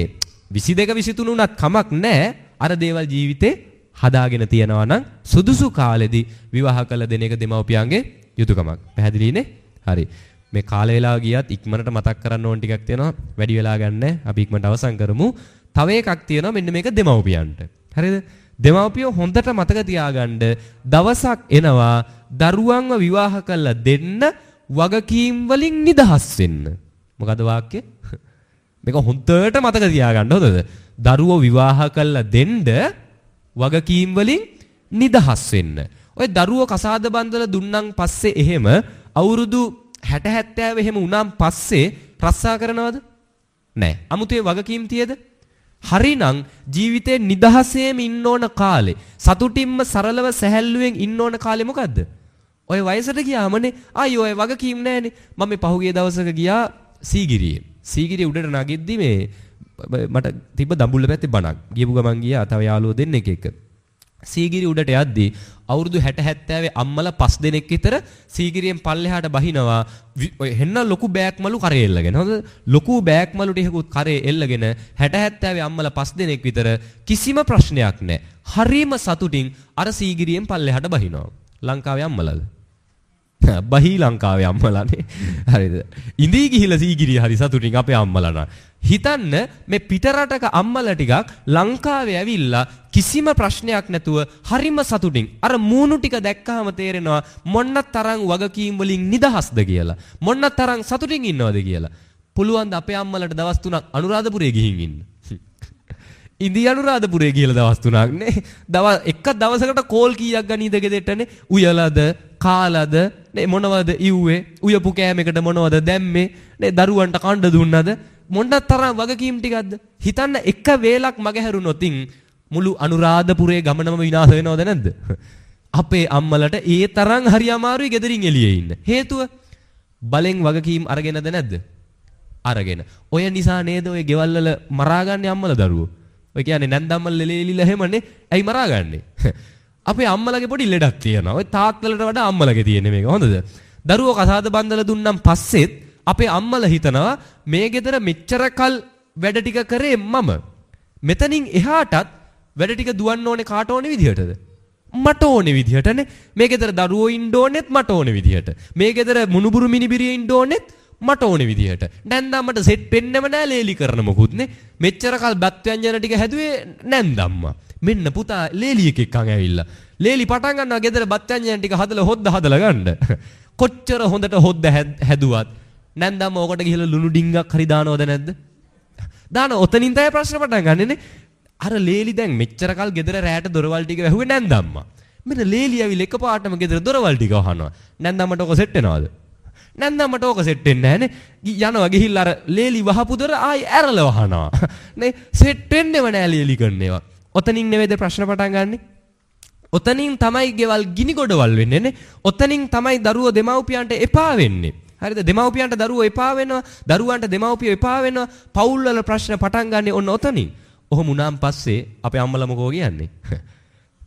22 23 උනත් කමක් නැහැ. අර දේවල් ජීවිතේ හදාගෙන තියනවා නම් සුදුසු කාලෙදී විවාහ කළ දෙන එක දෙමව්පියන්ගේ යුතුයකමක්. පැහැදිලිනේ? හරි. මේ කාල වේලාව ගියත් ඉක්මනට මතක් කරන්න ඕන ටිකක් තියෙනවා. වැඩි වෙලා ගන්න. අපි ඉක්මනට අවසන් කරමු. තව එකක් තියෙනවා මෙන්න මේක දෙමව්පියන්ට. හරිද? දෙමව්පියෝ හොඳට මතක තියාගන්න දවසක් එනවා දරුවන්ව විවාහ කරලා දෙන්න වගකීම් වලින් නිදහස් වෙන්න. මොකද වාක්‍ය? මේක හොඳට මතක තියාගන්න හොඳද? දරුවෝ විවාහ කරලා දෙන්න වගකීම් වලින් නිදහස් වෙන්න. ඔය දරුවෝ කසාද බන්දලා දුන්නම් පස්සේ එහෙම අවුරුදු 60 70 එහෙම උනාන් පස්සේ රස්සා කරනවද? නැහැ. 아무තේ වගකීම් තියද? හරිනම් ජීවිතේ නිදහසේම ඉන්න ඕන කාලේ සතුටින්ම සරලව සැහැල්ලුවෙන් ඉන්න ඕන කාලේ මොකද්ද? ඔය වයසට ගියාමනේ ආයි ඔය වගකීම් නැහැනේ. මම මේ පහුගිය දවසක ගියා සීගිරියේ. සීගිරිය උඩට නගිද්දි මේ මට තිබ්බ දඹුල්ල පැත්තේ බණක්. ගියපු ගමන් ගියා තව යාළුවෝ දෙන්නෙක් එක්ක. සීගිරිය උඩට යද්දි අවුරුදු 60 70 අම්මලා 5 දෙනෙක් විතර සීගිරියෙන් පල්ලෙහාට බහිනවා. ඔය හෙන්න ලොකු බෑග් මලු කරේ එල්ලගෙන. හොඳ ලොකු බෑග් මලු ටිකකුත් කරේ එල්ලගෙන 60 70 අම්මලා 5 දෙනෙක් විතර කිසිම ප්‍රශ්නයක් නැහැ. හරීම සතුටින් අර සීගිරියෙන් පල්ලෙහාට බහිනවා. ලංකාවේ අම්මලාද? බහි ලංකාවේ අම්මලානේ. හරිද? ඉඳී ගිහිලා සීගිරිය හරි සතුටින් අපේ අම්මලා නා. හිතන්න මේ පිටරටක අම්මලා ටිකක් ලංකාවේ ඇවිල්ලා කිසිම ප්‍රශ්නයක් නැතුව හරිම සතුටින් අර මූණු ටික දැක්කහම තේරෙනවා මොන්න තරම් වගකීම් වලින් නිදහස්ද කියලා. මොන්න තරම් සතුටින් ඉන්නවද කියලා. පුළුවන් ද අපේ අම්මලාට දවස් 3ක් අනුරාධපුරේ ගිහින් ඉන්න. ඉන්දිය අනුරාධපුරේ ගිහලා දවස් 3ක් නේ. එක දවසකට කෝල් කීයක් ගනීද ගෙදෙට්ටනේ? උයලාද කාලාද නේ මොනවද ඉව්වේ? උයපු කෑමකට මොනවද දැම්මේ? නේ දරුවන්ට කණ්ඩ දුන්නද? මොන්න තරම් වගකීම් ටිකක්ද? හිතන්න එක වේලක් මගහැරුණොතින් මුළු අනුරාධපුරේ ගමනම විනාශ වෙනවද නැද්ද? අපේ අම්මලට ඒ තරම් හරි අමාරුයි ගෙදරින් එළියේ ඉන්න. හේතුව බලෙන් වගකීම් අරගෙනද නැද්ද? අරගෙන. ඔය නිසා නේද ඔය ගෙවල් වල මරාගන්නේ අම්මලා දරුවෝ. ඔය කියන්නේ නැන්දම්මල ලෙලෙලිලා හැමනේ. ඇයි මරාගන්නේ? අපේ අම්මලගේ පොඩි ලෙඩක් තියෙනවා. ඔය තාත්තලට වඩා අම්මලගේ තියෙන මේක. හොඳද? දරුවෝ කසාද බන්දලා දුන්නම් පස්සෙත් අපේ අම්මලා හිතනවා මේ ගෙදර මෙච්චර කල් වැඩ ටික කරේ මම. මෙතනින් එහාටත් වැඩ ටික දුවන්න ඕනේ කාට ඕනේ විදිහටද? මට ඕනේ විදිහටනේ. මේ ගෙදර දරුවෝ ඉන්න ඕනෙත් මට ඕනේ විදිහට. මේ ගෙදර මුණුබුරු මිනිබිරිය ඉන්න ඕනෙත් මට ඕනේ විදිහට. නැන්දම්මට සෙට් වෙන්නෙම නෑ ලේලි කරන මොකුත්නේ. මෙච්චර කල් බත් ව්‍යංජන ටික හැදුවේ නැන්දම්මා. මෙන්න පුතා ලේලි එකෙක් අං ඇවිල්ලා. ලේලි පටන් ගන්නවා ගෙදර බත් ව්‍යංජන ටික හදලා හොද්දලා ගන්න. කොච්චර හොඳට හොද්ද හැදුවත් නැන්දම්ම ඕකට ගිහලා ලුණු ඩිංගක් හරි දානවද නැද්ද? දාන ඔතනින් තමයි ප්‍රශ්න පටන් ගන්නෙනේ. අර ලේලි දැන් මෙච්චර කල් ගෙදර රැට දොරවල් ටික වැහුවේ නැන්දම්මා. මෙන්න ලේලි ඇවිල්ලා එකපාරටම ගෙදර දොරවල් ටික වහනවා. නැන්දම්මට ඔක සෙට් වෙනවද? නැන්දම්මට ඕක සෙට් වෙන්නේ නැහනේ. යනවා ගිහිල්ලා අර ලේලි වහපු දොර ආයි ඇරලා වහනවා. නේ සෙට් වෙන්නේම නෑ ලේලි කරන්නේවා. ඔතනින් නෙවෙයිද ප්‍රශ්න පටන් ගන්නෙ? ඔතනින් තමයි ගෙවල් ගිනි ගොඩවල් වෙන්නේ නේ. ඔතනින් තමයි දරුවෝ දෙමව්පියන්ට එපා වෙන්නේ. හරිද? දෙමව්පියන්ට දරුවෝ එපා වෙනවා. දරුවන්ට දෙමව්පියෝ එපා වෙනවා. පවුල් වල ප්‍රශ්න පටන් ගන්නෙ ඔන්න ඔතනින්. ඔහොම උනාන් පස්සේ අපේ අම්මලා මොකෝ කියන්නේ?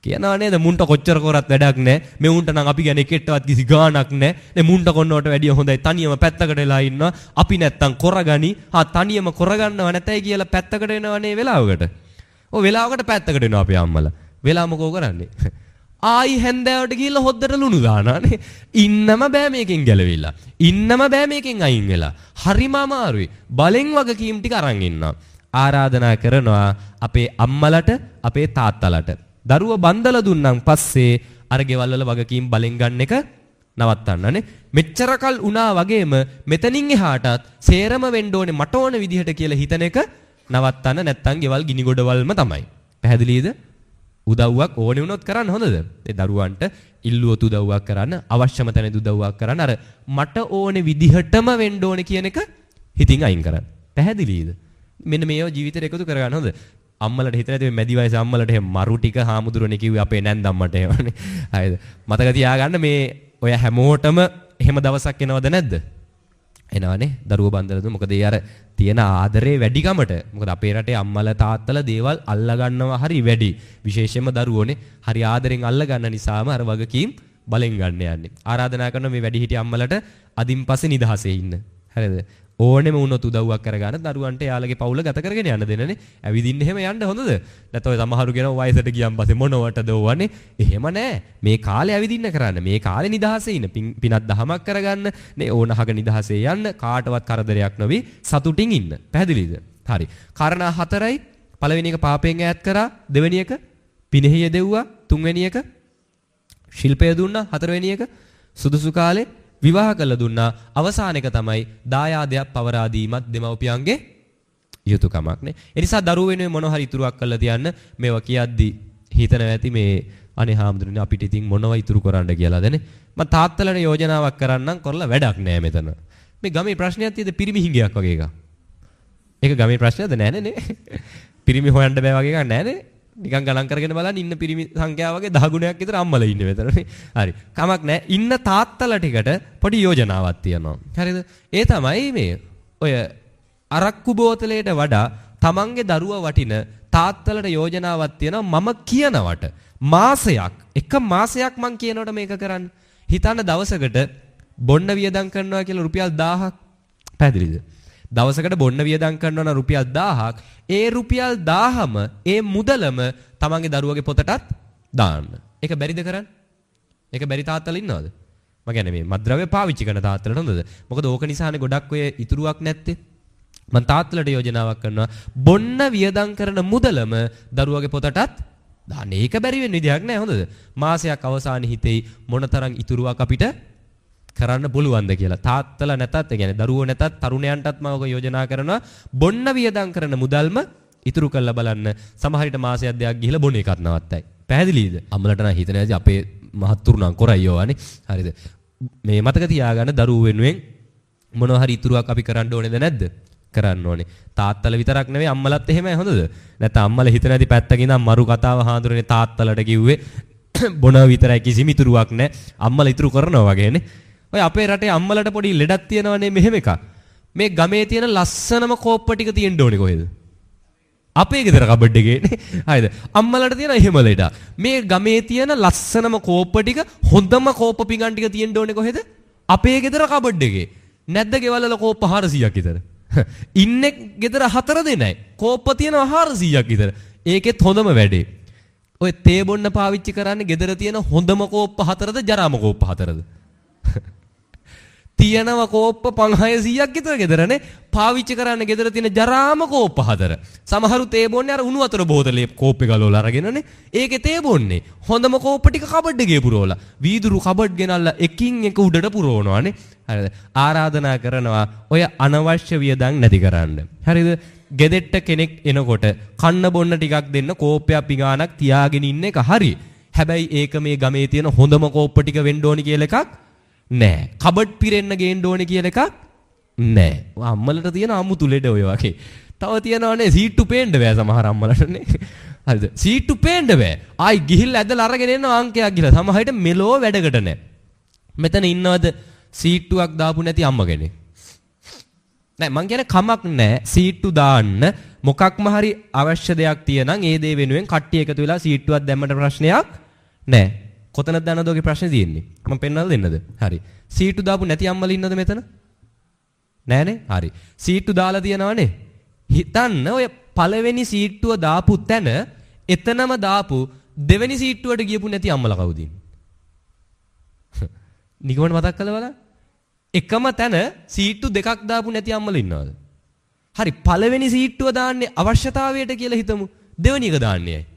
කියනවා නේද මුන්ට කොච්චර කරත් වැඩක් නැහැ. මේ උන්ට නම් අපි ගැන එකෙටවත් කිසි ගාණක් නැහැ. නේ මුන්ට කොන්නවට වැඩිය හොඳයි තනියම පැත්තකට වෙලා ඉන්නවා. අපි නැත්තම් කරගනි. තනියම කරගන්නව නැතයි කියලා පැත්තකට වෙනවනේ වෙලාවකට. ඔය වෙලාවකට පැත්තකට වෙනවා අපේ අම්මලා. වෙලා මොකෝ කරන්නේ? ආයි හැන්දෑවට ගිහිල්ලා හොද්දට ලුණු දානවානේ. ඉන්නම බෑ මේකෙන් ගැලවිලා. ඉන්නම බෑ මේකෙන් අයින් වෙලා. හරිම අමාරුයි. බලෙන් වගකීම් ටික අරන් ඉන්නවා. ආරාධනා කරනවා අපේ අම්මලට අපේ තාත්තලට. දරුව බන්දලා දුන්නම් පස්සේ අර ගෙවල් වල වගකීම් බලෙන් ගන්න එක නවත්තන්නනේ. මෙච්චර කල් උනා වගේම මෙතනින් එහාටත් සේරම වෙන්න ඕනේ මට ඕන විදිහට කියලා හිතන එක නවත්තන්න නැත්තම් ගෙවල් ගිනි ගොඩවල්ම තමයි. පැහැදිලිද? උදව්වක් ඕනේ වුණොත් කරන්න හොඳද? ඒ දරුවන්ට ඉල්ලුවොත් උදව්වක් කරන්න, අවශ්‍යම තැනදී උදව්වක් කරන්න. අර මට ඕනේ විදිහටම වෙන්න ඕනේ කියන එක හිතින් අයින් කරන්න. පැහැදිලිද? මෙන්න මේව ජීවිතේට එකතු කරගන්න හොඳ. අම්මලට හිතන දේ මැදි වයසේ අම්මලට එහෙම මරු ටික හාමුදුරනේ කිව්වේ අපේ නැන්දම්මට එහෙමනේ. හරිද? මතක තියාගන්න මේ ඔය හැමෝටම එහෙම දවසක් එනවද නැද්ද? එනවනේ දරුවෝ බන්දලා දුන්න. මොකද ඒ අර තියෙන ආදරේ වැඩිකමට. මොකද අපේ රටේ අම්මලා තාත්තලා දේවල් අල්ලා ගන්නවා හරි වැඩි. විශේෂයෙන්ම දරුවෝනේ හරි ආදරෙන් අල්ලා ගන්න නිසාම අර වගකීම් බලෙන් ගන්න යන්නේ. ආරාධනා කරන මේ වැඩිහිටි අම්මලට අදින් පස්සේ නිදහසේ ඉන්න. හරිද? ඕනෙම වුණොත් උදව්වක් කරගන්න දරුවන්ට යාළගේ පවුල ගත කරගෙන යන්න දෙන්නනේ. ඇවිදින්න එහෙම යන්න හොඳද? නැත්නම් ඔය සමහරු කියනවා වයසට ගියන් පස්සේ මොනවටද ඕවන්නේ? එහෙම නෑ. මේ කාලේ ඇවිදින්න කරන්න. මේ කාලේ නිදහසේ ඉන්න. පිනක් දහමක් කරගන්න. නේ ඕනහක නිදහසේ යන්න. කාටවත් කරදරයක් නොවි සතුටින් ඉන්න. පැහැදිලිද? හරි. කාරණා 4යි. පළවෙනි එක පාපයෙන් ඈත් කරා. දෙවෙනි එක පිනෙහි යෙදෙව්වා. තුන්වෙනි එක ශිල්පය දුන්නා. හතරවෙනි එක සුදුසු කාලේ විවාහ කළ දුන්නා. අවසාන එක තමයි දායාදයක් පවරා දීමත් දෙමව්පියන්ගේ යුතුයකමක් නේ. ඒ නිසා දරුවෝ වෙනුවෙන් මොන හරි ඉතුරුවක් කරලා තියන්න. මේවා කියද්දි හිතනවා ඇති මේ අනේ හාමුදුරනේ අපිට ඉතින් මොනවා ඉතුරු කරන්න කියලාද නේ. මම තාත්තලට යෝජනාවක් කරන්නම් කරලා වැඩක් නෑ මෙතන. මේ ගමේ ප්‍රශ්නයක් තියෙද පිරිමි හිඟයක් වගේ එකක්. ඒක ගමේ ප්‍රශ්නයක්ද නෑනේ නේ. පිරිමි හොයන්න බෑ වගේ එකක් නෑනේ. නිකන් ගණන් කරගෙන බලන්න ඉන්න පිරිමි සංඛ්‍යාව වගේ 10 ගුණයක් විතර අම්මලා ඉන්නේ මෙතනනේ. හරි. කමක් නැහැ. ඉන්න තාත්තලා ටිකට පොඩි යෝජනාවක් තියෙනවා. හරිද? ඒ තමයි මේ ඔය අරක්කු බෝතලයට වඩා තමන්ගේ දරුවා වටින තාත්තලට යෝජනාවක් තියෙනවා මම කියනවට. මාසයක් එක මාසයක් මං කියනවට මේක කරන්න. හිතන්න දවසකට බොන්න වියදම් කරනවා කියලා රුපියල් 1000ක්. පැහැදිලිද? දවසකට බොන්න වියදම් කරනවා නම් රුපියල් 1000ක්. ඒ රුපියල් 1000ම ඒ මුදලම තමන්ගේ දරුවගේ පොතටත් දාන්න. ඒක බැරිද කරන්න? ඒක බැරි තාත්තලා ඉන්නවද? මම කියන්නේ මේ මත්ද්‍රව්‍ය පාවිච්චි කරන තාත්තලාට හොඳද? මොකද ඕක නිසානේ ගොඩක් ඔය ඉතුරුවක් නැත්තේ. මම තාත්තලාට යෝජනාවක් කරනවා බොන්න වියදම් කරන මුදලම දරුවගේ පොතටත් දාන්න. ඒක බැරි වෙන විදිහක් නෑ හොඳද? මාසයක් අවසානයේ හිතෙයි මොනතරම් ඉතුරුවක් අපිට කරන්න පුළුවන්ද කියලා. තාත්තලා නැතත් ඒ කියන්නේ දරුවෝ නැතත් තරුණයන්ටත් මම ඔක යෝජනා කරනවා බොන්න වියදම් කරන මුදල්ම ඉතුරු කරලා බලන්න. සමහර විට මාසයක් දෙකක් ගිහිලා බොන එකක් නවත්තයි. පැහැදිලිද? අම්මලට නම් හිතන ඇති අපේ මහත්තුරු නම් කරයි යෝවානේ. හරිද? මේ මතක තියාගන්න දරුවෝ වෙනුවෙන් මොනවා හරි ඉතුරුවක් අපි කරන්න ඕනේද නැද්ද? කරන්න ඕනේ. තාත්තලා විතරක් නෙවෙයි අම්මලත් එහෙමයි හොඳද? නැත්නම් අම්මලා හිතන ඇති පැත්තකින් ඉඳන් මරු කතාව හාඳුරන්නේ තාත්තලාට කිව්වේ බොන විතරයි කිසිම ඉතුරුවක් නැහැ. අම්මලා ඉතුරු කරනවා වගේනේ. ඔය අපේ රටේ අම්මලට පොඩි ලෙඩක් තියෙනවනේ මෙහෙම එකක්. මේ ගමේ තියෙන ලස්සනම කෝප්ප ටික තියෙන්න ඕනේ කොහෙද? අපේ ගෙදර කබඩ් එකේ නේ. හරිද? අම්මලට තියෙන එහෙම ලෙඩක්. මේ ගමේ තියෙන ලස්සනම කෝප්ප ටික හොඳම කෝප්ප පිඟන් ටික තියෙන්න ඕනේ කොහෙද? අපේ ගෙදර කබඩ් එකේ. නැද්ද ගෙවල් වල කෝප්ප 400ක් විතර. ඉන්නේ ගෙදර 4 දෙනයි. කෝප්ප තියෙනවා 400ක් විතර. ඒකෙත් හොඳම වැඩේ. ඔය තේ බොන්න පාවිච්චි කරන්නේ ගෙදර තියෙන හොඳම කෝප්ප 4ද ජරාම කෝප්ප 4ද? තියෙනව කෝප්ප 500ක් විතර ගෙදරනේ. පාවිච්චි කරන්න ගෙදර තියෙන ජරාම කෝප්ප 4. සමහරු තේ බොන්නේ අර උණු වතුර බෝතලේ කෝප්පේ ගලවලා අරගෙනනේ. ඒකේ තේ බොන්නේ. හොඳම කෝප්ප ටික කබඩ් එකේ පුරවලා. වීදුරු කබඩ් ගෙනල්ලා එකින් එක උඩට පුරවනවානේ. හරිද? ආරාධනා කරනවා ඔය අනවශ්‍ය වියදම් නැති කරන්න. හරිද? ගෙදෙට්ට කෙනෙක් එනකොට කන්න බොන්න ටිකක් දෙන්න කෝප්පයක් පිඟානක් තියාගෙන ඉන්න එක හරි. හැබැයි ඒක මේ ගමේ තියෙන හොඳම කෝප්ප ටික වෙන්න ඕනි කියලා එකක් නෑ. කබඩ් පිරෙන්න ගේන්න ඕනේ කියලා එකක් නෑ. අම්මලට තියෙන අමුතු ලෙඩ ඔය වගේ. තව තියෙනවනේ සීට්ටු පේන්න බෑ සමහර අම්මලටනේ. හරිද? සීට්ටු පේන්න බෑ. ආයි ගිහිල්ලා ඇදලා අරගෙන එනවා අංකයක් ගිහලා. සමහර විට මෙලෝ වැඩකට නෑ. මෙතන ඉන්නවද සීට්ටුවක් දාපු නැති අම්ම කෙනෙක්? නෑ මං කියන්නේ කමක් නෑ සීට්ටු දාන්න. මොකක්ම හරි අවශ්‍ය දෙයක් තියෙනම් ඒ දේ වෙනුවෙන් කට්ටිය එකතු වෙලා සීට්ටුවක් දැම්මට ප්‍රශ්නයක් නෑ. කොතනද දැනද ඔගේ ප්‍රශ්නේ තියෙන්නේ? මම පෙන්නලා දෙන්නද? හරි. සීට්ටු දාපු නැති අම්මලා ඉන්නවද මෙතන? නෑනේ. හරි. සීට්ටු දාලා තියෙනවනේ. හිතන්න ඔය පළවෙනි සීට්ටුව දාපු තැන එතනම දාපු දෙවෙනි සීට්ටුවට ගියපු නැති අම්මලා කවුද ඉන්නේ? නිකමන මතක් කළා බලන්න. එකම තැන සීට්ටු දෙකක් දාපු නැති අම්මලා ඉන්නවද? හරි. පළවෙනි සීට්ටුව දාන්නේ අවශ්‍යතාවයට කියලා හිතමු. දෙවෙනි එක දාන්නේ ඇයි?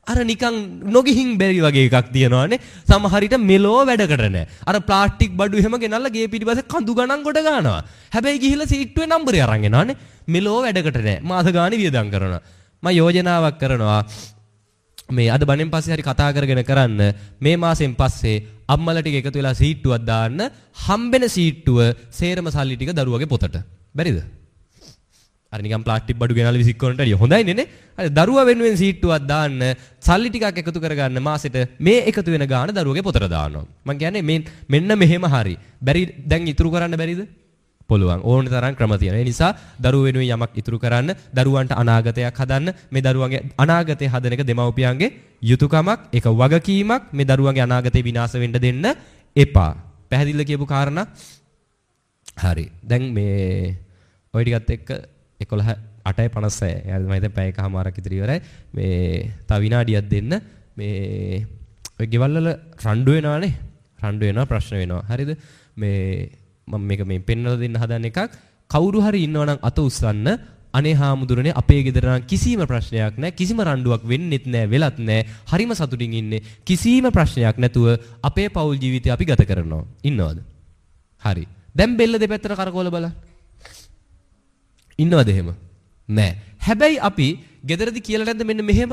අර නිකන් නොගිහින් බැරි වගේ එකක් තියෙනවානේ. සමහර විට මෙලෝ වැඩකට නැහැ. අර ප්ලාස්ටික් බඩු එහෙම ගෙනල්ලා ගේ පිටිපස්සේ කඳු ගණන් කොට ගන්නවා. හැබැයි ගිහිල්ලා සීට්ටුවේ නම්බරය අරන් එනවානේ. මෙලෝ වැඩකට නැහැ. මාස ගානේ වියදම් කරනවා. මම යෝජනාවක් කරනවා මේ අද බණෙන් පස්සේ හරි කතා කරගෙන කරන්න මේ මාසෙන් පස්සේ අම්මලා ටික එකතු වෙලා සීට්ටුවක් දාන්න. හම්බෙන සීට්ටුව සේරම සල්ලි ටික දරුවගේ පොතට. බැරිද? අර නිකන් ප්ලාස්ටික් බඩු ගෙනල්ලා විසික්කොනට වැඩිය හොඳයිනේ නේ. හරි දරුවා වෙනුවෙන් සීට්ටුවක් දාන්න සල්ලි ටිකක් එකතු කරගන්න මාසෙට මේ එකතු වෙන ගාණ දරුවගේ පොතට දානවා. මම කියන්නේ මෙන්න මෙහෙම හරි. බැරි දැන් ඉතුරු කරන්න බැරිද? පුළුවන්. ඕන තරම් ක්‍රම තියෙනවා. ඒ නිසා දරුවෝ වෙනුවෙන් යමක් ඉතුරු කරන්න, දරුවන්ට අනාගතයක් හදන්න, මේ දරුවන්ගේ අනාගතය හදන එක දෙමව්පියන්ගේ යුතුයකමක්, ඒක වගකීමක්. මේ දරුවන්ගේ අනාගතේ විනාශ වෙන්න දෙන්න එපා. පැහැදිලිද කියපු කාරණා? හරි. දැන් මේ ඔය ටිකත් එක්ක 11:56. යාළුවා මම හිතන්නේ පැය එකමාරක් විතර ඉවරයි. මේ තව විනාඩියක් දෙන්න. මේ ඔය ගෙවල් වල රණ්ඩු වෙනවානේ. රණ්ඩු වෙනවා ප්‍රශ්න වෙනවා. හරිද? මේ මම මේක මේ පෙන්වලා දෙන්න හදන එකක්. කවුරු හරි ඉන්නවා නම් අත උස්සන්න. අනේ හාමුදුරනේ අපේ ගෙදර නම් කිසිම ප්‍රශ්නයක් නැහැ. කිසිම රණ්ඩුවක් වෙන්නෙත් නැහැ, වෙලත් නැහැ. හරිම සතුටින් ඉන්නේ. කිසිම ප්‍රශ්නයක් නැතුව අපේ පෞල් ජීවිතය අපි ගත කරනවා. ඉන්නවද? හරි. දැන් බෙල්ල දෙපැත්තට කරකවල බලන්න. ඉන්නවද එහෙම? නෑ. හැබැයි අපි ගෙදරදි කියලා නැද්ද මෙන්න මෙහෙම?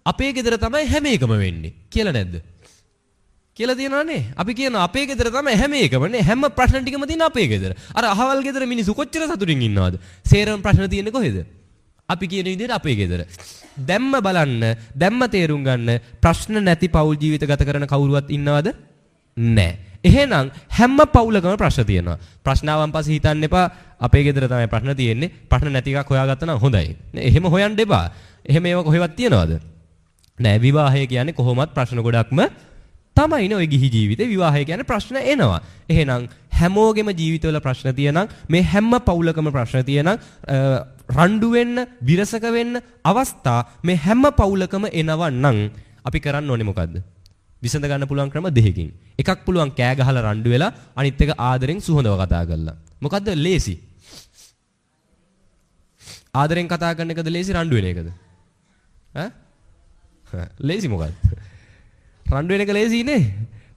අපේ ගෙදර තමයි හැම එකම වෙන්නේ. කියලා නැද්ද? කියලා තියෙනවනේ. අපි කියනවා අපේ ගෙදර තමයි හැම එකම නේ. හැම ප්‍රශ්න ටිකම තියෙන අපේ ගෙදර. අර අහවල් ගෙදර මිනිස්සු කොච්චර සතුටින් ඉන්නවද? සේරම ප්‍රශ්න තියෙන්නේ කොහෙද? අපි කියන විදිහට අපේ ගෙදර. දැම්ම බලන්න, දැම්ම තේරුම් ගන්න ප්‍රශ්න නැති පෞල් ජීවිත ගත කරන කවුරුවත් ඉන්නවද? නෑ. එහෙනම් හැම පවුලකම ප්‍රශ්න තියෙනවා. ප්‍රශ්නාවන් පස්සේ හිතන්න එපා අපේ ගෙදර තමයි ප්‍රශ්න තියෙන්නේ. ප්‍රශ්න නැති එකක් හොයාගත්තා නම් හොඳයි. නේ එහෙම හොයන්න එපා. එහෙම ඒවා කොහෙවත් තියනවද? නෑ. විවාහය කියන්නේ කොහොමත් ප්‍රශ්න ගොඩක්ම තමයිනේ. ඔය ගිහි ජීවිතේ විවාහය කියන්නේ ප්‍රශ්න එනවා. එහෙනම් හැමෝගෙම ජීවිතවල ප්‍රශ්න තියෙනම් මේ හැම පවුලකම ප්‍රශ්න තියෙනම් රණ්ඩු වෙන්න, විරසක වෙන්න අවස්ථා මේ හැම පවුලකම එනවනම් අපි කරන්න ඕනේ මොකද්ද? විසඳ ගන්න පුළුවන් ක්‍රම දෙකකින්. එකක් පුළුවන් කෑ ගහලා රණ්ඩු වෙලා, අනිත් එක ආදරෙන් සුහඳව කතා කරලා. මොකද්ද ලේසි? ආදරෙන් කතා කරන එකද ලේසි, රණ්ඩු වෙන එකද? ලේසි මොකද්ද? රණ්ඩු වෙන එක ලේසි නේ.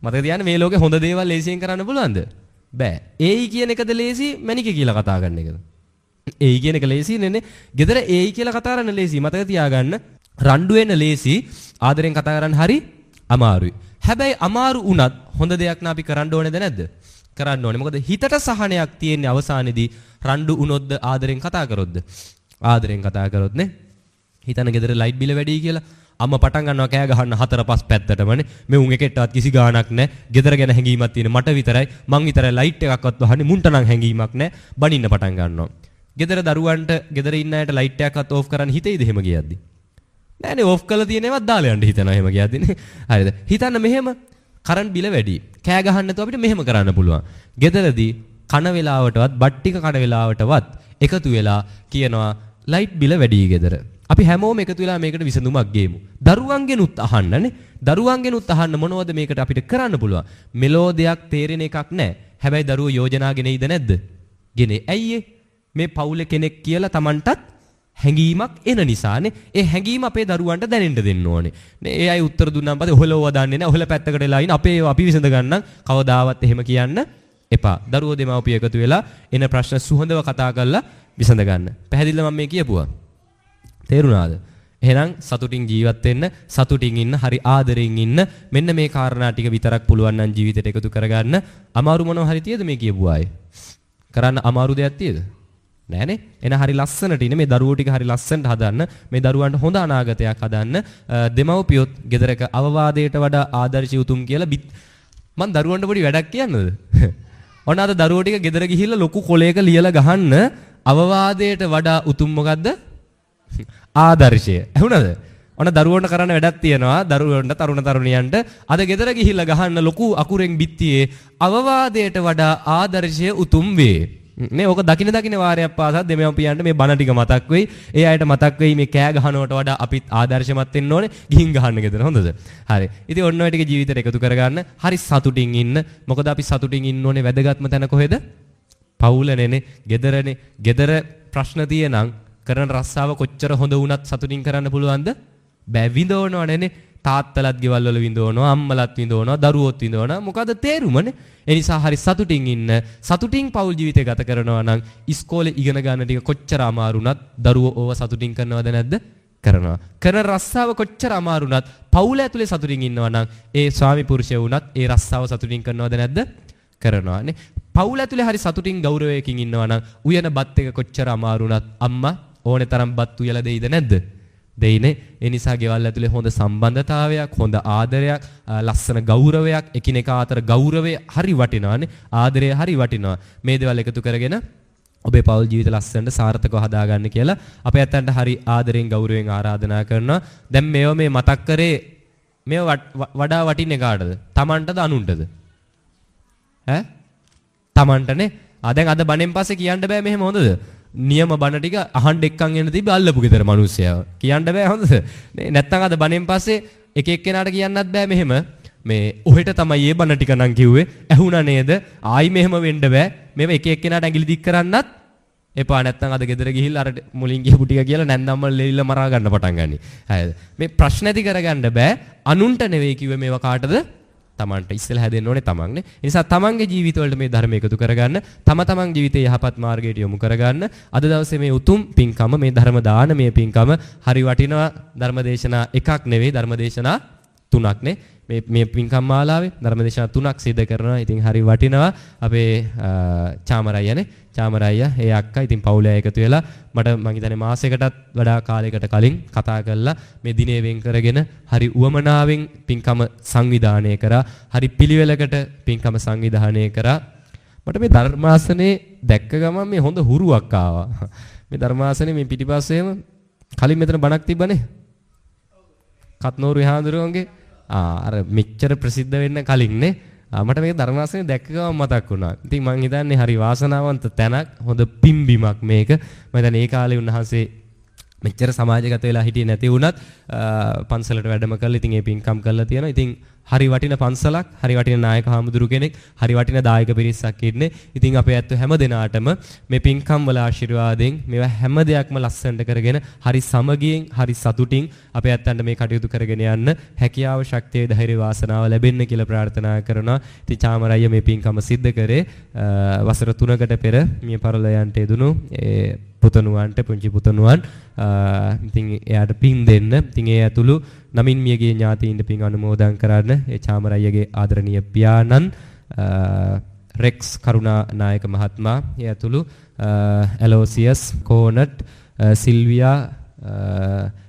මතක තියාගන්න මේ ලෝකේ හොඳ දේවල් ලේසියෙන් කරන්න පුළුවන්ද? බෑ. ඒයි කියන එකද ලේසි, මැනික කියලා කතා කරන එකද? ඒයි කියන එක ලේසි නේ. ගෙදර ඒයි කියලා කතා කරන්න ලේසි. මතක තියාගන්න රණ්ඩු වෙන ලේසි, ආදරෙන් කතා කරන්න හරි අමාරුයි. හැබැයි අමාරු වුණත් හොඳ දෙයක් නා අපි කරන්න ඕනේද නැද්ද? කරන්න ඕනේ. මොකද හිතට සහනයක් තියෙන්නේ අවසානයේදී රණ්ඩු වුණොත්ද ආදරෙන් කතා කරොත්ද? ආදරෙන් කතා කරොත් නේ. හිතන ගෙදර ලයිට් බිල වැඩි කියලා අම්මා පටන් ගන්නවා කෑ ගහන්න 4-5 පැත්තටමනේ. මේ උන් එකෙටවත් කිසි ගාණක් නැහැ. ගෙදර ගැන හැඟීමක් තියෙන මට විතරයි. මං විතරයි ලයිට් එකක්වත් වහන්නේ. මුන්ට නම් හැඟීමක් නැහැ. බනින්න පටන් ගන්නවා. ගෙදර දරුවන්ට ගෙදර ඉන්න අයට ලයිට් එකක්වත් ඕෆ් කරන්න හිතෙයිද එහෙම ගියද්දි? නෑනේ ඕෆ් කරලා තියෙන ඒවත් දාලා යන්න හිතනවා එහෙම ගියද්දිනේ. හරිද? හිතන්න මෙහෙම කරන්ට් බිල වැඩි. කෑ ගහන්න නැතුව අපිට මෙහෙම කරන්න පුළුවන්. ගෙදරදී කන වෙලාවටවත් බත් ටික කන වෙලාවටවත් එකතු වෙලා කියනවා ලයිට් බිල වැඩි ගෙදර. අපි හැමෝම එකතු වෙලා මේකට විසඳුමක් ගේමු. දරුවන්ගෙනුත් අහන්නනේ. දරුවන්ගෙනුත් අහන්න මොනවද මේකට අපිට කරන්න පුළුවන්. මෙලෝ දෙයක් තේරෙන එකක් නැහැ. හැබැයි දරුවෝ යෝජනා ගෙනෙයිද නැද්ද? ගෙනේ. ඇයි මේ පවුලේ කෙනෙක් කියලා Tamanටත් හැඟීමක් එන නිසානේ. ඒ හැඟීම අපේ දරුවන්ට දැනෙන්න දෙන්න ඕනේ. නේ ඒ අය උත්තර දුන්නාම පස්සේ ඔහලෝව දන්නේ නැහැ. ඔහල පැත්තකට වෙලා ඉන්න අපේ අපි විසඳ ගන්නම්. කවදාවත් එහෙම කියන්න එපා. දරුවෝ දෙමව්පිය එකතු වෙලා එන ප්‍රශ්න සුහඳව කතා කරලා විසඳ ගන්න. පැහැදිලිද මම මේ කියපුවා? තේරුණාද? එහෙනම් සතුටින් ජීවත් වෙන්න, සතුටින් ඉන්න, හරි ආදරෙන් ඉන්න. මෙන්න මේ කාරණා ටික විතරක් පුළුවන් නම් ජීවිතයට එකතු කරගන්න. අමාරු මොනවා හරි තියද මේ කියපු අය? කරන්න අමාරු දෙයක් තියද? නෑනේ. එන හරි ලස්සනට ඉන්නේ මේ දරුවෝ ටික හරි ලස්සනට හදන්න, මේ දරුවන්ට හොඳ අනාගතයක් හදන්න. දෙමව්පියොත් ගෙදරක අවවාදයට වඩා ආදර්ශී උතුම් කියලා මං දරුවන්ට පොඩි වැඩක් කියන්නද? ඔන්න අද දරුවෝ ටික ගෙදර ගිහිල්ලා ලොකු කොලයක ලියලා ගහන්න අවවාදයට වඩා උතුම් මොකද්ද? ආදර්ශය. ඇහුණද? ඔන්න දරුවන්ට කරන්න වැඩක් තියෙනවා. දරුවන්ට තරුණ තරුණියන්ට අද ගෙදර ගිහිල්ලා ගහන්න ලොකු අකුරෙන් බිත්තියේ අවවාදයට වඩා ආදර්ශය උතුම් වේ. නේ ඕක දකින වාරයක් පාසා දෙමව්පියන්ට මේ බණ ටික මතක් වෙයි. ඒ අයට මතක් වෙයි මේ කෑ ගහනවට වඩා අපිත් ආදර්ශමත් වෙන්න ඕනේ. ගිහින් ගහන්න ගෙදර හොඳද? හරි. ඉතින් ඔන්න ඔය ටික ජීවිතේට එකතු කරගන්න. හරි සතුටින් ඉන්න. මොකද අපි සතුටින් ඉන්න ඕනේ වැදගත්ම තැන කොහෙද? පවුලනේ, ගෙදරනේ. ගෙදර ප්‍රශ්න තියෙනම් කරන රස්සාව කොච්චර හොඳ වුණත් සතුටින් කරන්න පුළුවන්ද? බෑ. විඳවනවනේ. තාත්තලත් ගෙවල් වල විඳවනවා, අම්මලත් විඳවනවා, දරුවෝත් විඳවනවා. මොකද තේරුමනේ. ඒ නිසා හරි සතුටින් ඉන්න. සතුටින් පෞල් ජීවිතය ගත කරනවා නම් ඉස්කෝලේ ඉගෙන ගන්න ටික කොච්චර අමාරු වුණත් දරුවෝ ඕව සතුටින් කරනවද නැද්ද? කරනවා. කරන රස්සාව කොච්චර අමාරු වුණත් පෞල ඇතුලේ සතුටින් ඉන්නවා නම් ඒ ස්වාමි පුරුෂය වුණත් ඒ රස්සාව සතුටින් කරනවද නැද්ද? කරනවා නේ. පවුල ඇතුලේ හරි සතුටින් ගෞරවයකින් ඉන්නවා නම් උයන බත් එක කොච්චර අමාරු වුණත් අම්මා ඕනේ තරම් බත් උයලා දෙයිද නැද්ද? දෙයිනේ. ඒ නිසා ගෙවල් ඇතුලේ හොඳ සම්බන්ධතාවයක්, හොඳ ආදරයක්, ලස්සන ගෞරවයක්, එකිනෙකා අතර ගෞරවය හරි වටිනවානේ. ආදරය හරි වටිනවා. මේ දේවල් එකතු කරගෙන ඔබේ පෞල් ජීවිත ලස්සනට සාර්ථකව හදාගන්න කියලා අපේ ඇත්තන්ට හරි ආදරෙන් ගෞරවයෙන් ආරාධනා කරනවා. දැන් මේව මේ මතක් කරේ මේව වඩා වටින්නේ කාටද? Tamanටද අනුන්ටද? ඈ? Tamanටනේ. දැන් අද බණෙන් පස්සේ කියන්න බෑ මෙහෙම හොඳද? නියම බණ ටික අහන්න එක්කන් එන්න තිබ්බ අල්ලපු ගෙදර මිනිස්සයා. කියන්න බෑ හොඳද? නැත්තම් අද බණෙන් පස්සේ එක එක්කෙනාට කියන්නත් බෑ මෙහෙම. මේ ඔහෙට තමයි මේ බණ ටික නම් කිව්වේ. ඇහුණා නේද? ආයි මෙහෙම වෙන්න බෑ. මේව එක එක්කෙනාට ඇඟිලි දික් කරන්නත් එපා. නැත්තම් අද ගෙදර ගිහිල්ලා අර මුලින් කියපු ටික කියලා නැන්දම්ම ලෙලිලා මරා ගන්න පටන් ගන්නි. හරිද? මේ ප්‍රශ්න ඇති කරගන්න බෑ. අනුන්ට නෙවෙයි කිව්වේ මේවා කාටද? තමන්ට ඉස්සෙල්ලා හැදෙන්න ඕනේ තමන්නේ. ඒ නිසා තමන්ගේ ජීවිතවලට මේ ධර්ම එකතු කරගන්න, තමන් ජීවිතේ යහපත් මාර්ගයට යොමු කරගන්න. අද දවසේ මේ උතුම් පින්කම, මේ ධර්ම දානමය පින්කම හරි වටිනවා. ධර්මදේශනා එකක් නෙවෙයි, ධර්මදේශනා තුනක් නේ. මේ පින්කම් මාලාවේ ධර්මදේශනා තුනක් සිදු කරනවා. ඉතින් හරි වටිනවා. අපේ චාමරයනේ. චාමරය ඒ අක්කා ඉතින් පවුලේ එකතු වෙලා මට මං හිතන්නේ මාසයකටත් වඩා කාලයකට කලින් කතා කරලා මේ දිනේ වෙන් කරගෙන හරි උවමනාවෙන් පින්කම සංවිධානය කරා. හරි පිළිවෙලකට පින්කම සංවිධානය කරා. මට මේ ධර්මාසනේ දැක්ක ගමන් මේ හොඳ හුරුවක් ආවා. මේ ධර්මාසනේ මේ පිටිපස්සේම කලින් මෙතන බණක් තිබ්බනේ. කත්නෝරු යහඳුරුවන්ගේ අර මෙච්චර ප්‍රසිද්ධ වෙන්න කලින් නේ. මට මේක ධර්මාසනේ දැක්ක ගමන් මතක් වුණා. ඉතින් මං හිතන්නේ හරි වාසනාවන්ත තැනක්, හොඳ පිම්බිමක් මේක. මම හිතන්නේ ඒ කාලේ උන්වහන්සේ මෙච්චර සමාජගත වෙලා හිටියේ නැති වුණත් පන්සලට වැඩම කරලා ඉතින් ඒ පින්කම් කරලා තියෙනවා. ඉතින් හරි වටින පන්සලක්, හරි වටින නායක හාමුදුරු කෙනෙක්, හරි වටින දායක පිරිසක් ඉන්නේ. ඉතින් අපේ ඇත්තෝ හැම දිනාටම මේ පින්කම් වල ආශිර්වාදයෙන් මේවා හැම දෙයක්ම ලස්සනට කරගෙන හරි සමගියෙන්, හරි සතුටින් අපේ ඇත්තන්ට මේ කටයුතු කරගෙන යන්න හැකියාව, ශක්තිය, ධෛර්ය, වාසනාව ලැබෙන්න කියලා ප්‍රාර්ථනා කරනවා. ඉතින් චාමරయ్య මේ පින්කම සිද්ධ කරේ වසර 3කට පෙර මිය පරලයන්ට යෙදුණු පුතණුවන්ට, පුංචි පුතණුවන් ඉතින් එයාට පින් දෙන්න. ඉතින් ඒ ඇතුළු නමින් මියගේ ඥාතීන්ට පින් අනුමෝදන් කරන්න ඒ චාමරయ్యගේ ආදරණීය පියාණන් රෙක්ස් කරුණා නායක මහත්මයා, ඒ ඇතුළු ඇලෝසියස් කෝනට්, සිල්වියා,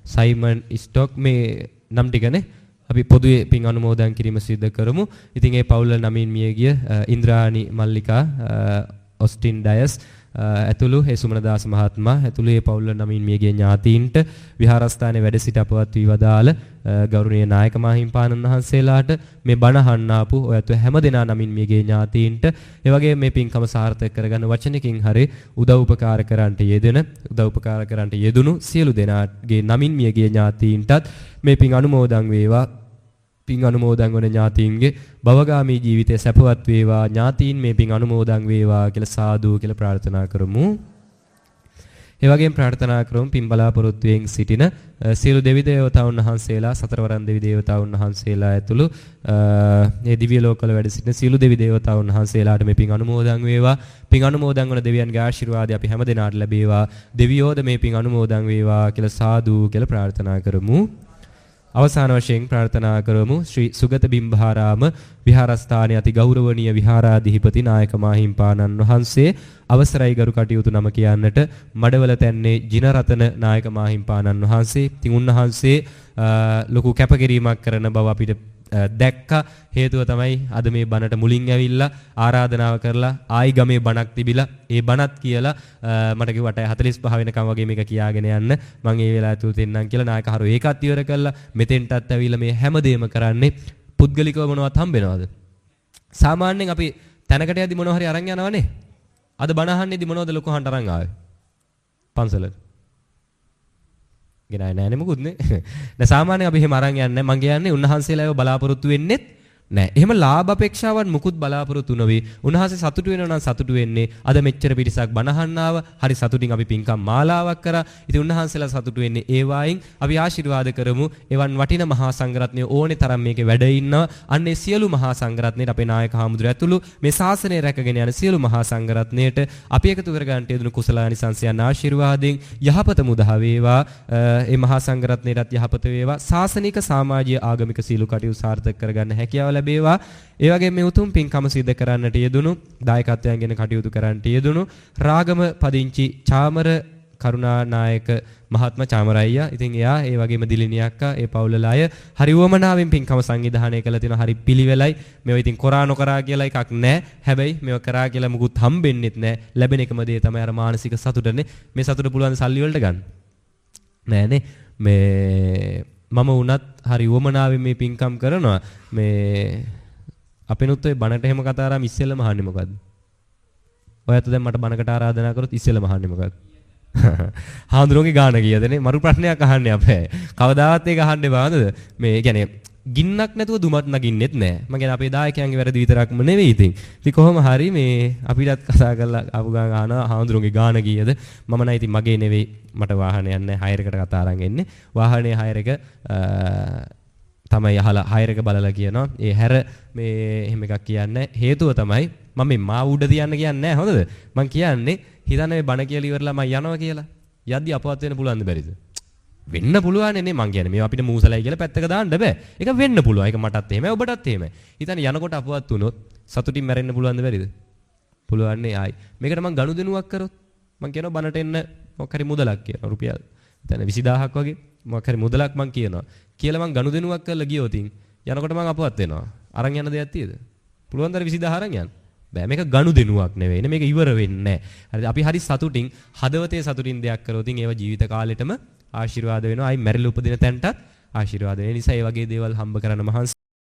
සයිමන් ස්ටොක් මේ නම් ටිකනේ අපි පොදුවේ පින් අනුමෝදන් කිරීම සිදු කරමු. ඉතින් ඒ පවුල නමින් මියගිය ඉන්ද්‍රාණි මල්ලිකා, ඔස්ටින් ඩයස් ඇතුළු හේසුමනදාස මහත්මයා ඇතුළු ඒ පවුල නමින් මියගේ ඥාතීන්ට විහාරස්ථානයේ වැඩ සිට අපවත් වී වදාළ ගෞරවනීය නායක මාහිම්පාණන් වහන්සේලාට මේ බණ අහන්න ආපු ඔයත් හැම දෙනා නමින් මියගේ ඥාතීන්ට ඒ වගේ මේ පින්කම සාර්ථක කරගන්න වචනකින් හරි උදව් උපකාර කරන්නට යෙදුණු සියලු දෙනාගේ නමින් මියගේ ඥාතීන්ටත් මේ පින් අනුමෝදන් වේවා. පින් අනුමෝදන් වන ඥාතීන්ගේ භවගාමී ජීවිතය සැපවත් වේවා. ඥාතීන් මේ පින් අනුමෝදන් වේවා කියලා සාදු කියලා ප්‍රාර්ථනා කරමු. ඒ වගේම ප්‍රාර්ථනා කරමු පින් බලාපොරොත්තුෙන් සිටින සියලු දෙවි දේවතාවුන් වහන්සේලා, සතරවරන් දෙවි දේවතාවුන් වහන්සේලා ඇතුළු මේ දිව්‍ය ලෝකවල වැඩ සිටින සියලු දෙවි දේවතාවුන් වහන්සේලාට මේ පින් අනුමෝදන් වේවා. පින් අනුමෝදන් වන දෙවියන්ගේ ආශිර්වාදය අපි හැම දිනාට ලැබේවා. දෙවියෝද මේ පින් අනුමෝදන් වේවා කියලා සාදු කියලා ප්‍රාර්ථනා කරමු. අවසාන වශයෙන් ප්‍රාර්ථනා කරමු ශ්‍රී සුගත බිම්බහාරාම විහාරස්ථානයේ අති ගෞරවනීය විහාරාධිපති නායක මාහිම්පාණන් වහන්සේ අවසරයි ගරු කටයුතු නම කියන්නට මඩවල තැන්නේ ජිනරතන නායක මාහිම්පාණන් වහන්සේ. ඉතින් උන්වහන්සේ ලොකු කැපකිරීමක් කරන බව අපිට දැක්ක. හේතුව තමයි අද මේ බණට මුලින් ඇවිල්ලා ආරාධනාව කරලා ආයි ගමේ බණක් තිබිලා ඒ බණත් කියලා මට කිව්වට 45 වෙනකම් වගේ මේක කියාගෙන යන්න මම ඒ වෙලාව ඇතුළත එන්නම් කියලා නායකහරු ඒකත් ඉවර කළා. මෙතෙන්ටත් ඇවිල්ලා මේ හැමදේම කරන්නේ පුද්ගලිකව මොනවත් හම්බෙනවද? සාමාන්‍යයෙන් අපි තැනකට යද්දි මොනවා හරි අරන් යනවනේ. අද බණ අහන්නෙදි මොනවද ලොකුහන්ට අරන් ආවේ? පන්සලට. ගෙනාවේ නෑනේ මොකුත් නේ. දැන් සාමාන්‍යයෙන් අපි එහෙම අරන් යන්නේ මං කියන්නේ උන්වහන්සේලාව බලාපොරොත්තු වෙන්නේ නෑ. එහෙම ලාභ අපේක්ෂාවන් මුකුත් බලාපොරොත්තු නොවේ. උන්වහන්සේ සතුටු වෙනවා නම් සතුටු වෙන්නේ අද මෙච්චර පිරිසක් බණ අහන්නාව. හරි සතුටින් අපි පින්කම් මාලාවක් කරා. ඉතින් උන්වහන්සේලා සතුටු වෙන්නේ ඒ වයින් අපි ආශිර්වාද කරමු. එවන් වටින මහා සංඝරත්නය ඕනේ තරම් මේකේ වැඩ ඉන්නවා. අන්නේ සියලු මහා සංඝරත්නයට අපේ නායක හාමුදුරුවෝ ඇතුළු මේ ශාසනය රැකගෙන යන සියලු මහා සංඝරත්නයට අපි එකතු කර ගන්නට යෙදුණු කුසලානිසංසයන් ආශිර්වාදයෙන් යහපත මුදා වේවා. ඒ මහා සංඝරත්නයටත් යහපත වේවා. ශාසනික සමාජීය ආගමික සීල කටයුතු සාර්ථක කරගන්න හැකියාව ලැබේවා. ඒ වගේම මේ උතුම් පින්කම සිද්ධ කරන්නට යෙදුණු දායකත්වයන් ගැන කටයුතු කරන්නට යෙදුණු රාගම පදිංචි චාමර කරුණානායක මහත්මයා චාමරයියා. ඉතින් එයා ඒ වගේම දිලිනිය අක්කා ඒ පවුලලා අය හරි වමනාවෙන් පින්කම සංවිධානය කළා තියෙනවා. හරි පිළිවෙලයි. මේවා ඉතින් කොරා නොකරා කියලා එකක් නැහැ. හැබැයි මේවා කරා කියලා මුකුත් හම්බෙන්නෙත් නැහැ. ලැබෙන එකම දේ තමයි අර මානසික සතුටනේ. මේ සතුට පුළුවන් සල්ලි වලට ගන්න. නෑනේ. මේ මම වුණත් හරි වමනාවෙන් මේ පින්කම් කරනවා. මේ අපෙනුත් ඔය බණට එහෙම කතා කරාම ඉස්සෙල්ලම අහන්නේ මොකද්ද? ඔයත් දැන් මට බණකට ආරාධනා කරොත් ඉස්සෙල්ලම අහන්නේ මොකද්ද? හාමුදුරුවෝගේ ගාන කීයදනේ? මරු ප්‍රශ්නයක් අහන්නේ අපේ. කවදාවත් ඒක අහන්නේ බෑනද? මේ කියන්නේ ගින්නක් නැතුව දුමත් නගින්නෙත් නෑ. මම කියන්නේ අපේ දායකයන්ගේ වැරදි විතරක්ම නෙවෙයි ඉතින්. ඉතින් කොහොම හරි මේ අපිටත් කතා කරලා ආපු ගාන අහනවා හාමුදුරුවෝගේ ගාන කීයද? මම නම් ඉතින් මගේ නෙවෙයි මට වාහනයක් නැහැ. හයර් එකට කතා අරන් එන්නේ. වාහනේ හයර් එක තමයි අහලා හයර් එක බලලා කියනවා. ඒ හැර මේ එහෙම එකක් කියන්නේ හේතුව තමයි මම මේ මා උඩ තියන්න කියන්නේ නැහැ හොඳද? මම කියන්නේ හිතන්නේ මේ බණ කියලා ඉවරලා මම යනවා කියලා. යද්දි අපවත් වෙන්න පුළුවන්ද බැරිද? වෙන්න පුළුවන් නේ මං කියන්නේ. මේ අපිට මූසලයි කියලා පැත්තක දාන්න බෑ. ඒක වෙන්න පුළුවන්. ඒක මටත් එහෙමයි ඔබටත් එහෙමයි. හිතන්නේ යනකොට අපවත් වුණොත් සතුටින් මැරෙන්න පුළුවන්ද බැරිද? පුළුවන් නේ ආයි. මේකට මං ගනුදෙනුවක් කරොත් මං කියනවා බණට එන්න මොකක් හරි මුදලක් කියනවා. රුපියල් දැන් 20000ක් වගේ මොකක් හරි මුදලක් මං කියනවා. කියලා මං ගනුදෙනුවක් කරලා ගියොත් යනකොට මං අපවත් වෙනවා. අරන් යන දෙයක් තියෙද? පුළුවන් ද 20000 අරන් යන්න? බෑ මේක ගනුදෙනුවක් නෙවෙයි. මේක ඉවර වෙන්නේ නැහැ. අපි හරි සතුටින් හදවතේ සතුටින් දෙයක් කරොත් ඒව ජීවිත කාලෙටම ආශිර්වාද වෙනවා. ආයි මැරිලා උපදින තැනටත් ආශිර්වාද වෙන නිසා ඒ වගේ දේවල් හම්බ කරන්න මහන්සි